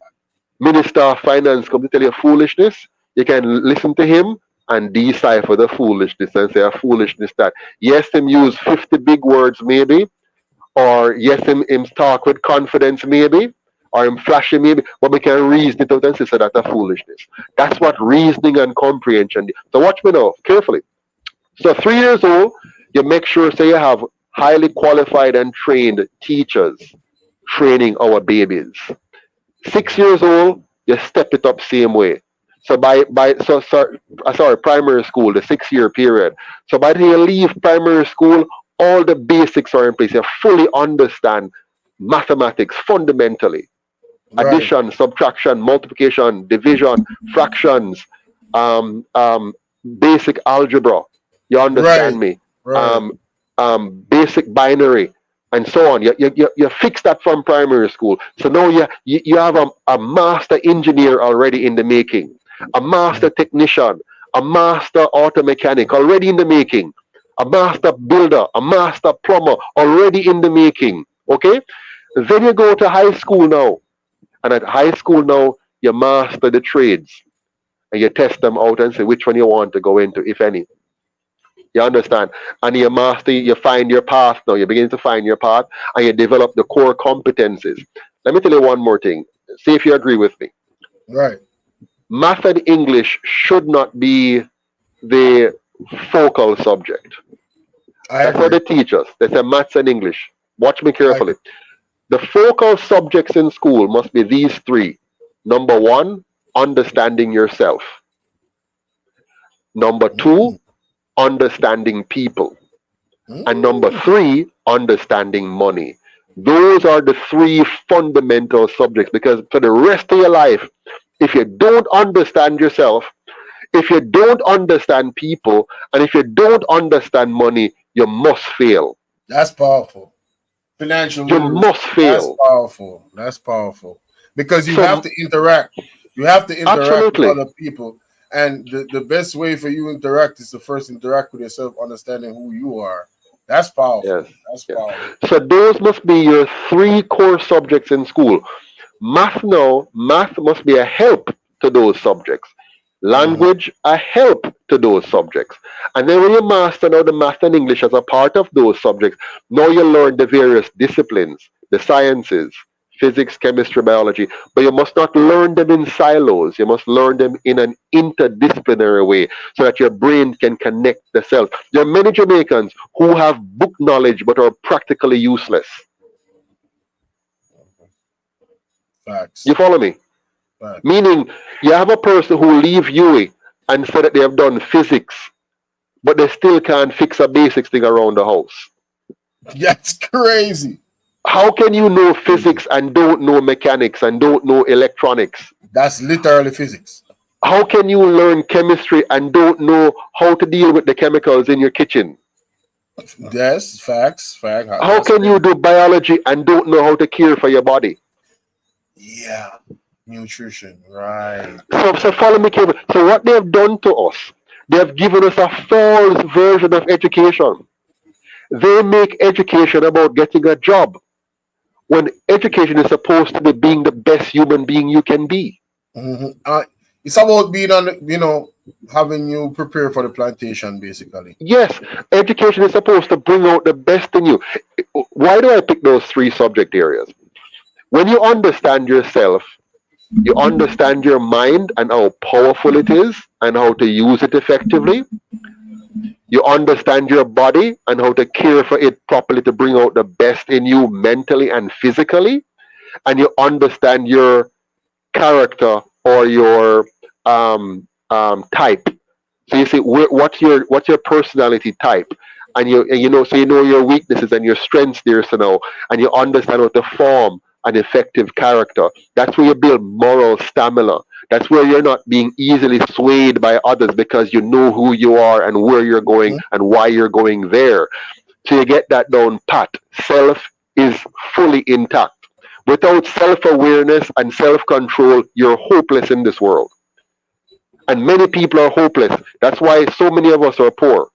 minister of finance come to tell you foolishness, you can listen to him and decipher the foolishness and say a foolishness that yes, him use 50 big words maybe, or yes, him talk with confidence maybe, or him flashing maybe, but we can reason it out and say so that's a foolishness. That's what reasoning and comprehension do. So watch me now carefully. So 3 years old, you make sure so you have highly qualified and trained teachers training our babies. 6 years old, you step it up same way. So primary school, the 6-year period. So by the time you leave primary school, all the basics are in place. You fully understand mathematics fundamentally. Addition, subtraction, multiplication, division, fractions, basic algebra. You understand me? Basic binary, and so on. You fix that from primary school. So now you have a master engineer already in the making. a master technician, a master auto mechanic already in the making, a master builder, a master plumber already in the making. Okay? Then you go to high school now. And at high school now, you master the trades and you test them out and say which one you want to go into, if any. You understand? And you master, you find your path now. You begin to find your path and you develop the core competencies. Let me tell you one more thing. See if you agree with me. Right. Math and English should not be the focal subject. That's what they teach us. They say maths and English. Watch me carefully. The focal subjects in school must be these three. Number one, understanding yourself. Number two, understanding people. And number three, understanding money. Those are the three fundamental subjects, because for the rest of your life, if you don't understand yourself, if you don't understand people, and if you don't understand money, you must fail. That's powerful. Financial You must fail. That's powerful. That's powerful. Because you have to interact. You have to interact with other people. And the best way for you to interact is to first interact with yourself, understanding who you are. That's powerful. Yes. That's powerful. So those must be your three core subjects in school. Math must be a help to those subjects. Language, a help to those subjects. And then when you master now the math and English as a part of those subjects, now you learn the various disciplines, the sciences, physics, chemistry, biology, but you must not learn them in silos. You must learn them in an interdisciplinary way so that your brain can connect the cells. There are many Jamaicans who have book knowledge but are practically useless. Facts. You follow me? Facts. Meaning, you have a person who leave UIC and say that they have done physics, but they still can't fix a basic thing around the house. That's crazy. How can you know physics and don't know mechanics and don't know electronics? That's literally physics. How can you learn chemistry and don't know how to deal with the chemicals in your kitchen? Yes, facts. How can you do biology and don't know how to care for your body? Yeah, nutrition, right. So follow me carefully. So what they have done to us, they have given us a false version of education. They make education about getting a job, when education is supposed to be being the best human being you can be. It's about being on, having you prepare for the plantation, basically. Yes, education is supposed to bring out the best in you. Why do I pick those three subject areas? When you understand yourself, you understand your mind and how powerful it is and how to use it effectively. You understand your body and how to care for it properly to bring out the best in you mentally and physically. And you understand your character or your type. So you say, what's your personality type? And you know your weaknesses and your strengths there, so now, and you understand how to form an effective character. That's where you build moral stamina. That's where you're not being easily swayed by others because you know who you are and where you're going and why you're going there. So you get that down pat. Self is fully intact. Without self-awareness and self-control, you're hopeless in this world. And many people are hopeless. That's why so many of us are poor.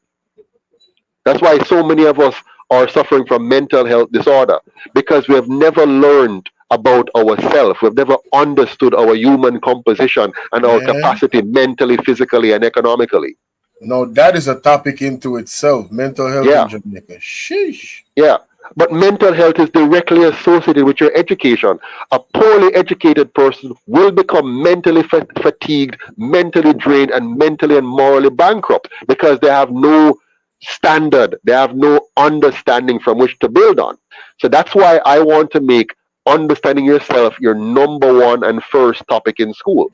That's why so many of us are suffering from mental health disorder, because we have never learned about ourselves. We've never understood our human composition and our capacity mentally, physically, and economically. No, that is a topic into itself. Mental health in Jamaica. Sheesh. Yeah. But mental health is directly associated with your education. A poorly educated person will become mentally fatigued, mentally drained, and mentally and morally bankrupt because they have no standard, they have no understanding from which to build on. So that's why I want to make understanding yourself your number one and first topic in school.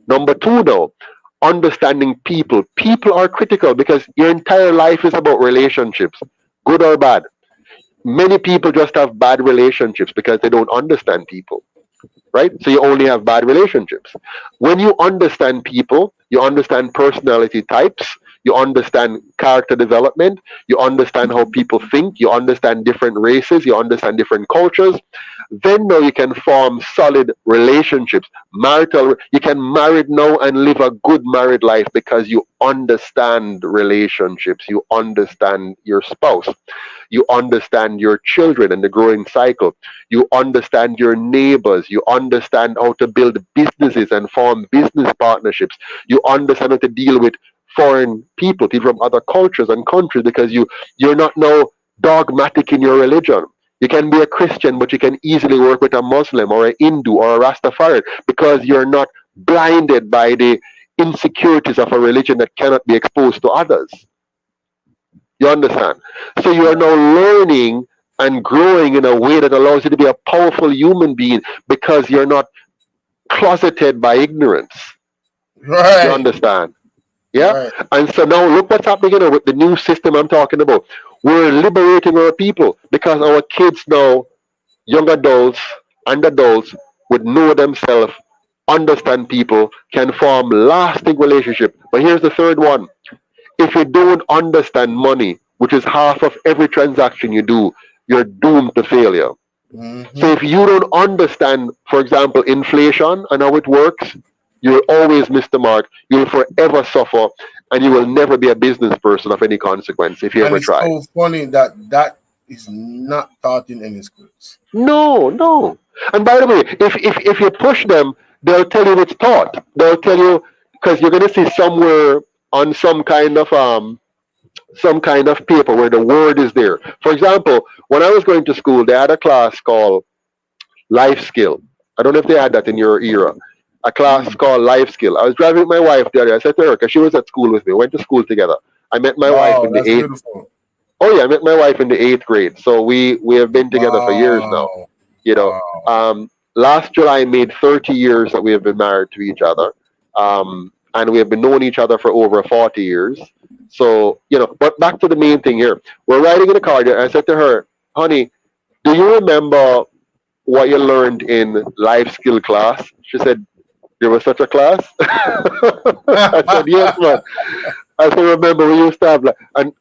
Number two, though, understanding people. People are critical because your entire life is about relationships, good or bad. Many people just have bad relationships because they don't understand people, right? So you only have bad relationships. When you understand people, you understand personality types, you understand character development, you understand how people think, you understand different races, you understand different cultures. Then now you can form solid relationships. You can marry now and live a good married life because you understand relationships, you understand your spouse, you understand your children and the growing cycle, you understand your neighbors, you understand how to build businesses and form business partnerships, you understand how to deal with foreign people from other cultures and countries, because you're not now dogmatic in your religion. You can be a Christian, but you can easily work with a Muslim or a Hindu or a Rastafarian because you're not blinded by the insecurities of a religion that cannot be exposed to others. You understand? So you are now learning and growing in a way that allows you to be a powerful human being because you're not closeted by ignorance. Right. You understand? Yeah? Right. And so now look what's happening with the new system I'm talking about. We're liberating our people because our kids now, young adults and adults, would know themselves, understand people, can form lasting relationship. But here's the third one. If you don't understand money, which is half of every transaction you do, you're doomed to failure. Mm-hmm. So if you don't understand, for example, inflation and how it works, you'll always miss the mark. You'll forever suffer, and you will never be a business person of any consequence if you ever try. It's so funny that is not taught in any schools. No, no. And by the way, if you push them, they'll tell you it's taught. They'll tell you, because you're going to see somewhere on some kind of paper where the word is there. For example, when I was going to school, they had a class called life skill. I don't know if they had that in your era. A class called life skill. I was driving with my wife the other day. I said to her, because she was at school with me. We went to school together. I met my wife in the 8th. Beautiful. Oh yeah, I met my wife in the 8th grade. So we have been together for years now. You know, last July made 30 years that we have been married to each other. And we have been knowing each other for over 40 years. So, you know, but back to the main thing here. We're riding in the car there. I said to her, honey, do you remember what you learned in life skill class? She said, there was such a class? I said, yes, man. I said, remember, we used to have, like, and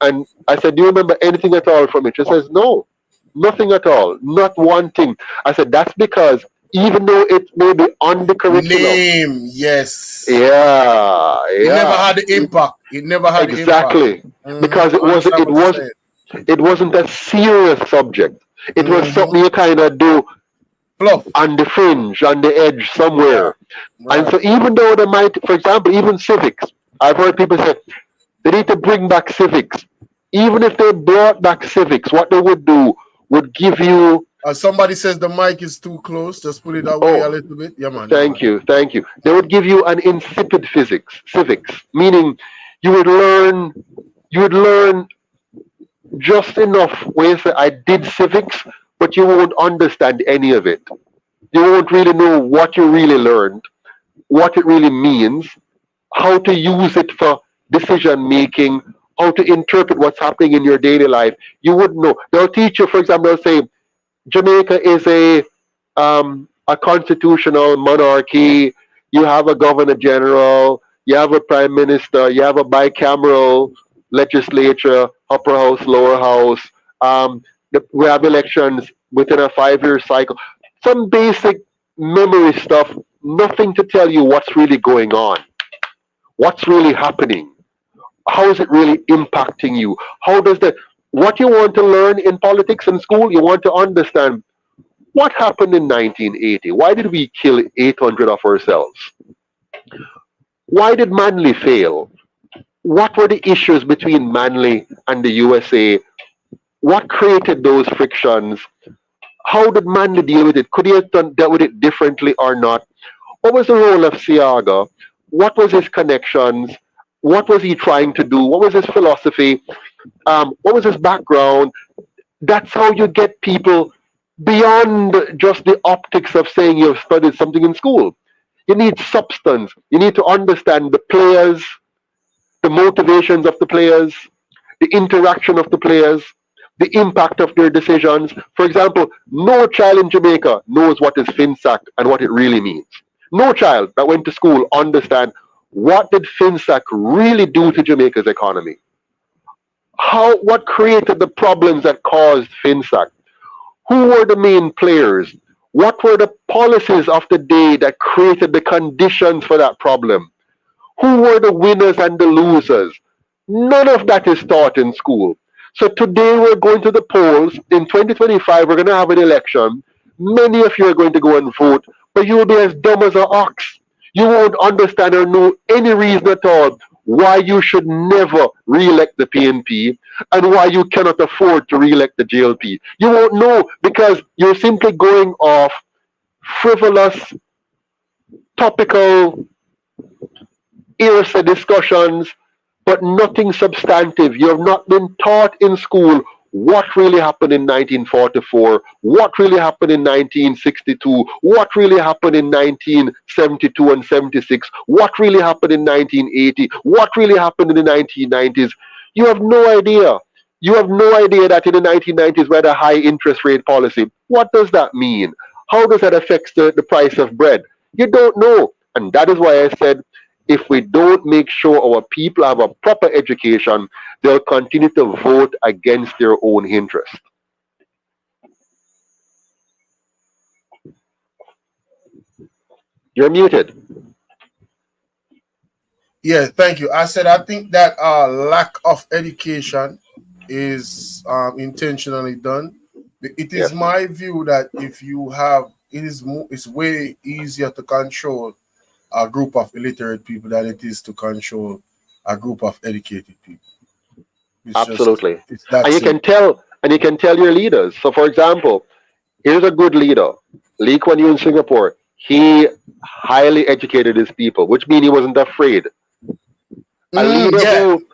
I said, do you remember anything at all from it? She says, no, nothing at all, not one thing. I said, that's because even though it may be on the curriculum. Name, yes. Yeah. It never had the impact. It never had exactly. The impact. Because it wasn't a serious subject. It was something you kind of do on the fringe, on the edge somewhere. Right. And so even though they might, for example, even civics, I've heard people say they need to bring back civics. Even if they brought back civics, what they would do would give you... somebody says the mic is too close. Just put it away a little bit. Yeah, man. Thank you. They would give you an insipid civics, meaning you would learn just enough where you say, I did civics, but you won't understand any of it. You won't really know what you really learned, what it really means, how to use it for decision making, how to interpret what's happening in your daily life. You wouldn't know. They'll teach you, for example, they'll say, Jamaica is a constitutional monarchy. You have a governor general, you have a prime minister, you have a bicameral legislature, upper house, lower house. We have elections within a 5-year cycle. Some basic memory stuff, nothing to tell you what's really going on, what's really happening, how is it really impacting you, what you want to learn in politics and school, you want to understand what happened in 1980. Why did we kill 800 of ourselves? Why did Manly fail? What were the issues between Manly and the USA? What created those frictions? How did Manly deal with it? Could he have dealt with it differently or not? What was the role of Siaga? What was his connections? What was he trying to do? What was his philosophy? What was his background? That's how you get people beyond just the optics of saying you've studied something in school. You need substance. You need to understand the players, the motivations of the players, the interaction of the players, the impact of their decisions. For example, no child in Jamaica knows what is FinSac and what it really means. No child that went to school understands what did FinSAC really do to Jamaica's economy? What created the problems that caused FinSAC? Who were the main players? What were the policies of the day that created the conditions for that problem? Who were the winners and the losers? None of that is taught in school. So today we're going to the polls. In 2025, we're going to have an election. Many of you are going to go and vote, but you will be as dumb as an ox. You won't understand or know any reason at all why you should never re-elect the PNP and why you cannot afford to re-elect the JLP. You won't know because you're simply going off frivolous, topical, hearsay discussions, but nothing substantive. You have not been taught in school what really happened in 1944, what really happened in 1962, what really happened in 1972 and 76, what really happened in 1980, what really happened in the 1990s. You have no idea. You have no idea that in the 1990s we had a high interest rate policy. What does that mean? How does that affect the price of bread? You don't know. And that is why I said, if we don't make sure our people have a proper education, they'll continue to vote against their own interest. You're muted. Yeah, thank you. I said I think that lack of education is intentionally done. It is my view that if you have, it's way easier to control a group of illiterate people than it is to control a group of educated people. It's Absolutely. It's that and you can tell your leaders. So for example, here's a good leader, Lee Kuan Yew in Singapore. He highly educated his people, which means he wasn't afraid. A leader who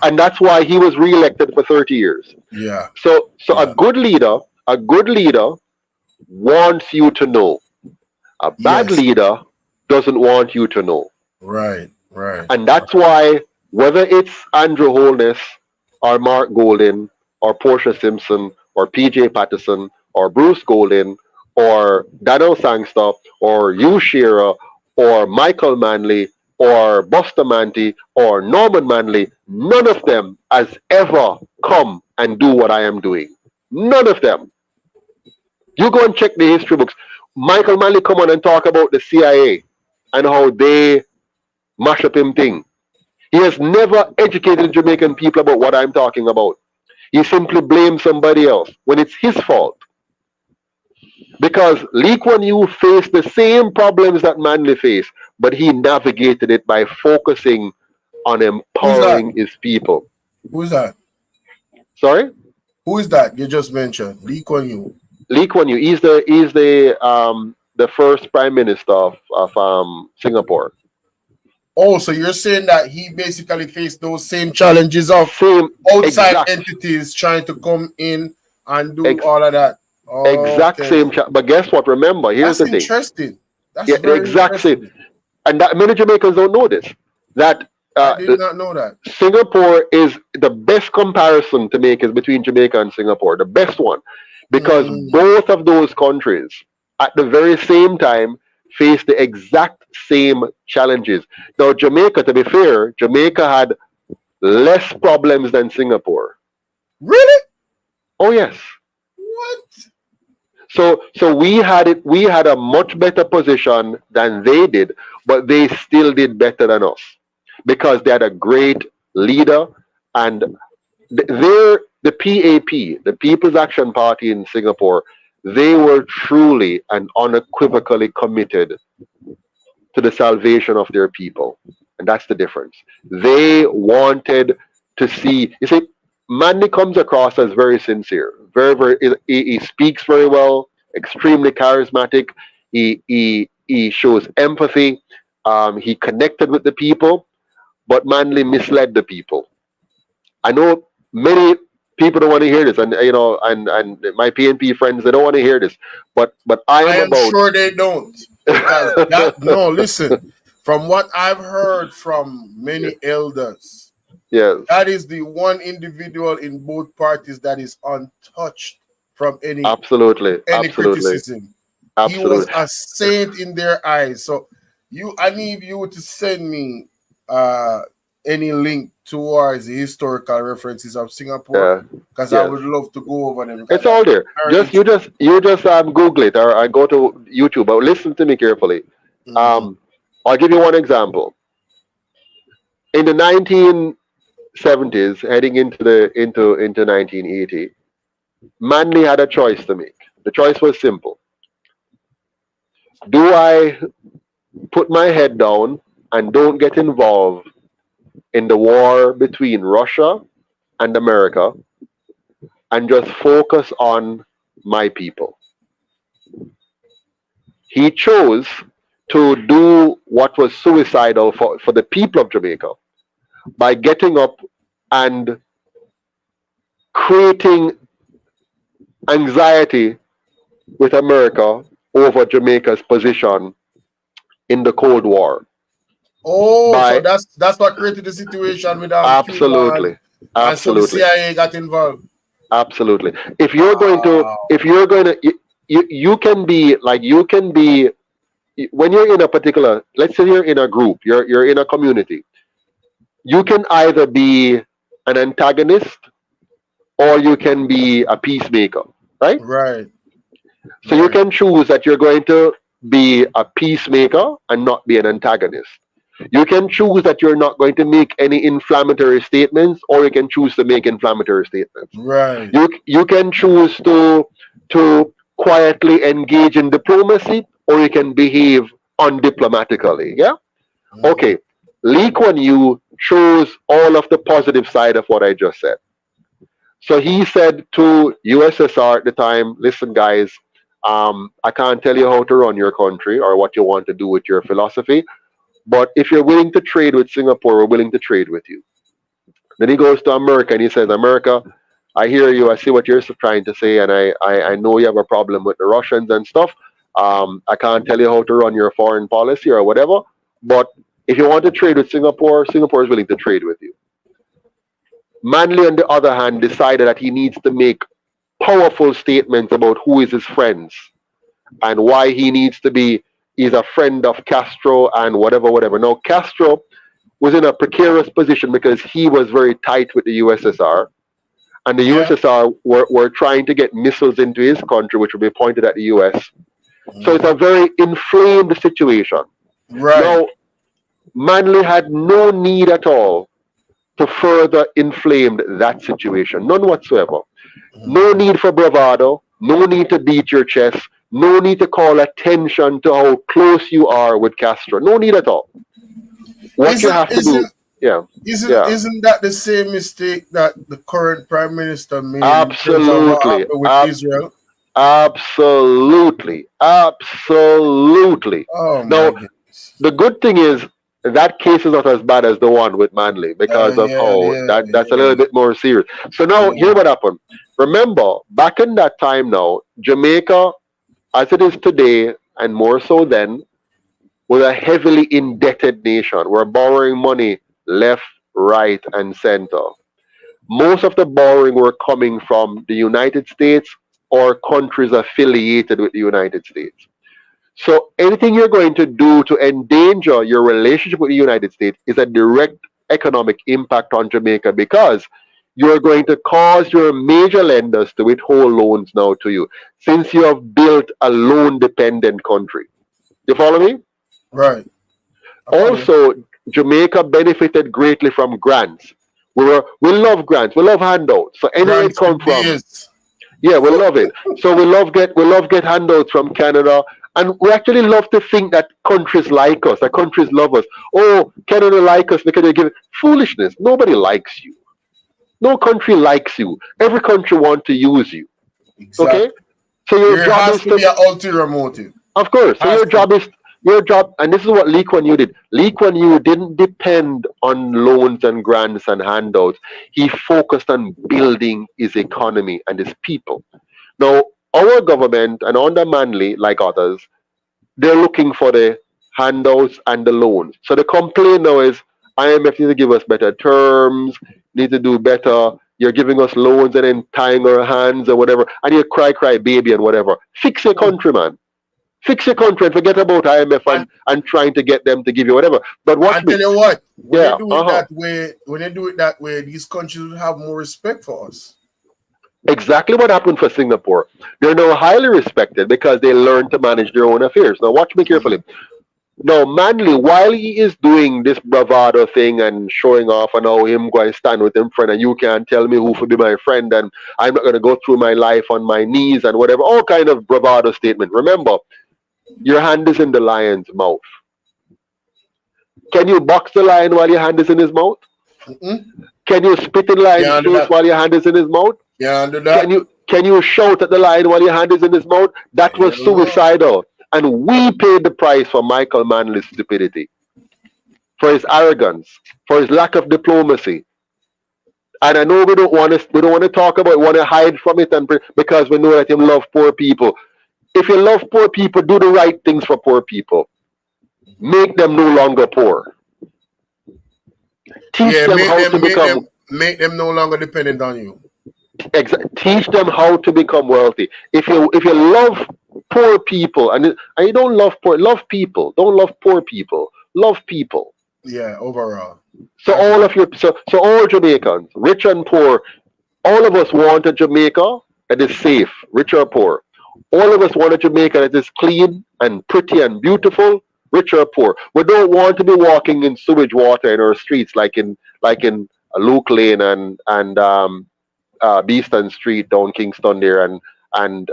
and that's why he was re-elected for 30 years. Yeah. So a good leader wants you to know. A bad leader doesn't want you to know. Right. And that's why whether it's Andrew Holness or Mark Golding or Portia Simpson or PJ Patterson or Bruce Golding or Daniel Sangster or Hugh Shearer or Michael Manley or Buster Manty or Norman Manley, none of them has ever come and do what I am doing. None of them. You go and check the history books. Michael Manley come on and talk about the CIA and how they mash up him thing. He has never educated Jamaican people about what I'm talking about. He simply blames somebody else when it's his fault. Because Lee Kuan Yew faced the same problems that Manley faced, but he navigated it by focusing on empowering his people. Who's that? Sorry? Who is that you just mentioned? Lee Kuan Yew. Lee Kuan Yew. He's the first prime minister of Singapore. Oh, so you're saying that he basically faced those same challenges of outside entities trying to come in and do all of that. Same. But guess what? Remember, here's the thing. Interesting. That's very interesting. Same. And that many Jamaicans don't know this. That I did not know that. Singapore is the best comparison to make is between Jamaica and Singapore, the best one, because both of those countries at the very same time face the exact same challenges. Now, Jamaica, to be fair, Jamaica had less problems than Singapore. Really? Oh yes. What? So we had a much better position than they did, but they still did better than us because they had a great leader, and the PAP, the People's Action Party in Singapore, they were truly and unequivocally committed to the salvation of their people. And that's the difference. They wanted to see, you see, Manley comes across as very sincere, he speaks very well, extremely charismatic, he shows empathy, he connected with the people, but Manley misled the people. I know many people don't want to hear this, and and my PNP friends, they don't want to hear this, but I am sure they don't. Because no, listen, from what I've heard from many elders, that is the one individual in both parties that is untouched from any criticism. He was a saint in their eyes. So I need you to send me any link towards the historical references of Singapore, Yeah. because I Yes. would love to go over them, because It's that's all there. very You just Google it, or I go to YouTube. But listen to me carefully. interesting. Um, I'll give you one example. In the 1970s, heading into 1980, Manley had a choice to make. The choice was simple. Do I put my head down and don't get involved in the war between Russia and America and just focus on my people? He chose to do what was suicidal for the people of Jamaica by getting up and creating anxiety with America over Jamaica's position in the Cold War. Oh, so By that's what created the situation with Cuba, absolutely, and so the absolutely, CIA got involved. absolutely. Wow. If you're going to, you can be like, you can be, when you're in a particular, let's say you're in a group, you're in a community, you can either be an antagonist or you can be a peacemaker, right? Right. So you Right. can choose that you're going to be a peacemaker and not be an antagonist. You can choose that you're not going to make any inflammatory statements, or you can choose to make inflammatory statements. Right. You can choose to quietly engage in diplomacy, or you can behave undiplomatically. Yeah. Mhm. Okay. Lee Kuan Yew chose all of the positive side of what I just said. So he said to USSR at the time, listen, guys, I can't tell you how to run your country or what you want to do with your philosophy, but if you're willing to trade with Singapore, we're willing to trade with you. Then he goes to America and he says, America, I hear you, I see what you're trying to say, and I know you have a problem with the Russians and stuff. I can't tell you how to run your foreign policy or whatever, but if you want to trade with Singapore, Singapore is willing to trade with you. Manley, on the other hand, decided that he needs to make powerful statements about who is his friends and why he needs to be, he's a friend of Castro and whatever, whatever. Now, Castro was in a precarious position because he was very tight with the USSR, and the Yeah. USSR were trying to get missiles into his country, which would be pointed at the US. So it's a Mhm. very inflamed situation. Right. Now, Manley had no need at all to further inflame that situation, none whatsoever. No Mhm. need for bravado, no need to beat your chest, no need to call attention to how close you are with Castro. No need at all. What you Isn't have to do, isn't yeah, isn't yeah, isn't that the same mistake that the current prime minister made in terms of what absolutely, happened with Israel? absolutely, absolutely. Oh my Now, goodness. the good thing is that case is not as bad as the one with Manley because of Yeah, how yeah, that's a yeah, little bit more serious. So now, here yeah. what happened. Remember, back in that time now, Jamaica, as it is today, and more so then, was a heavily indebted nation. We're borrowing money left, right, and center. Most of the borrowing were coming from the United States or countries affiliated with the United States. So anything you're going to do to endanger your relationship with the United States is a direct economic impact on Jamaica, because you're going to cause your major lenders to withhold loans now to you, since you have built a loan dependent country. You follow me? Right. I follow you. Also, Jamaica benefited greatly from grants. We love grants, we love handouts. So anywhere it Grants for come from, days. yeah, we love it. So we love get handouts from Canada, and we actually love to think that countries like us, that countries love us. Oh, Canada like us because they give it. Foolishness. Nobody likes you. No country likes you. Every country want to use you. Okay, Exactly. so your There job has is to be to, an ulterior motive. of course. So Has to. your job, and this is what Lee Kuan Yew did. Lee Kuan Yew didn't depend on loans and grants and handouts. He focused on building his economy and his people. Now, our government and under Manley, like others, they're looking for the handouts and the loans. So the complaint now is IMF needs to give us better terms, need to do better. You're giving us loans and then tying our hands or whatever, and you cry, cry, baby, and whatever. Fix your country, man. Fix your country and forget about IMF and trying to get them to give you whatever. But watch me. Tell you what, when Yeah, they do it that way, these countries will have more respect for us. exactly what happened for Singapore. They're now highly respected because they learned to manage their own affairs. Now watch me carefully. Now Manley, while he is doing this bravado thing and showing off and how him going to stand with him friend and you can't tell me who will be my friend and I'm not going to go through my life on my knees and whatever, all kind of bravado statement. Remember, your hand is in the lion's mouth. Can you box the lion while your hand is in his mouth? Can you spit in the lion's face while your hand is in his mouth? Can you shout at the lion while your hand is in his mouth? That was suicidal. And we paid the price for Michael Manley's stupidity, for his arrogance, for his lack of diplomacy. And I know we don't want to talk about it, we want to hide from it because we know that him love poor people. If you love poor people, do the right things for poor people. Make them no longer poor. Teach them how to become. Make them no longer dependent on you. Teach them how to become wealthy. If you love poor people and you don't love people. Don't love poor people. Love people. Yeah, overall. So all of so all Jamaicans, rich and poor, all of us want a Jamaica that is safe, rich or poor. All of us want a Jamaica that is clean and pretty and beautiful, rich or poor. We don't want to be walking in sewage water in our streets like in Luke Lane and Beeston Street down Kingston there and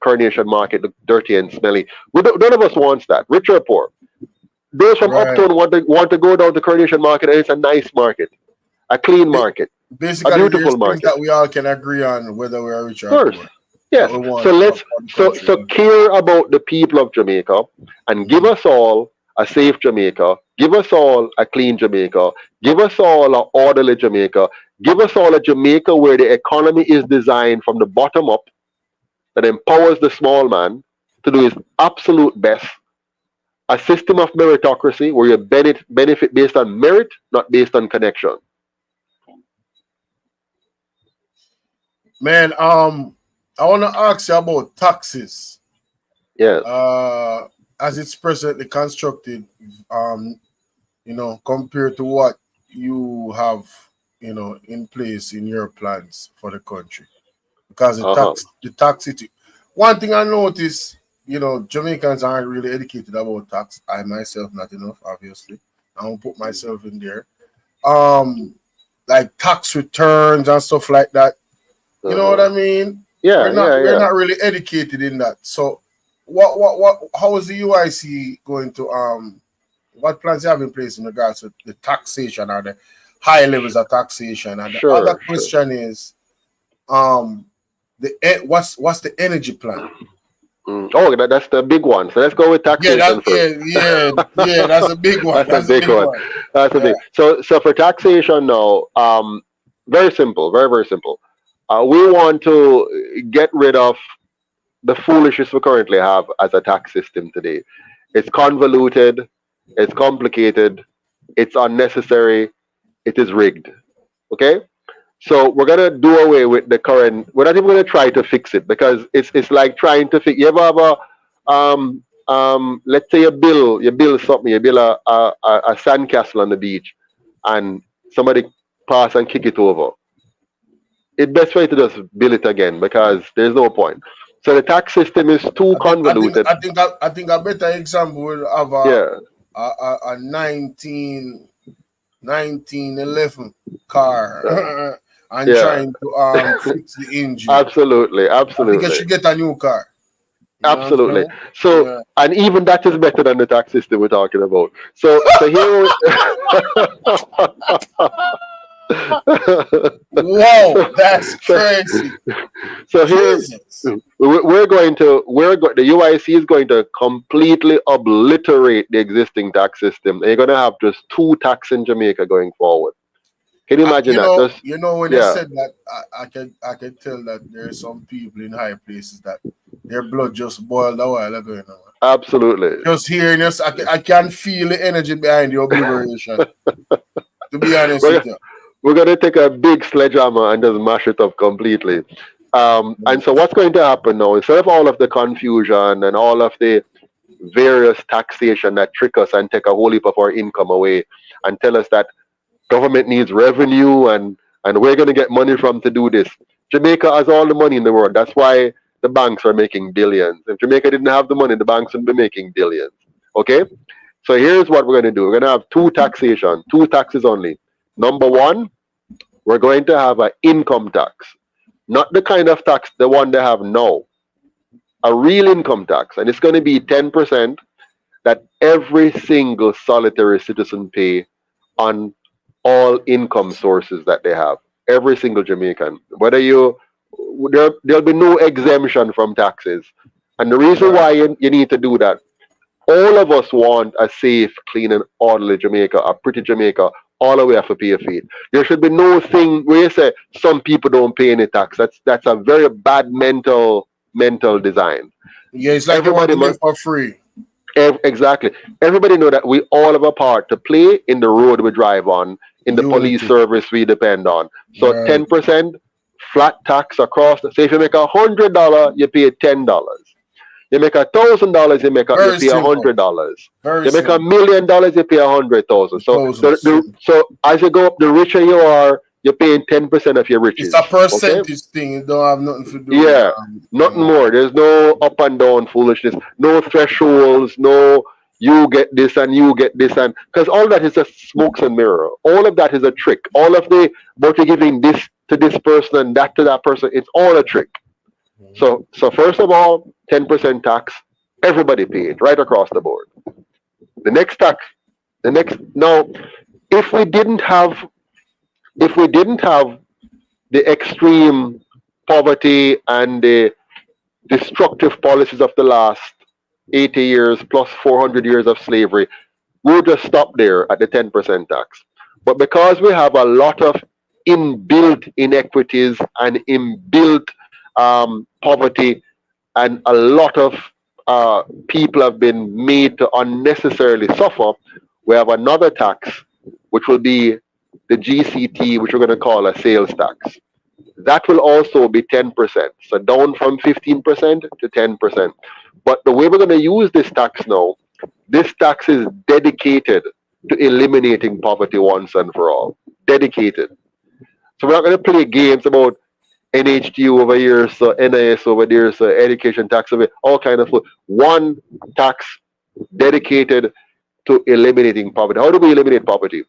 Coronation Market look dirty and smelly. None of us wants that, rich or poor. Those from uptown want to go down to Coronation Market and it's a nice market, a clean market, basically, a beautiful market that we all can agree on whether we are rich or poor. Yes. So care about the people of Jamaica and give us all a safe Jamaica. Give us all a clean Jamaica. Give us all an orderly Jamaica. Give us all a Jamaica where the economy is designed from the bottom up that empowers the small man to do his absolute best. A system of meritocracy where you benefit based on merit, not based on connection. Man, I want to ask you about taxes. Yeah. As it's presently constructed, compared to what you have, in place in your plans for the country, because the tax city. One thing I noticed, Jamaicans aren't really educated about tax. I myself not enough, obviously. I won't put myself in there. Like tax returns and stuff like that. You know what I mean? Yeah, we're not really educated in that. So, how is the UIC going to what plans you have in place in regards to the taxation or the high levels of taxation? And the other question is, what's the energy plan? Oh, that's the big one. So let's go with taxation first. Yeah, that's a big one. That's a big one. That's a big. So for taxation now, very simple, very very simple. We want to get rid of the foolishness we currently have as a tax system today. It's convoluted, it's complicated, it's unnecessary, it is rigged. Okay? So we're gonna do away with the current. We're not even gonna try to fix it because it's like trying to fix. You ever have let's say you build something, you build a sandcastle on the beach, and somebody pass and kick it over. It's best way to just build it again because there's no point. So the tax system is too convoluted. I think a better example would have a 1911 car and trying to fix the engine. Absolutely. Because you get a new car. Absolutely. So and even that is better than the tax system we're talking about. So here. Whoa, that's crazy. So here's the UIC is going to completely obliterate the existing tax system. They're going to have just 2 tax in Jamaica going forward. Can you imagine that? When they said that, I can tell that there are some people in high places that their blood just boiled a while ago. Absolutely. Just hearing this, I can feel the energy behind the obliteration. To be honest with you. We're going to take a big sledgehammer and just mash it up completely. And so what's going to happen now, instead of all of the confusion and all of the various taxation that trick us and take a whole heap of our income away and tell us that government needs revenue and we're going to get money from to do this. Jamaica has all the money in the world. That's why the banks are making billions. If Jamaica didn't have the money, the banks would be making billions. Okay? So here's what we're going to do. We're going to have two taxes only. Number one, we're going to have an income tax. Not the kind of tax, the one they have now. A real income tax. And it's going to be 10% that every single solitary citizen pay on all income sources that they have. Every single Jamaican. There'll be no exemption from taxes. And the reason why you need to do that, all of us want a safe, clean, and orderly Jamaica, a pretty Jamaica, all the way have to pay a fee. There should be no thing where you say some people don't pay any tax. That's a very bad mental design. Yeah, it's like everybody live for free. Exactly. Everybody know that we all have a part to play in the road we drive on, in the police service we depend on. So 10% flat tax across. So if you make $100, you pay $10. You make $1,000, you pay $100. You make $1 million, you pay 100,000. So as you go up, the richer you are, you're paying 10% of your riches. It's a percentage thing. You don't have nothing to do. Yeah, nothing more. There's no up and down foolishness. No thresholds. No, you get this and you get this, and because all that is a smokes and mirror. All of that is a trick. All of the but you're giving this to this person and that to that person. It's all a trick. So first of all, 10% tax. Everybody pay it right across the board. The next tax. Now, if we didn't have the extreme poverty and the destructive policies of the last 80 years plus 400 years of slavery, we'll just stop there at the 10% tax. But because we have a lot of inbuilt inequities and inbuilt poverty, and a lot of people have been made to unnecessarily suffer, we have another tax, which will be the GCT, which we're going to call a sales tax. That will also be 10%. So down from 15% to 10%. But the way we're going to use this tax now, this tax is dedicated to eliminating poverty once and for all. Dedicated. So we're not going to play games about NHTU over here, so NIS over there, so education tax over here, all kind of food. One tax dedicated to eliminating poverty. How do we eliminate poverty?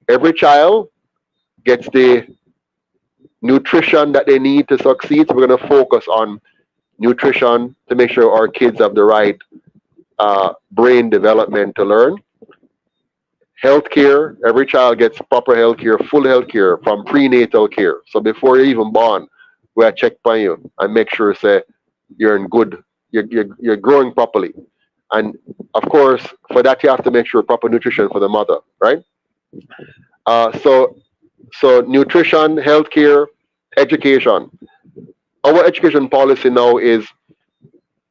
Every child gets the nutrition that they need to succeed. So we're going to focus on nutrition to make sure our kids have the right brain development to learn. Healthcare, every child gets proper healthcare, full healthcare from prenatal care. So before you're even born, we check by you and make sure say you're in good, you're growing properly. And of course, for that you have to make sure proper nutrition for the mother, right? So nutrition, healthcare, education. Our education policy now is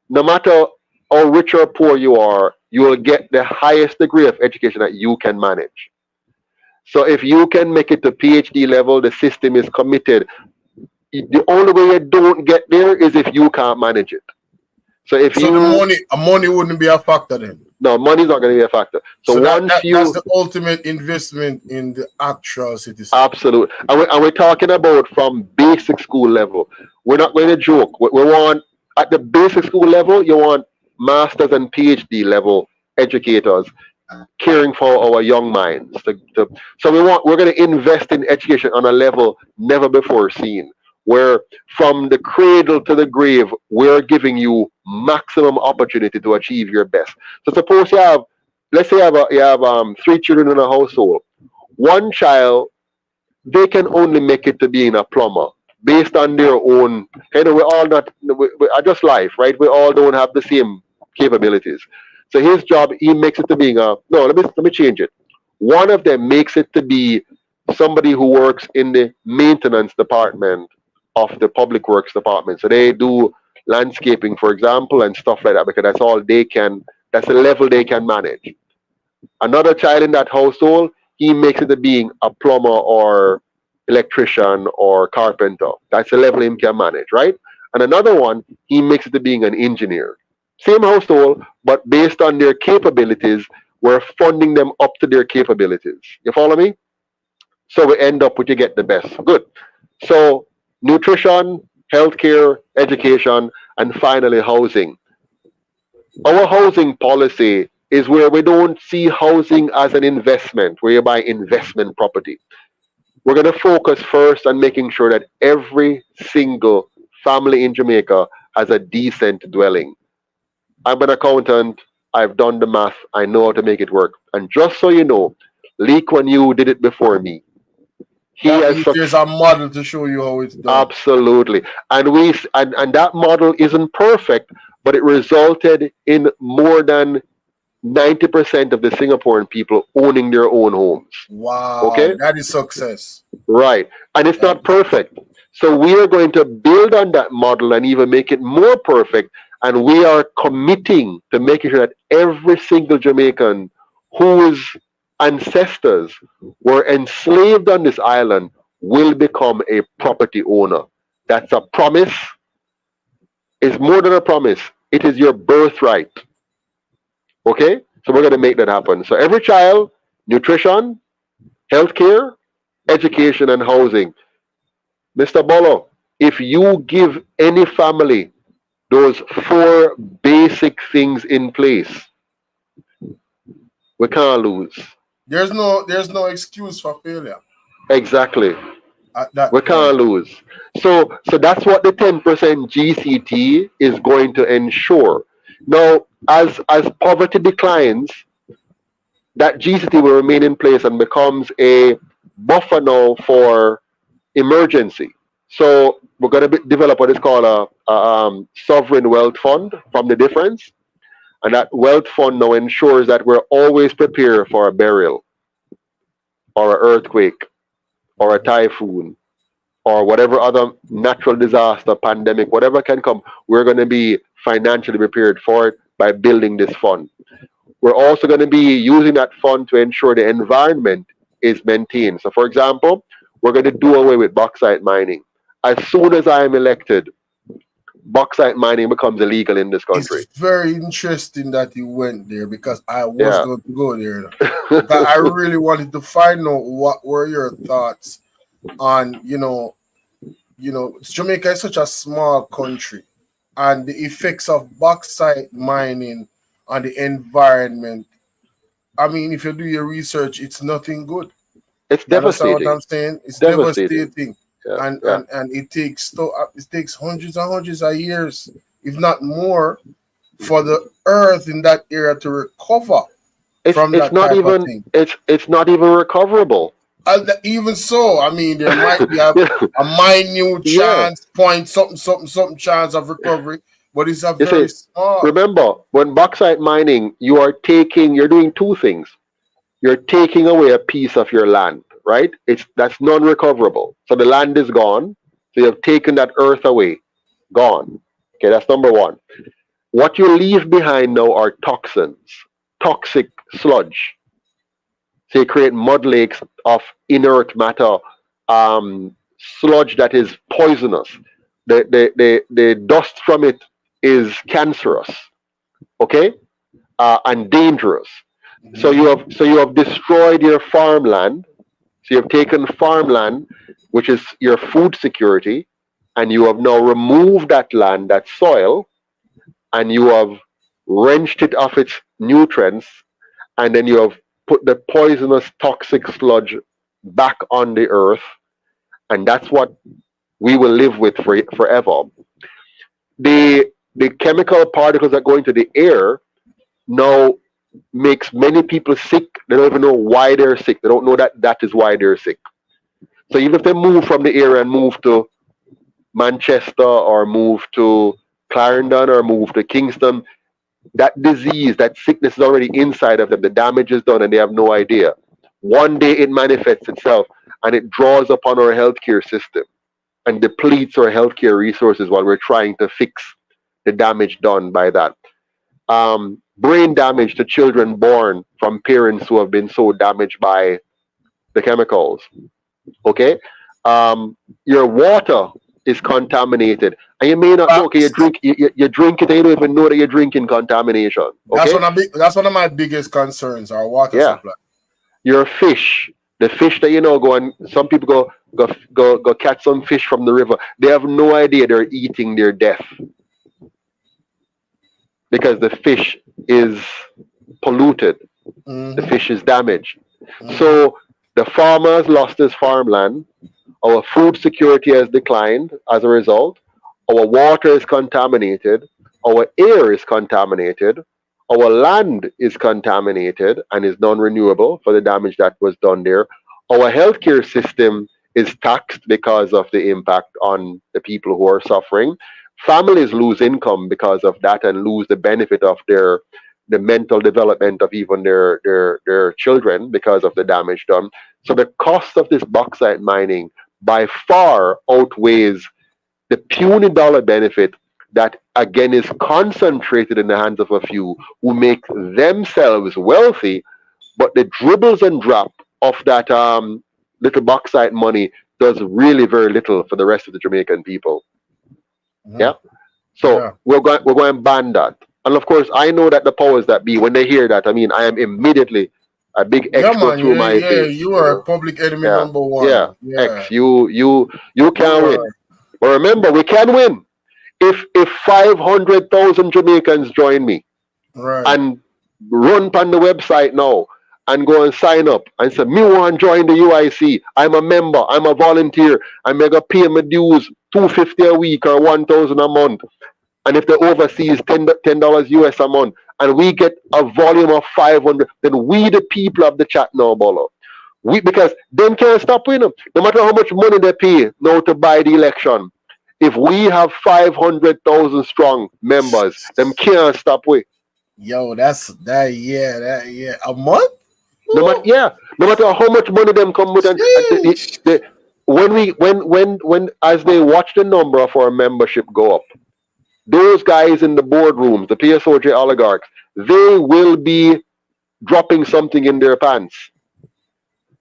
no matter how rich or poor you are, you will get the highest degree of education that you can manage. So if you can make it to PhD level, the system is committed. The only way you don't get there is if you can't manage it. So the money wouldn't be a factor then. No, money's not going to be a factor. So that's the ultimate investment in the actual citizen. Absolutely, and we're talking about from basic school level. We're not going to joke. We want at the basic school level, you want masters and PhD level educators caring for our young minds. So we're going to invest in education on a level never before seen, where from the cradle to the grave, we're giving you maximum opportunity to achieve your best. So suppose let's say you have 3 children in a household. One child, they can only make it to being a plumber based on their own. We're all not, we just life, right? We all don't have the same capabilities. So his job, he makes it to being let me change it. One of them makes it to be somebody who works in the maintenance department of the public works department. So they do landscaping, for example, and stuff like that, because that's all they can, that's the level they can manage. Another child in that household, he makes it to being a plumber or electrician or carpenter. That's the level he can manage, right? And another one, he makes it to being an engineer. Same household, but based on their capabilities, we're funding them up to their capabilities. You follow me? So we end up with you get the best. Good. So nutrition, healthcare, education, and finally housing. Our housing policy is where we don't see housing as an investment, where you buy investment property. We're going to focus first on making sure that every single family in Jamaica has a decent dwelling. I'm an accountant. I've done the math. I know how to make it work. And just so you know, Lee Kuan Yew did it before me. He That has means there's a model to show you how it's done. absolutely, and and that model isn't perfect, but it resulted in more than 90% of the Singaporean people owning their own homes. Wow, Okay, that is success. right, and it's That not is perfect. So we are going to build on that model and even make it more perfect. And we are committing to making sure that every single Jamaican whose ancestors were enslaved on this island will become a property owner. That's a promise. It's more than a promise. It is your birthright. Okay? So we're going to make that happen. So every child, nutrition, healthcare, education, and housing. Mr. Bolo, if you give any family those four basic things in place, we can't lose. there's no excuse for failure Exactly. at that We point. can't lose. So that's what the 10% GCT is going to ensure. Now, as poverty declines, that GCT will remain in place and becomes a buffer now for emergency. So we're going to develop what is called a sovereign wealth fund from the difference. And that wealth fund now ensures that we're always prepared for a burial or an earthquake or a typhoon or whatever other natural disaster, pandemic, whatever can come. We're going to be financially prepared for it by building this fund. We're also going to be using that fund to ensure the environment is maintained. So, for example, we're going to do away with bauxite mining. As soon as I am elected, bauxite mining becomes illegal in this country. It's very interesting that you went there because I was Yeah. going to go there. Because I really wanted to find out what were your thoughts on, Jamaica is such a small country, and the effects of bauxite mining on the environment. I mean, if you do your research, it's nothing good. It's You understand what devastating. I'm saying? It's Devastating. devastating, Yeah. and Yeah. and and it takes hundreds and hundreds of years, if not more, for the earth in that area to recover from It's that not type of even thing. it's not even recoverable. And even so, I mean, there might be a, Yeah. a minute Yeah. chance, point something, something, something chance of recovery, but it's a You very see, small. remember when bauxite mining, you're doing two things. You're taking away a piece of your land, right? That's non-recoverable. So the land is gone. So you have taken that earth away, gone. Okay, that's number one. What you leave behind now are toxins, toxic sludge. So you create mud lakes of inert matter, sludge that is poisonous. The dust from it is cancerous, okay, and dangerous. So you have destroyed your farmland. So you have taken farmland, which is your food security, and you have now removed that land, that soil, and you have wrenched it of its nutrients, and then you have put the poisonous toxic sludge back on the earth, and that's what we will live with forever. The chemical particles that go into the air now makes many people sick. They don't even know why they're sick. They don't know that that is why they're sick. So even if they move from the area and move to Manchester or move to Clarendon or move to Kingston, that disease, that sickness is already inside of them. The damage is done and they have no idea. One day it manifests itself and it draws upon our healthcare system and depletes our healthcare resources while we're trying to fix the damage done by that. Brain damage to children born from parents who have been so damaged by the chemicals. Okay, your water. is contaminated. And you may not know, okay, you drink it and you don't even know that you're drinking contamination. Okay? That's one of my biggest concerns, our water Yeah. supply. Your fish, the fish that go and some people go catch some fish from the river. They have no idea they're eating their death because the fish is polluted. The fish is damaged. So the farmer has lost his farmland. Our food security has declined as a result. Our water is contaminated. Our air is contaminated. Our land is contaminated and is non-renewable for the damage that was done there. Our healthcare system is taxed because of the impact on the people who are suffering. Families lose income because of that and lose the benefit of the mental development of even their children because of the damage done. So the cost of this bauxite mining by far outweighs the puny dollar benefit that again is concentrated in the hands of a few who make themselves wealthy, but the dribbles and drop of that little bauxite money does really very little for the rest of the Jamaican people. Yeah. So we're going to ban that. And of course, I know that the powers that be, when they hear that, I mean, I am immediately a big X go through my face. You are a public enemy number one. Yeah. X, you can't win. But remember, we can win if 500,000 Jamaicans join me and run on the website now and go and sign up and say, me want to join the UIC. I'm a member. I'm a volunteer. I'm going to pay my dues $250 a week or $1,000 a month. And if the overseas $10 US a month, and we get a volume of 500, then we the people of the chat now, Bolo. Because them can't stop winning. No matter how much money they pay now to buy the election, if we have 500,000 strong members, them can't stop we. Yo, that's that. Yeah, a month. No matter how much money them come with, and when as they watch the number of our membership go up, those guys in the boardrooms, the PSOJ oligarchs, they will be dropping something in their pants.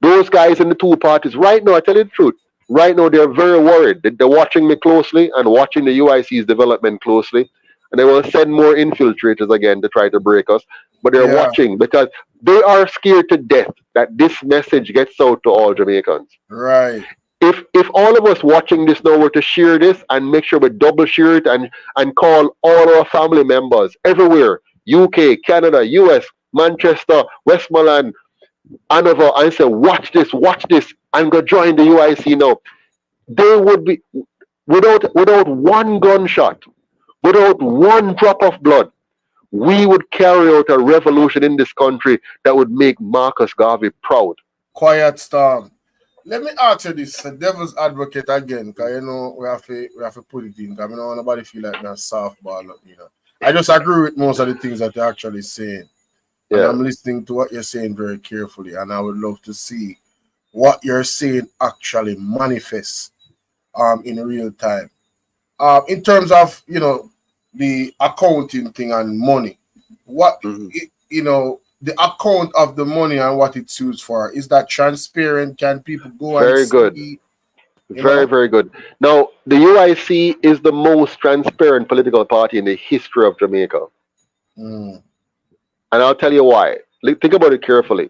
Those guys in the two parties, right now, I tell you the truth, right now they're very worried. They're watching me closely and watching the UIC's development closely. And they will send more infiltrators again to try to break us. But they're watching because they are scared to death that this message gets out to all Jamaicans. Right. If all of us watching this now were to share this and make sure we double share it and call all our family members everywhere, UK, Canada, US, Manchester, Westmoreland, Hanover, and say, watch this, and go join the UIC now. They would be, without one gunshot, without one drop of blood, we would carry out a revolution in this country that would make Marcus Garvey proud. Quiet storm. Let me ask you this, the devil's advocate again, because you know we have to put it in, because I don't want nobody feel like we're softball, you know. I just agree with most of the things that you're actually saying. Yeah. And I'm listening to what you're saying very carefully, and I would love to see what you're saying actually manifests in real time. In terms of, you know, the accounting thing and money, what you know, the account of the money and what it's used for, is that transparent? Can people go very and good see? Very good. Now, the UIC is the most transparent political party in the history of Jamaica. And I'll tell you why. Think about it carefully.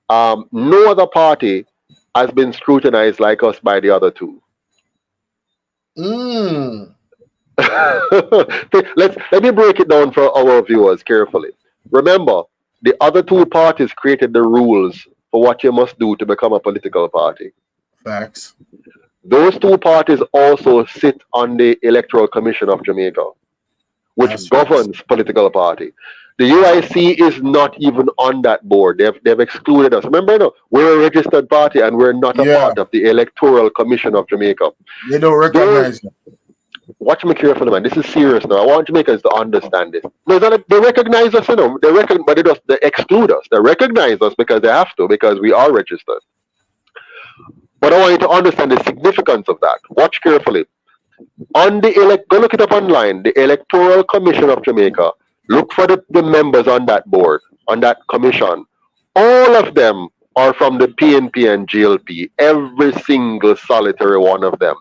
No other party has been scrutinized like us by the other two. Let me break it down for our viewers carefully. Remember, the other two parties created the rules for what you must do to become a political party. Facts. Those two parties also sit on the Electoral Commission of Jamaica, which governs political party. The UIC is not even on that board. They've excluded us. Remember, no, we're a registered party and we're not a part of the Electoral Commission of Jamaica. They don't recognize it. Watch me carefully, man. This is serious now. I want Jamaicans to understand this. No, they recognize us, you know. But they exclude us. They recognize us because they have to, because we are registered. But I want you to understand the significance of that. Watch carefully. Go look it up online. The Electoral Commission of Jamaica. Look for the members on that board, on that commission. All of them are from the PNP and GLP. Every single solitary one of them.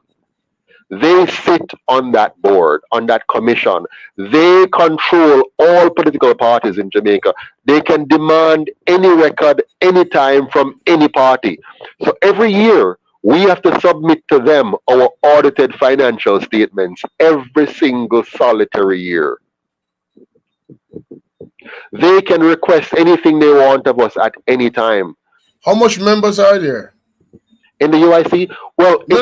They sit on that board, on that commission. They control all political parties in Jamaica. They can demand any record, anytime from any party. So every year, we have to submit to them our audited financial statements every single solitary year. They can request anything they want of us at any time. How much members are there? In the UIC? Well, No.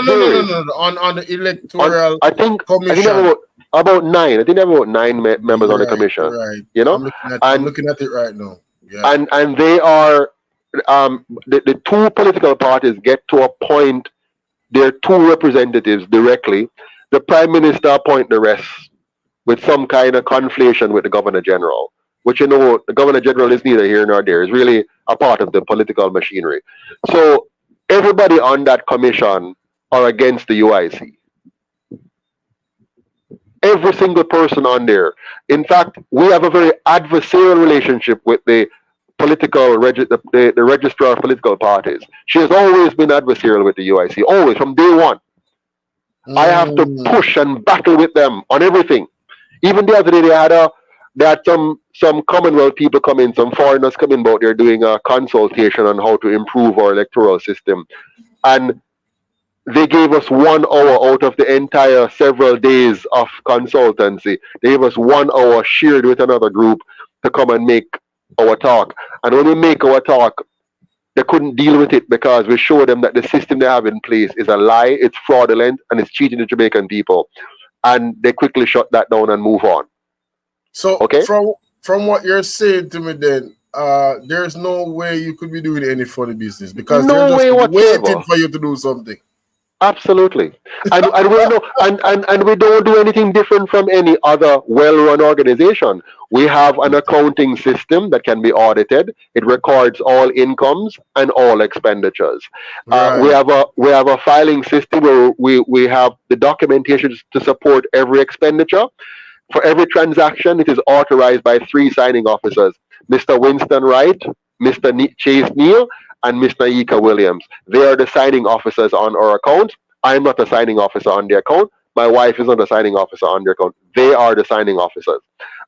On the electoral I think commission. about 9. I think there are about 9 members on the commission. Right. You know, I'm looking at it right now. Yeah. And they are the two political parties get to appoint their 2 representatives directly. The Prime Minister appoint the rest with some kind of conflation with the Governor General, which, you know, the Governor General is neither here nor there. Is really a part of the political machinery. So everybody on that commission are against the UIC. Every single person on there. In fact, we have a very adversarial relationship with the the registrar of political parties. She has always been adversarial with the UIC, always from day one. I have to push and battle with them on everything. Even the other day, they had some Commonwealth people come in, some foreigners come in, about they're doing a consultation on how to improve our electoral system, and they gave us 1 hour out of the entire several days of consultancy. They gave us 1 hour shared with another group to come and make our talk. And when we make our talk, they couldn't deal with it because we showed them that the system they have in place is a lie, it's fraudulent, and it's cheating the Jamaican people. And they quickly shut that down and move on. So from what you're saying to me then, there's no way you could be doing any funny business because they're just waiting for you to do something. Absolutely. And we don't do anything different from any other well-run organization. We have an accounting system that can be audited. It records all incomes and all expenditures. Right. We have a filing system where we have the documentation to support every expenditure. For every transaction, it is authorized by 3 signing officers: Mr. Winston Wright, Mr. Chase Neal, and Mr. Ika Williams. They are the signing officers on our account. I am not a signing officer on their account. My wife is not a signing officer on their account. They are the signing officers.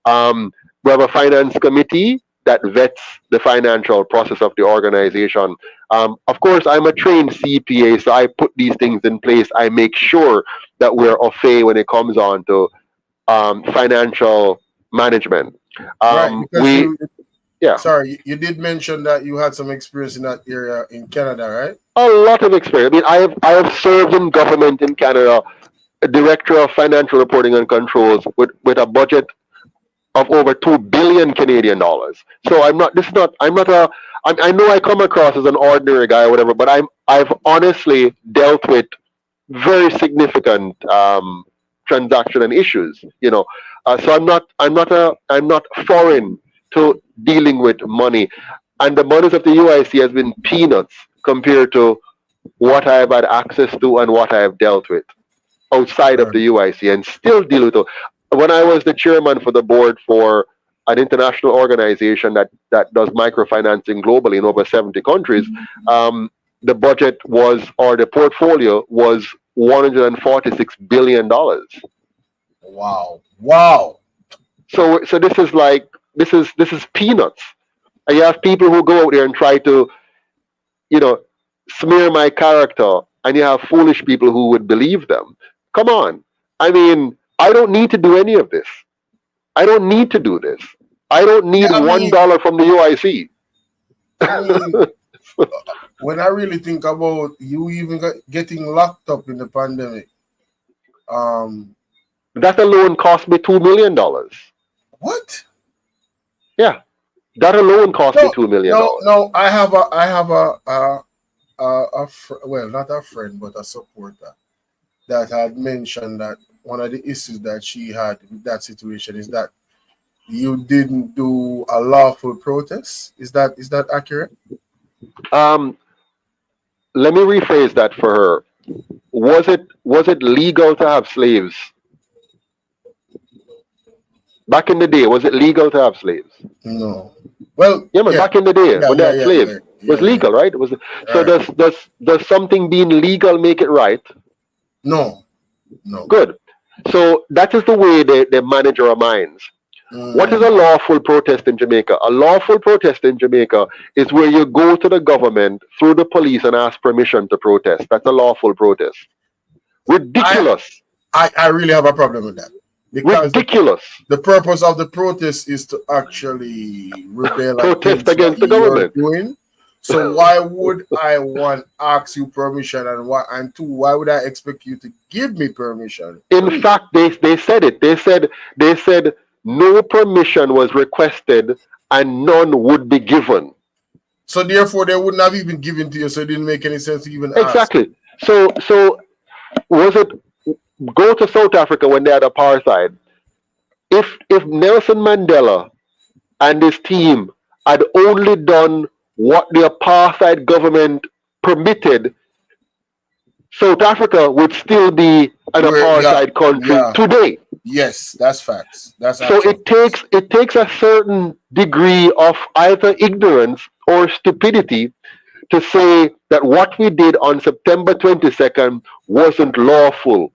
We have a finance committee that vets the financial process of the organization. Of course, I'm a trained CPA, so I put these things in place. I make sure that we're au fait when it comes on to financial management. Sorry, you did mention that you had some experience in that area in Canada, right? A lot of experience. I mean, I have served in government in Canada, a director of financial reporting and controls with a budget of over 2 billion Canadian dollars. So I know I come across as an ordinary guy or whatever, but I've honestly dealt with very significant transaction and issues, you know. So I'm not foreign to dealing with money, and the monies of the UIC has been peanuts compared to what I have had access to and what I have dealt with outside of the UIC, and still deal with it. When I was the chairman for the board for an international organization that does microfinancing globally in over 70 countries, the budget was, or the portfolio was, $146 billion. Wow. So this is like, this is peanuts. And you have people who go out there and try to, you know, smear my character, and you have foolish people who would believe them. Come on. I mean, I don't need to do any of this. I don't need to do this. I don't need $1 from the UIC. I mean, when I really think about you even getting locked up in the pandemic, that alone cost me $2 million. What? Yeah, that alone cost me $2 million. No, I have well, not a friend, but a supporter that had mentioned that one of the issues that she had with that situation is that you didn't do a lawful protest. Is that accurate? Let me rephrase that for her. Was it legal to have slaves? Back in the day, was it legal to have slaves? No. Well, back in the day when they had slaves, it was legal, right? Does something being legal make it right? No. No. Good. So that is the way they manage our minds. What is a lawful protest in Jamaica? A lawful protest in Jamaica is where you go to the government through the police and ask permission to protest. That's a lawful protest. Ridiculous. I really have a problem with that. Because ridiculous. The purpose of the protest is to actually rebel protest against the what you're government. doing. So why would I ask you permission, and two, why would I expect you to give me permission? In fact, they said it. They said no permission was requested and none would be given. So therefore, they wouldn't have even given to you. So it didn't make any sense to even ask. Exactly. So was it go to South Africa when they had apartheid? If Nelson Mandela and his team had only done what the apartheid government permitted, South Africa would still be an apartheid country today. Yes, that's facts. That's so it takes a certain degree of either ignorance or stupidity to say that what we did on September 22nd wasn't lawful.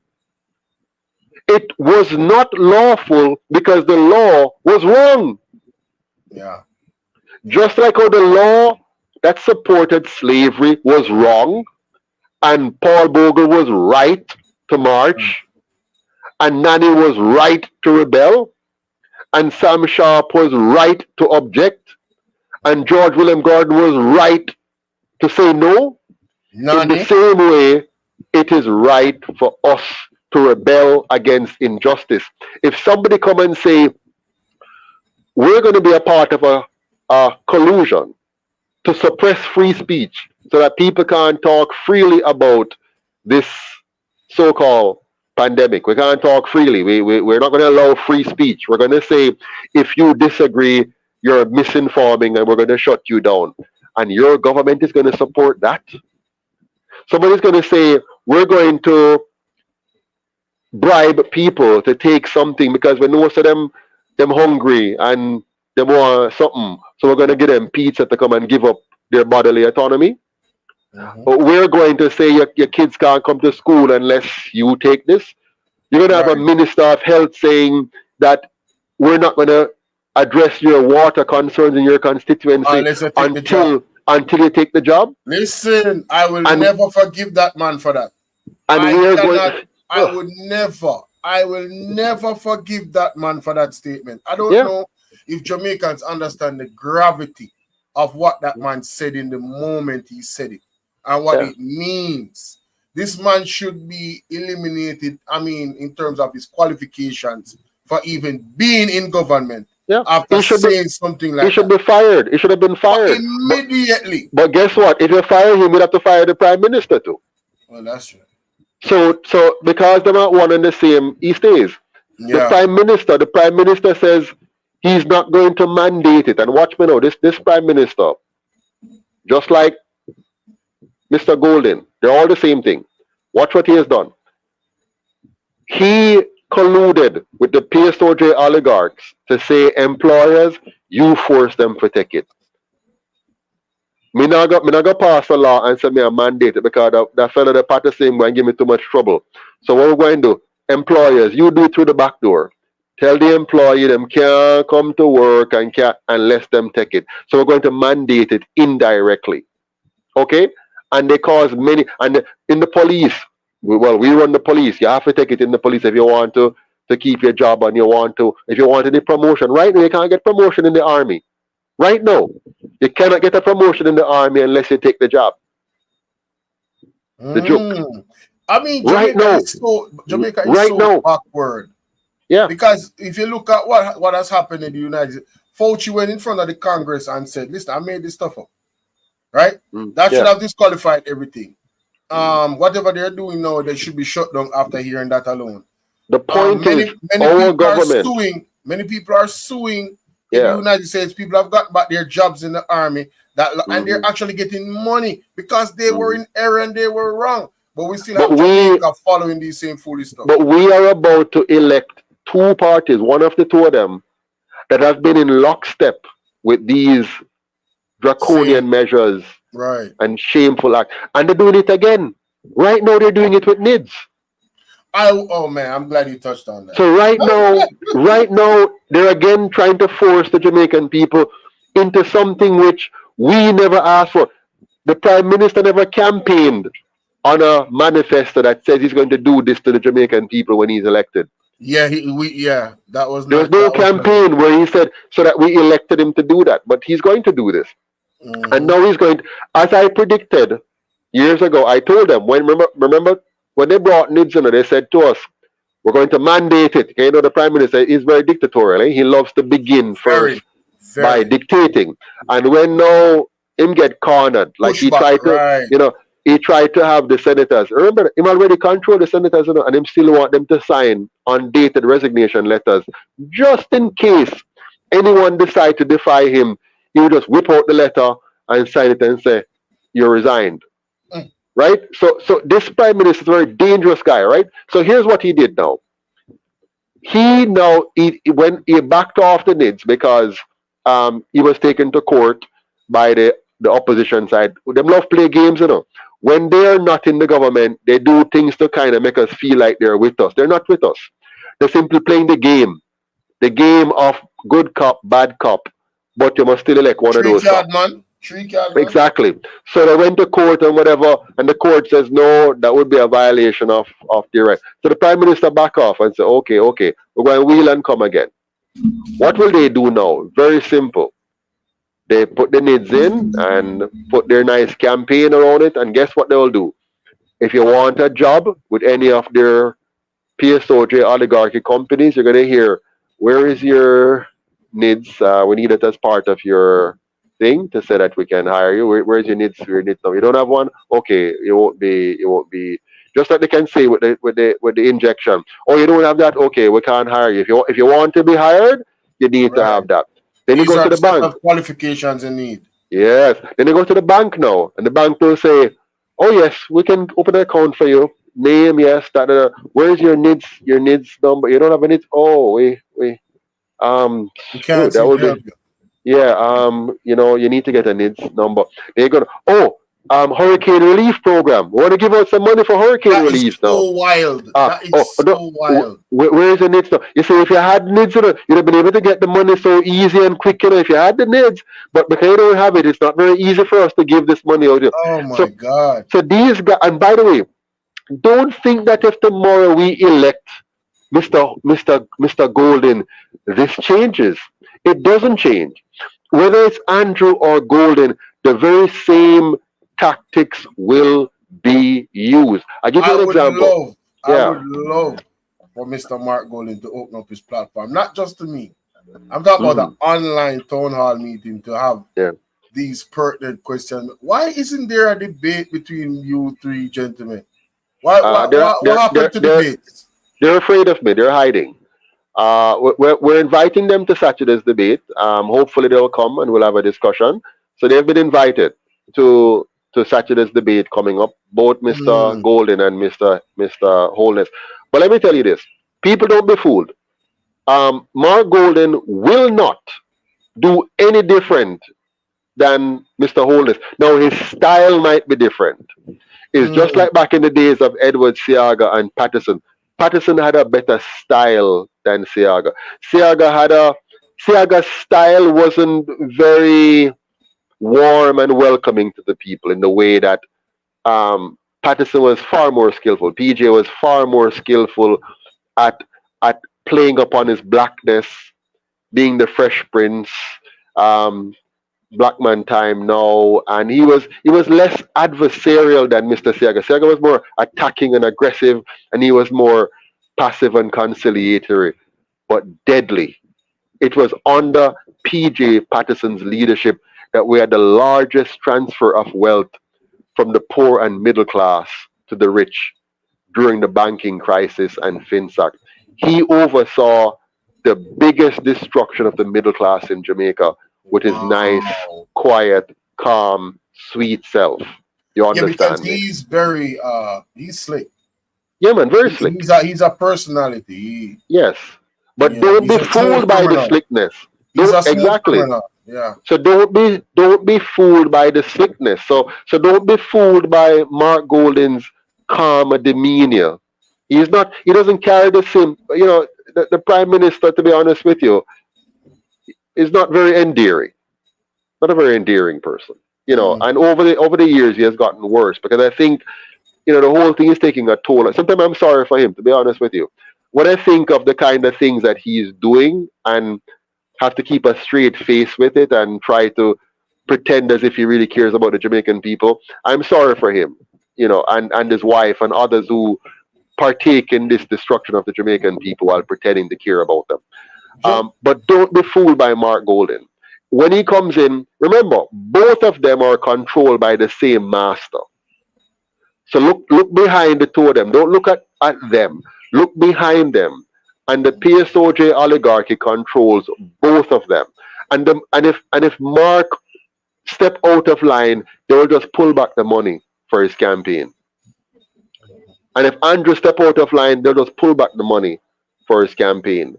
It was not lawful because the law was wrong. Yeah. Just like how the law that supported slavery was wrong, and Paul Bogle was right to march, and Nanny was right to rebel, and Sam Sharp was right to object, and George William Gordon was right to say no. In the same way, it is right for us to rebel against injustice. If somebody come and say, we're going to be a part of a collusion to suppress free speech so that people can't talk freely about this so-called pandemic. We can't talk freely. We're not going to allow free speech. We're going to say, if you disagree, you're misinforming and we're going to shut you down. And your government is going to support that. Somebody's going to say, we're going to bribe people to take something because we know most of them hungry and they want something. So we're going to give them pizza to come and give up their bodily autonomy. But we're going to say your kids can't come to school unless you take this. You're going to have a minister of health saying that we're not going to address your water concerns in your constituency until you take the job. Listen, I will never forgive that man for that. And I will never forgive that man for that statement. I don't know if Jamaicans understand the gravity of what that man said in the moment he said it and what it means. This man should be eliminated, in terms of his qualifications for even being in government. Yeah. After saying something like that. He should be fired. He should have been fired. Immediately. But guess what? If you fire him, you'd have to fire the prime minister too. Well, that's true. So because they're not one and the same, he stays. The prime minister says he's not going to mandate it. And watch me now, this prime minister, just like Mr. Golden, they're all the same thing. Watch what he has done. He colluded with the PSOJ oligarchs to say, employers, you force them to take it. Me not go pass a law and say me a mandate because that fella the Patterson going to give me too much trouble. So what we're going to do, employers, you do it through the back door. Tell the employee them can't come to work and can't unless them take it. So we're going to mandate it indirectly. Okay? And they cause many, and in the police, we run the police. You have to take it in the police if you want to keep your job and if you want any promotion. Right now, you can't get promotion in the army. Right now, you cannot get a promotion in the army unless you take the job. The joke. Jamaica is so backward. Yeah. Because if you look at what has happened in the United States, Fauci went in front of the Congress and said, listen, I made this stuff up. Right? That should have disqualified everything. Whatever they're doing now, they should be shut down after hearing that alone. The point is, our government. Many people are suing in the United States. People have got back their jobs in the army and they're actually getting money because they were in error and they were wrong. But we still have Jamaica following these same foolish stuff. But we are about to elect two parties, one of the two of them, that have been in lockstep with these draconian measures and shameful acts. And they're doing it again. Right now, they're doing it with NIDS. Oh man, I'm glad you touched on that. So right now, they're again trying to force the Jamaican people into something which we never asked for. The Prime Minister never campaigned on a manifesto that says he's going to do this to the Jamaican people when he's elected. Yeah, that was There was not no that was campaign where he said so that we elected him to do that, but he's going to do this. And now he's going to, as I predicted years ago, I told them remember when they brought NIDS in, they said to us, we're going to mandate it. Okay, you know, the Prime Minister is very dictatorial. Eh? He loves to begin first by dictating. And when now him get cornered, like he tried to, you know, he tried to have the senators. Remember, him already control the senators, you know, and him still want them to sign undated resignation letters, just in case anyone decide to defy him. He would just whip out the letter and sign it and say, "You're resigned." Right? So this Prime Minister is a very dangerous guy, right? So here's what he did now. When he backed off the NIDS because he was taken to court by the opposition side. Them love play games, you know. When they're not in the government, they do things to kind of make us feel like they're with us. They're not with us. They're simply playing the game of good cop, bad cop, but you must still elect one of those cops. Exactly. So they went to court and whatever, and the court says no, that would be a violation of the right. So the Prime Minister back off and say, okay, we're going to wheel and come again. What will they do now? Very simple. They put the NIDS in and put their nice campaign around it, and guess what they will do? If you want a job with any of their PSOJ oligarchy companies, you're going to hear, where is your NIDS? We need it as part of your thing to say that we can hire you. Where's your NIDS? Your NIDS now? You don't have one? Okay, it won't be. Just like they can say with the injection. Oh, you don't have that? Okay, we can't hire you. If you want to be hired, you need to have that. Then you go to the bank. Of qualifications you need. Yes. Then you go to the bank now, and the bank will say, "Oh yes, we can open an account for you. Name, yes, that. Where's your NIDS? Your NIDS number? You don't have a NIDS? Oh, we you can't that would be. Yeah, you know, you need to get a NIDS number. They're gonna hurricane relief program. We want to give out some money for hurricane relief now. So wild. That is so wild. Where is the NIDS now? You see, if you had NIDS, you'd have been able to get the money so easy and quick, you know, if you had the NIDS, but because you don't have it, it's not very easy for us to give this money out. Oh my God. So these guys, and by the way, don't think that if tomorrow we elect Mr. Golden, this changes. It doesn't change. Whether it's Andrew or Golden, the very same tactics will be used. I give you an example. I would love for Mr. Mark Golden to open up his platform, not just to me. I'm talking about the online town hall meeting to have these pertinent questions. Why isn't there a debate between you three gentlemen? What happened to debates? They're afraid of me. They're hiding. We're inviting them to Saturday's debate. Hopefully they'll come and we'll have a discussion. So they've been invited to Saturday's debate coming up, both Mr. Golden and Mr. Holness. But let me tell you this. People, don't be fooled. Mark Golden will not do any different than Mr. Holness. Now, his style might be different. It's just like back in the days of Edward Seaga and Patterson. Patterson had a better style than Seaga. Seaga's style wasn't very warm and welcoming to the people in the way that Patterson was far more skillful. PJ was far more skillful at playing upon his blackness, being the Fresh Prince, Black Man Time now, and he was less adversarial than Mr. Seaga. Seaga was more attacking and aggressive, and he was more passive and conciliatory, but deadly. It was under PJ Patterson's leadership that we had the largest transfer of wealth from the poor and middle class to the rich during the banking crisis and FinSac. He oversaw the biggest destruction of the middle class in Jamaica with his nice, quiet, calm, sweet self. You understand? Yeah, because he's slick. Yeah, man, very slick. He's a personality. Yes, but don't be fooled by the slickness. Exactly. Yeah. So don't be fooled by the slickness. So don't be fooled by Mark Golden's calm demeanor. He doesn't carry the same, the prime minister, to be honest with you, is not very endearing. Not a very endearing person. And over the years he has gotten worse because I think, the whole thing is taking a toll. Sometimes I'm sorry for him, to be honest with you. When I think of the kind of things that he's doing and have to keep a straight face with it and try to pretend as if he really cares about the Jamaican people, I'm sorry for him, and his wife and others who partake in this destruction of the Jamaican people while pretending to care about them. Yeah. But don't be fooled by Mark Golden. When he comes in, remember, both of them are controlled by the same master. So look behind the two of them. Don't look at them. Look behind them. And the PSOJ oligarchy controls both of them. And if Mark step out of line, they will just pull back the money for his campaign. And if Andrew step out of line, they'll just pull back the money for his campaign.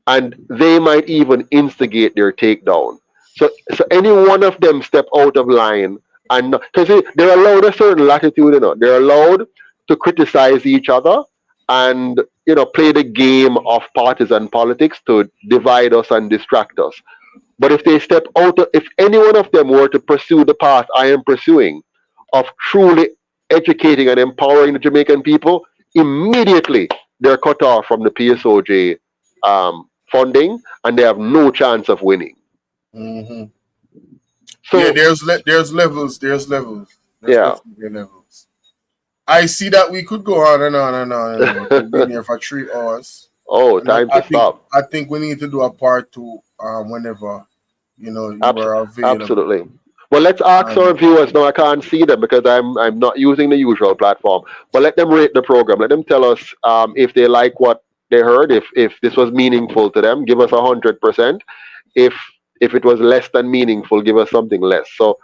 And they might even instigate their takedown. So any one of them step out of line, and because they're allowed a certain latitude, they're allowed to criticize each other and play the game of partisan politics to divide us and distract us. But if they step out, if any one of them were to pursue the path I am pursuing of truly educating and empowering the Jamaican people, immediately they're cut off from the PSOJ funding, and they have no chance of winning. Mm-hmm. So yeah, there's levels. There's levels. There's definitely levels. I see that we could go on and on and on. And on. We could be here for 3 hours. Oh, And time to stop. I think we need to do a part 2 whenever you are available. Absolutely. Well, let's ask our viewers. No, I can't see them because I'm not using the usual platform. But let them rate the program. Let them tell us if they like what they heard. If this was meaningful to them, give us 100%. If it was less than meaningful, give us something less. So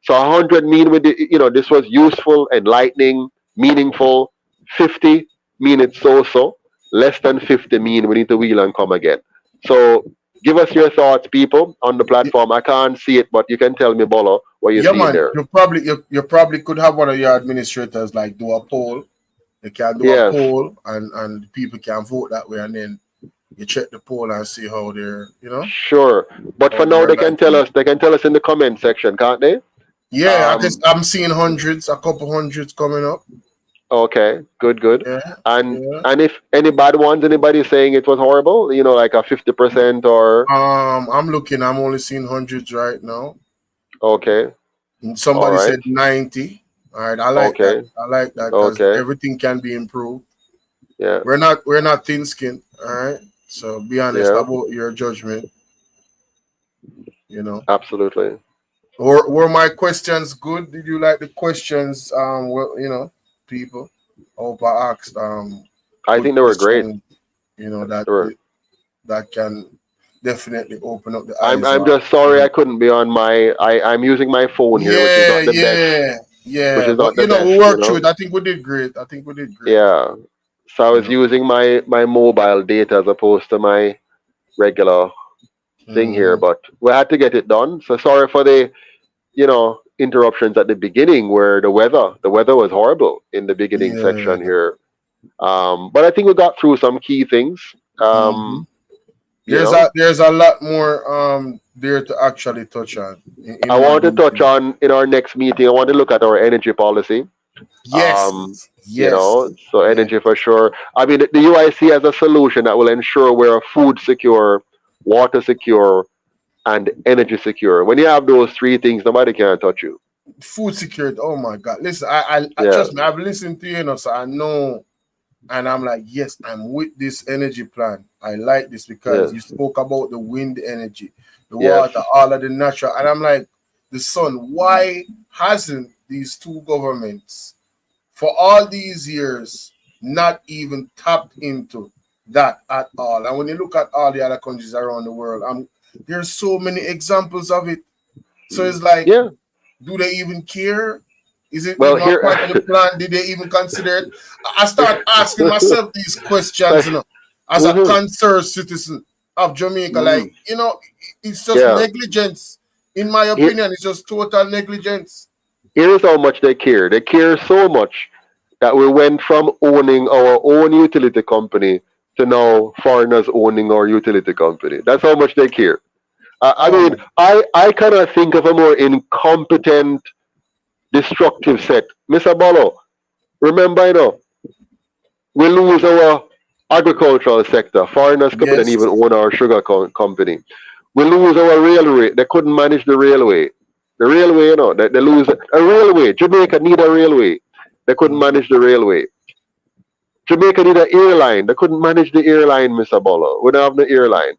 100 mean with this was useful, enlightening, meaningful. 50 mean it's so. Less than 50 mean we need to wheel and come again. So give us your thoughts, people, on the platform. I can't see it, but you can tell me, Bolo, what you see there. You probably could have one of your administrators like do a poll. They can do a poll, and people can vote that way, and then you check the poll and see how they're, Sure, but for now they can tell us. They can tell us in the comment section, can't they? Yeah, I guess I'm seeing a couple hundreds coming up. Okay, good. Yeah, and if any bad ones, anybody saying it was horrible, like a 50% or I'm looking. I'm only seeing hundreds right now. Okay. And somebody said 90. All right, I like that. I like that because everything can be improved. Yeah, we're not thin-skinned. All right, so be honest about your judgment. Absolutely. Or were my questions good? Did you like the questions? People. I hope I asked. I think they were great. That can definitely open up the eyes. I'm just sorry I couldn't be on my. I'm using my phone here, which is not the best. Yeah, which is not the best, we worked through it. I think we did great. Yeah. So I was using my mobile data as opposed to my regular thing here, but we had to get it done. So sorry for the interruptions at the beginning where the weather was horrible in the beginning section here. But I think we got through some key things. There's a lot more there to actually touch on. I want to touch on in our next meeting. I want to look at our energy policy. Yes. So energy for sure. I mean, the UIC has a solution that will ensure we're food secure, water secure, and energy secure. When you have those 3 things, nobody can touch you. Food security. Oh my God! Listen, I trust me. I've listened to you, so I know, and I'm like, yes, I'm with this energy plan. I like this because you spoke about the wind energy, the water, all of the natural, and I'm like, the sun. Why hasn't these 2 governments, for all these years, not even tapped into that at all? And when you look at all the other countries around the world, there's so many examples of it. So it's like, do they even care? Is it part of the plan? Did they even consider it? I start asking myself these questions, as a concerned citizen of Jamaica. It's just negligence. In my opinion, it's just total negligence. Here's how much they care. They care so much that we went from owning our own utility company to now foreigners owning our utility company. That's how much they care. I Oh mean, my. I cannot think of a more incompetent, destructive set. Mr. Bolo, remember, we lose our agricultural sector. Foreigners come in and Yes. even own our sugar company. We lose our railway. They couldn't manage the railway. The railway, they lose a railway. Jamaica need a railway. They couldn't Mhm. manage the railway. Jamaica need an airline. They couldn't manage the airline, Mr. Bolo. We don't have the airline.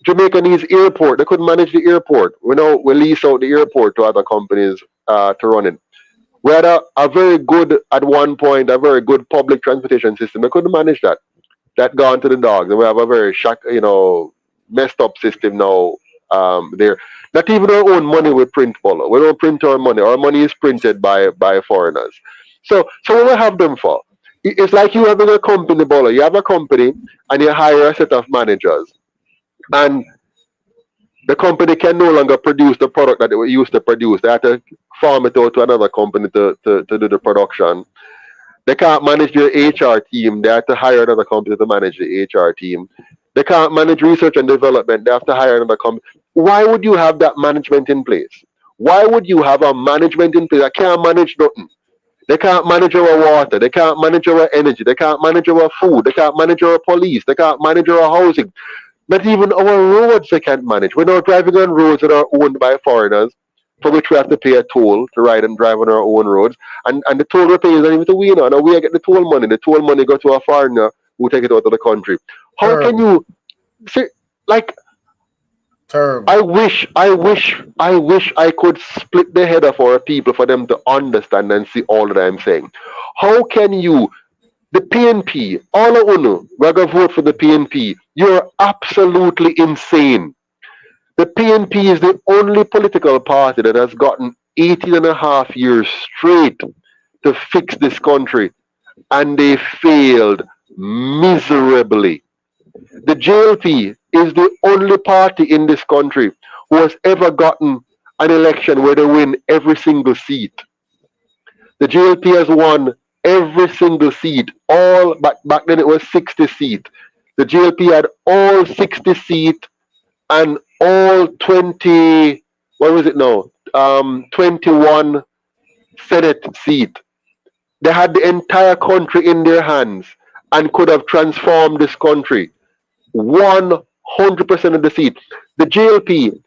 Jamaica needs airport. They couldn't manage the airport. We lease out the airport to other companies to run it. We had a very good, at one point, a very good public transportation system. They couldn't manage that. That gone to the dogs. And we have a very messed up system now there. Not even our own money we print, Polo. We don't print our money. Our money is printed by foreigners. So what we have them for? It's like you having a company, Polo. You have a company and you hire a set of managers. And the company can no longer produce the product that they used to produce. They have to farm it out to another company to do the production. They can't manage their HR team. They have to hire another company to manage the HR team. They can't manage research and development. They have to hire another company. Why would you have that management in place? Why would you have a management in place that can't manage nothing? They can't manage our water. They can't manage our energy. They can't manage our food. They can't manage our police. They can't manage our housing. Not even our roads they can't manage. We're now driving on roads that are owned by foreigners, for which we have to pay a toll to ride and drive on our own roads. And the toll we pay is not even to we, Now we get the toll money. The toll money go to a foreigner who take it out of the country. How can Terrible. you see, like, Terrible. I wish I could split the head of our people for them to understand and see all that I'm saying. How can you, the PNP, all of UNO, we're going to vote for the PNP. You're absolutely insane. The PNP is the only political party that has gotten 18 and a half years straight to fix this country, and they failed miserably. The JLP is the only party in this country who has ever gotten an election where they win every single seat. The JLP has won every single seat. All back then it was 60 seats. The JLP had all 60 seats and all 20, what was it now? 21 Senate seat. They had the entire country in their hands and could have transformed this country. 100% of the seat. The JLP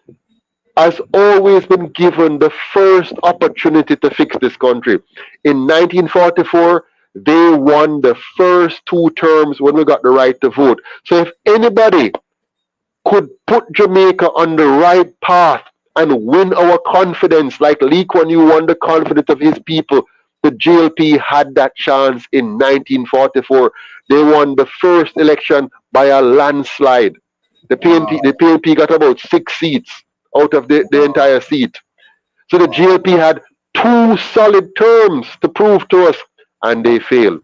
has always been given the first opportunity to fix this country. In 1944, they won the first two terms when we got the right to vote. So if anybody could put Jamaica on the right path and win our confidence, like Lee Kuan Yew won the confidence of his people, the JLP had that chance in 1944. They won the first election by a landslide. The Wow. PNP got about 6 seats out of the Wow. entire seat. So the Wow. GLP had two solid terms to prove to us, and they failed.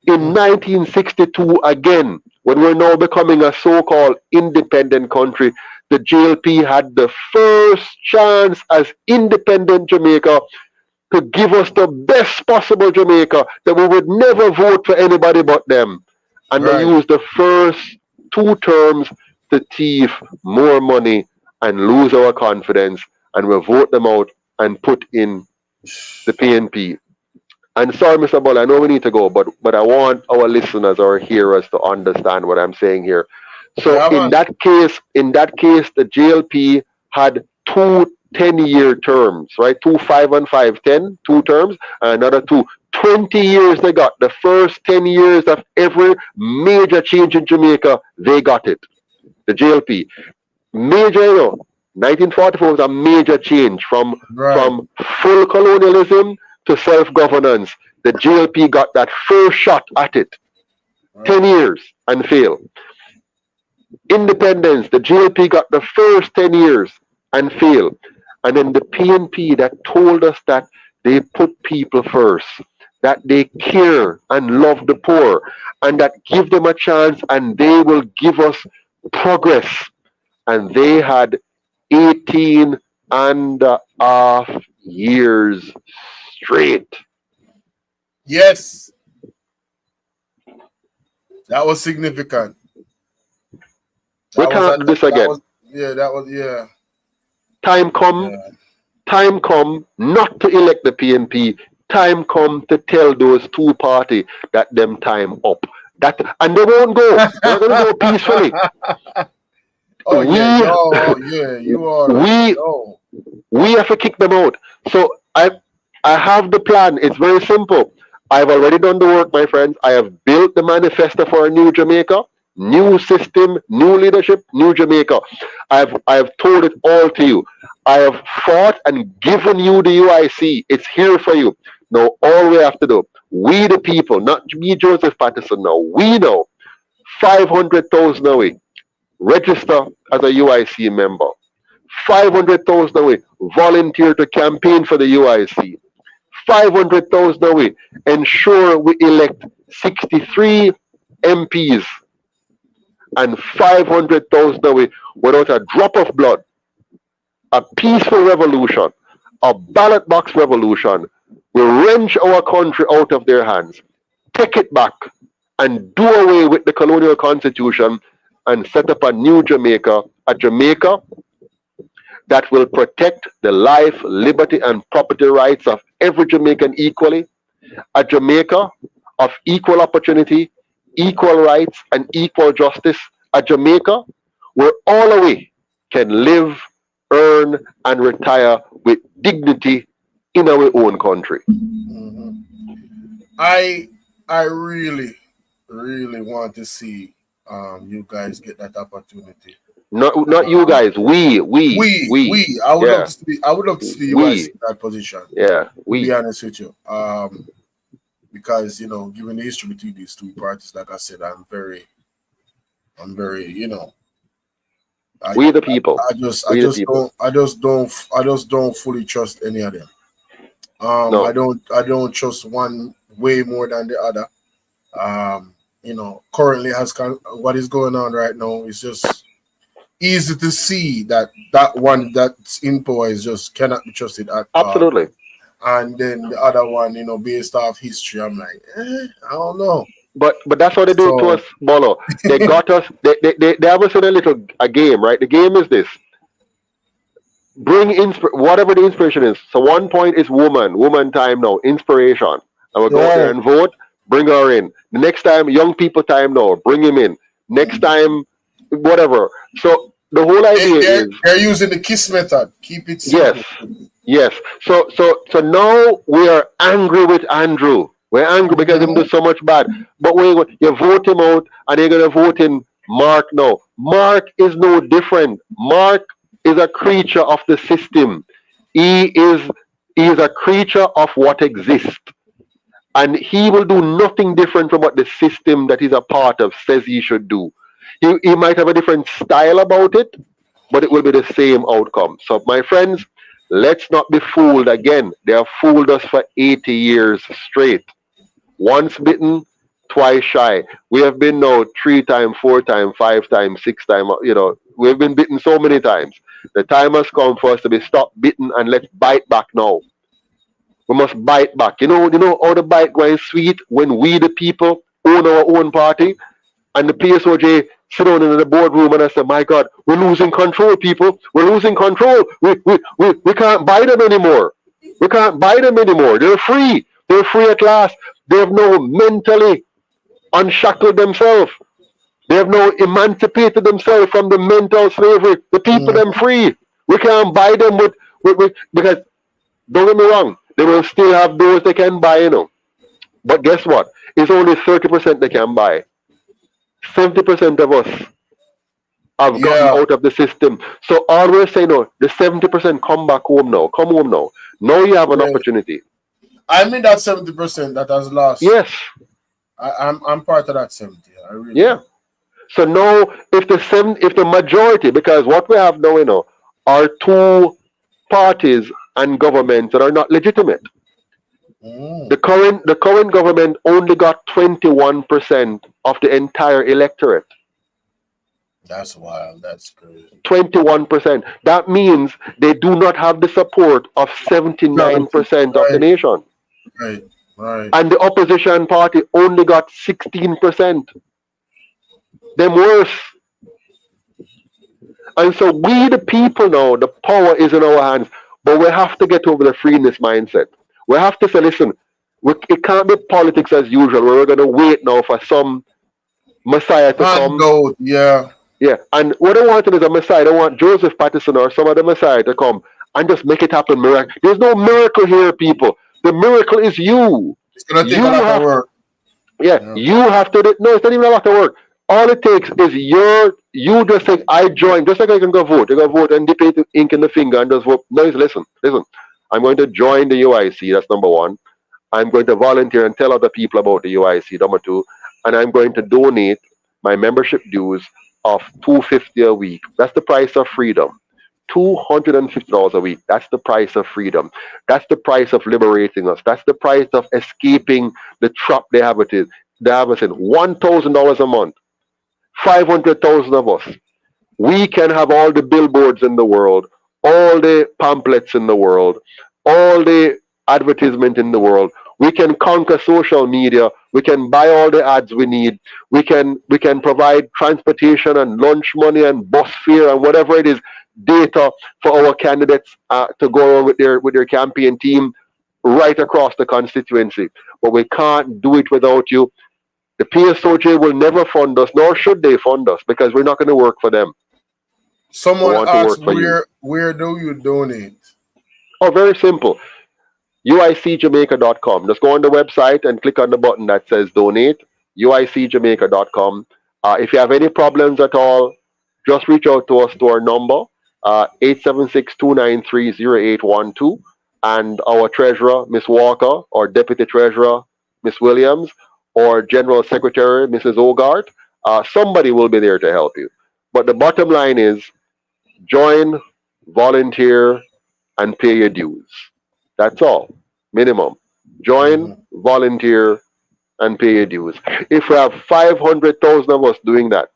In Mm. 1962, again, when we're now becoming a so-called independent country, the JLP had the first chance as independent Jamaica to give us the best possible Jamaica, that we would never vote for anybody but them. And they Right. used the first two terms to thief more money and lose our confidence, and we vote them out and put in the PNP. And sorry, Mr. Bull, I know we need to go, but I want our listeners or hearers to understand what I'm saying here. So Yeah, man. in that case, the JLP had two 10-year terms, right? Two 5 and 5, 10, two terms, and another two. 20 years they got. The first 10 years of every major change in Jamaica, they got it. The JLP. Major, 1944 was a major change Right. from full colonialism to self-governance. The JLP got that first shot at it. 10 Right. years and failed. Independence, the JLP got the first 10 years and failed. And then the PNP that told us that they put people first, that they care and love the poor, and that give them a chance and they will give us progress. And they had 18 and a half years straight Yes, that was significant. We can't do this again. Yeah. Time come not to elect the PNP. Time come to tell those two parties that them time up. That and they won't go. They're going to go peacefully. Oh yeah, you already know. We have to kick them out. So I have the plan. It's very simple. I've already done the work, my friends. I have built the manifesto for a new Jamaica, new system, new leadership, new Jamaica. I have told it all to you. I have fought and given you the UIC. It's here for you. Now all we have to do, we the people, not me, Joseph Patterson. Now we know 500,000 away. Register as a UIC member. 500,000 away. Volunteer to campaign for the UIC. 500,000 away. Ensure we elect 63 MPs and 500,000 away without a drop of blood. A peaceful revolution, a ballot box revolution will wrench our country out of their hands, take it back, and do away with the colonial constitution and set up a new Jamaica, a Jamaica that will protect the life, liberty, and property rights of every Jamaican equally, a Jamaica of equal opportunity, equal rights, and equal justice, a Jamaica where all of we can live, earn, and retire with dignity in our own country. Mm-hmm. I really want to see you guys get that opportunity. Not you guys. We. I would love to see. I would love to see you guys in that position. Yeah. To be honest with you, because given the history between these two parties, like I said, I'm very, we the people. I just don't fully trust any of them. No. I don't trust one way more than the other. Currently what is going on right now is just easy to see that one that's in power is just cannot be trusted at Absolutely. And then the other one, based off history, I'm like, I don't know. But that's what they do to us, Bolo. They got us. They have us in a game, right? The game is this: bring whatever the inspiration is. So one point is woman time now, inspiration. And we'll go out there and vote. Bring her in. The next time, young people time now, bring him in. Next time, whatever. So the whole idea is they're using the KISS method. Keep it simple. Yes. So now we are angry with Andrew. We're angry because he does so much bad. But you vote him out and you're gonna vote in Mark now. Mark is no different. Mark is a creature of the system. He is a creature of what exists. And he will do nothing different from what the system that he's a part of says he should do. He might have a different style about it, but it will be the same outcome. So, my friends, let's not be fooled again. They have fooled us for 80 years straight. Once bitten, twice shy. We have been now 3 times, 4 times, 5 times, 6 times. We've been bitten so many times. The time has come for us to be stopped bitten and let's bite back now. We must bite back. You know how the bite going sweet when we the people own our own party and the PSOJ sit down in the boardroom and I say, my God, we're losing control, people. We're losing control. We can't buy them anymore. We can't buy them anymore. They're free. They're free at last. They have now mentally unshackled themselves. They have now emancipated themselves from the mental slavery. The people them free. We can't buy them with because don't get me wrong, they will still have those they can buy, But guess what? It's only 30% they can buy. 70% of us have gotten out of the system. So all we're saying now, the 70% come back home now. Come home now. Now you have an opportunity. I'm in that 70% that has lost. Yes. I'm part of that 70. So now if the majority, because what we have now, are 2 parties and governments that are not legitimate. The current government only got 21% of the entire electorate. That's wild. That's crazy. 21%. That means they do not have the support of 79% of the nation. Right. Right. And the opposition party only got 16%. Them worse. And so we, the people now, the power is in our hands. But we have to get over the freeness mindset. We have to say, listen, it can't be politics as usual, where we're going to wait now for some Messiah to come. Handout, yeah. Yeah, and what I want is a Messiah. I don't want Joseph Patterson or some other Messiah to come and just make it happen. Miracle. There's no miracle here, people. The miracle is you. It's gonna take You a lot of have, work. yeah, Yeah. you have to. No, it's not even a lot of work. All it takes is you just say, I join. Just like I can go vote. You go vote and dip it ink in the finger and just vote. No, listen. I'm going to join the UIC. That's number one. I'm going to volunteer and tell other people about the UIC. Number two, and I'm going to donate my membership dues of $250 a week. That's the price of freedom. $250 a week. That's the price of freedom. That's the price of liberating us. That's the price of escaping the trap they have it in. They have us in $1,000 a month. 500,000 of us. We can have all the billboards in the world, all the pamphlets in the world, all the advertisement in the world. We can conquer social media. We can buy all the ads we need. We can provide transportation and lunch money and bus fare and whatever it is, data for our candidates to go on with their campaign team right across the constituency. But we can't do it without you. The PSOJ will never fund us, nor should they fund us, because we're not going to work for them. Someone want to asked, work for you. where do you donate? Oh, very simple. UICJamaica.com. Just go on the website and click on the button that says donate. UICJamaica.com. If you have any problems at all, just reach out to us to our number, 876-293-0812. And our treasurer, Miss Walker, or deputy treasurer, Miss Williams, or general secretary, Mrs. Ogart, somebody will be there to help you. But the bottom line is join, volunteer, and pay your dues. That's all. Minimum. Join, volunteer, and pay your dues. If we have 500,000 of us doing that,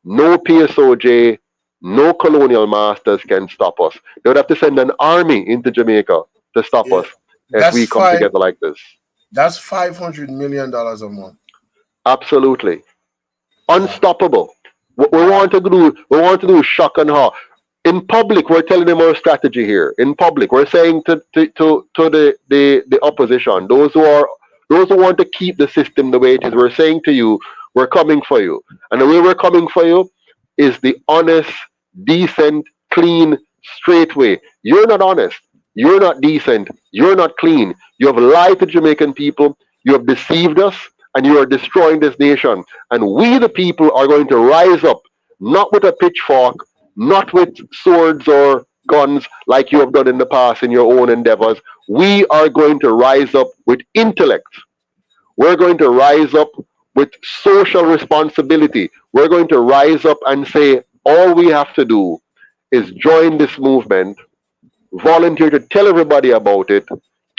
no PSOJ, no colonial masters can stop us. They would have to send an army into Jamaica to stop us if we come together like this. That's $500 million a month. Absolutely. Unstoppable. What we want to do shock and awe. In public, we're telling them our strategy here. In public, we're saying to the opposition, those who want to keep the system the way it is, we're saying to you, we're coming for you. And the way we're coming for you is the honest, decent, clean, straight way. You're not honest. You're not decent. You're not clean. You have lied to Jamaican people. You have deceived us, and you are destroying this nation. And we, the people, are going to rise up, not with a pitchfork, not with swords or guns like you have done in the past in your own endeavors. We are going to rise up with intellect. We're going to rise up with social responsibility. We're going to rise up and say, all we have to do is join this movement, volunteer to tell everybody about it,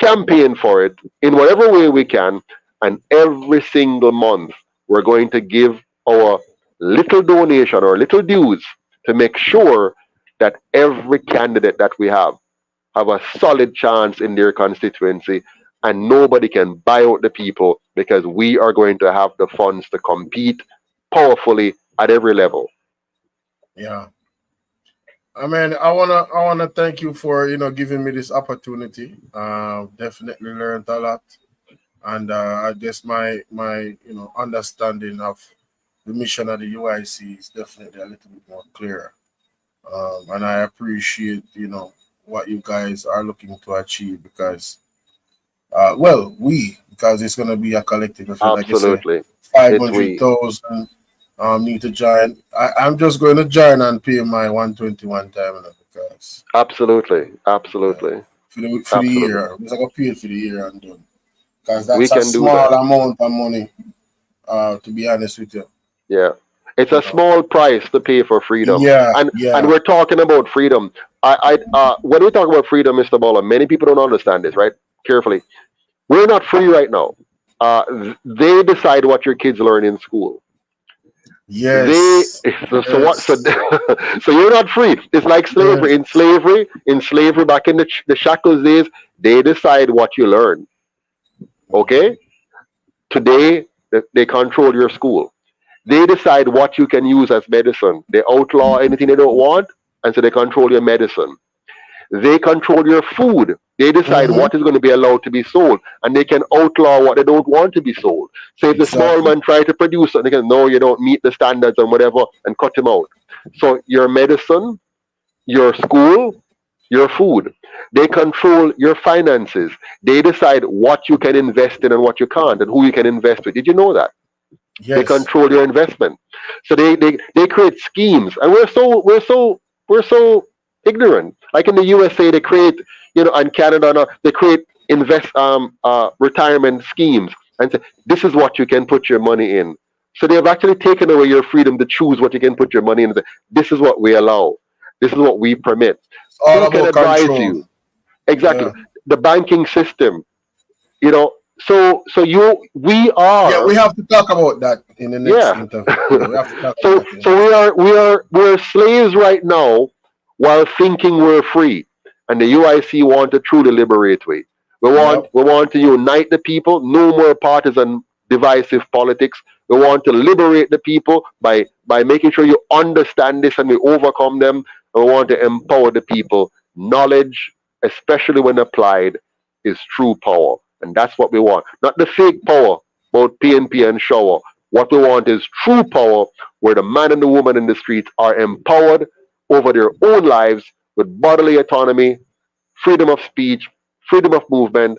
campaign for it in whatever way we can, and every single month we're going to give our little donation or little dues to make sure that every candidate that we have a solid chance in their constituency, and nobody can buy out the people, because we are going to have the funds to compete powerfully at every level. Yeah. I mean, I wanna thank you for giving me this opportunity. Definitely learned a lot, and I guess my understanding of the mission of the UIC is definitely a little bit more clear. And I appreciate what you guys are looking to achieve, because because it's gonna be a collective effort. Absolutely. Like I said, 500,000 need to join. I'm just going to join and pay my 121 time because absolutely for the year. I'm just gonna pay it for the year and done. Because that's a small amount of money, to be honest with you. Yeah. It's a small price to pay for freedom. And we're talking about freedom. When we talk about freedom, Mr. Bolo, many people don't understand this, right? Carefully. We're not free right now. They decide what your kids learn in school. Yes. So you're not free. It's like slavery. Yes. In slavery, back in the shackles days, they decide what you learn. Okay? Today, they control your school. They decide what you can use as medicine. They outlaw anything they don't want, and so they control your medicine. They control your food. They decide Mm-hmm. what is going to be allowed to be sold, and they can outlaw what they don't want to be sold. So if the small Exactly. man try to produce something, they can, no, you don't meet the standards and whatever, and cut him out. So your medicine, your school, your food. They control your finances. They decide what you can invest in and what you can't, and who you can invest with. Did you know that? They Yes. control your investment. So they create schemes, and we're so ignorant. Like in the USA, they create, and Canada, no, they create retirement schemes and say this is what you can put your money in. So they have actually taken away your freedom to choose what you can put your money in. And say, this is what we allow. This is what we permit. It's all Who can about advise control. you? Exactly. Yeah. The banking system. We Yeah, we are. have to talk about that in the next Yeah. interview. Yeah, we have to talk so about that in the so next. we're slaves right now while thinking we're free. And the UIC want to truly liberate we. Yep. We want to unite the people, no more partisan divisive politics. We want to liberate the people by making sure you understand this and we overcome them. And we want to empower the people. Knowledge, especially when applied, is true power. And that's what we want. Not the fake power about PNP and shower. What we want is true power where the man and the woman in the streets are empowered over their own lives with bodily autonomy, freedom of speech, freedom of movement,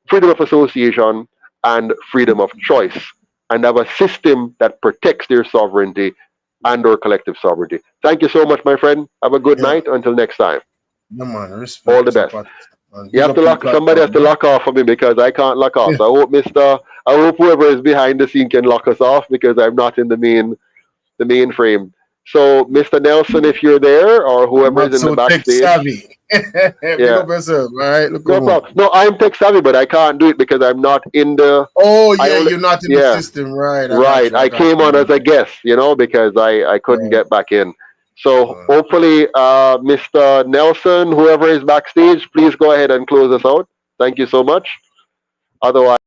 freedom of association, and freedom of choice, and have a system that protects their sovereignty and our collective sovereignty. Thank you so much, my friend. Have a good Yeah. night. Until next time. No man, All respect, the Mr. best. Patterson. And You big have to up your lock. Somebody has platform, to man. lock off for me because I can't lock off. Yeah. So I hope whoever is behind the scene can lock us off because I'm not in the mainframe. So, Mr. Nelson, if you're there, or whoever Not is in the so tech backstage, savvy. Big yeah, up yourself. All right. Look no on. problem. No, I'm tech savvy, but I can't do it because I'm not in the. Oh I yeah, only, you're not in the yeah, system, right? I got right. you. I I got came you. on I as got a guest, because I couldn't you. get back in. So Right. hopefully, Mr. Nelson, whoever is backstage, please go ahead and close us out. Thank you so much. Otherwise.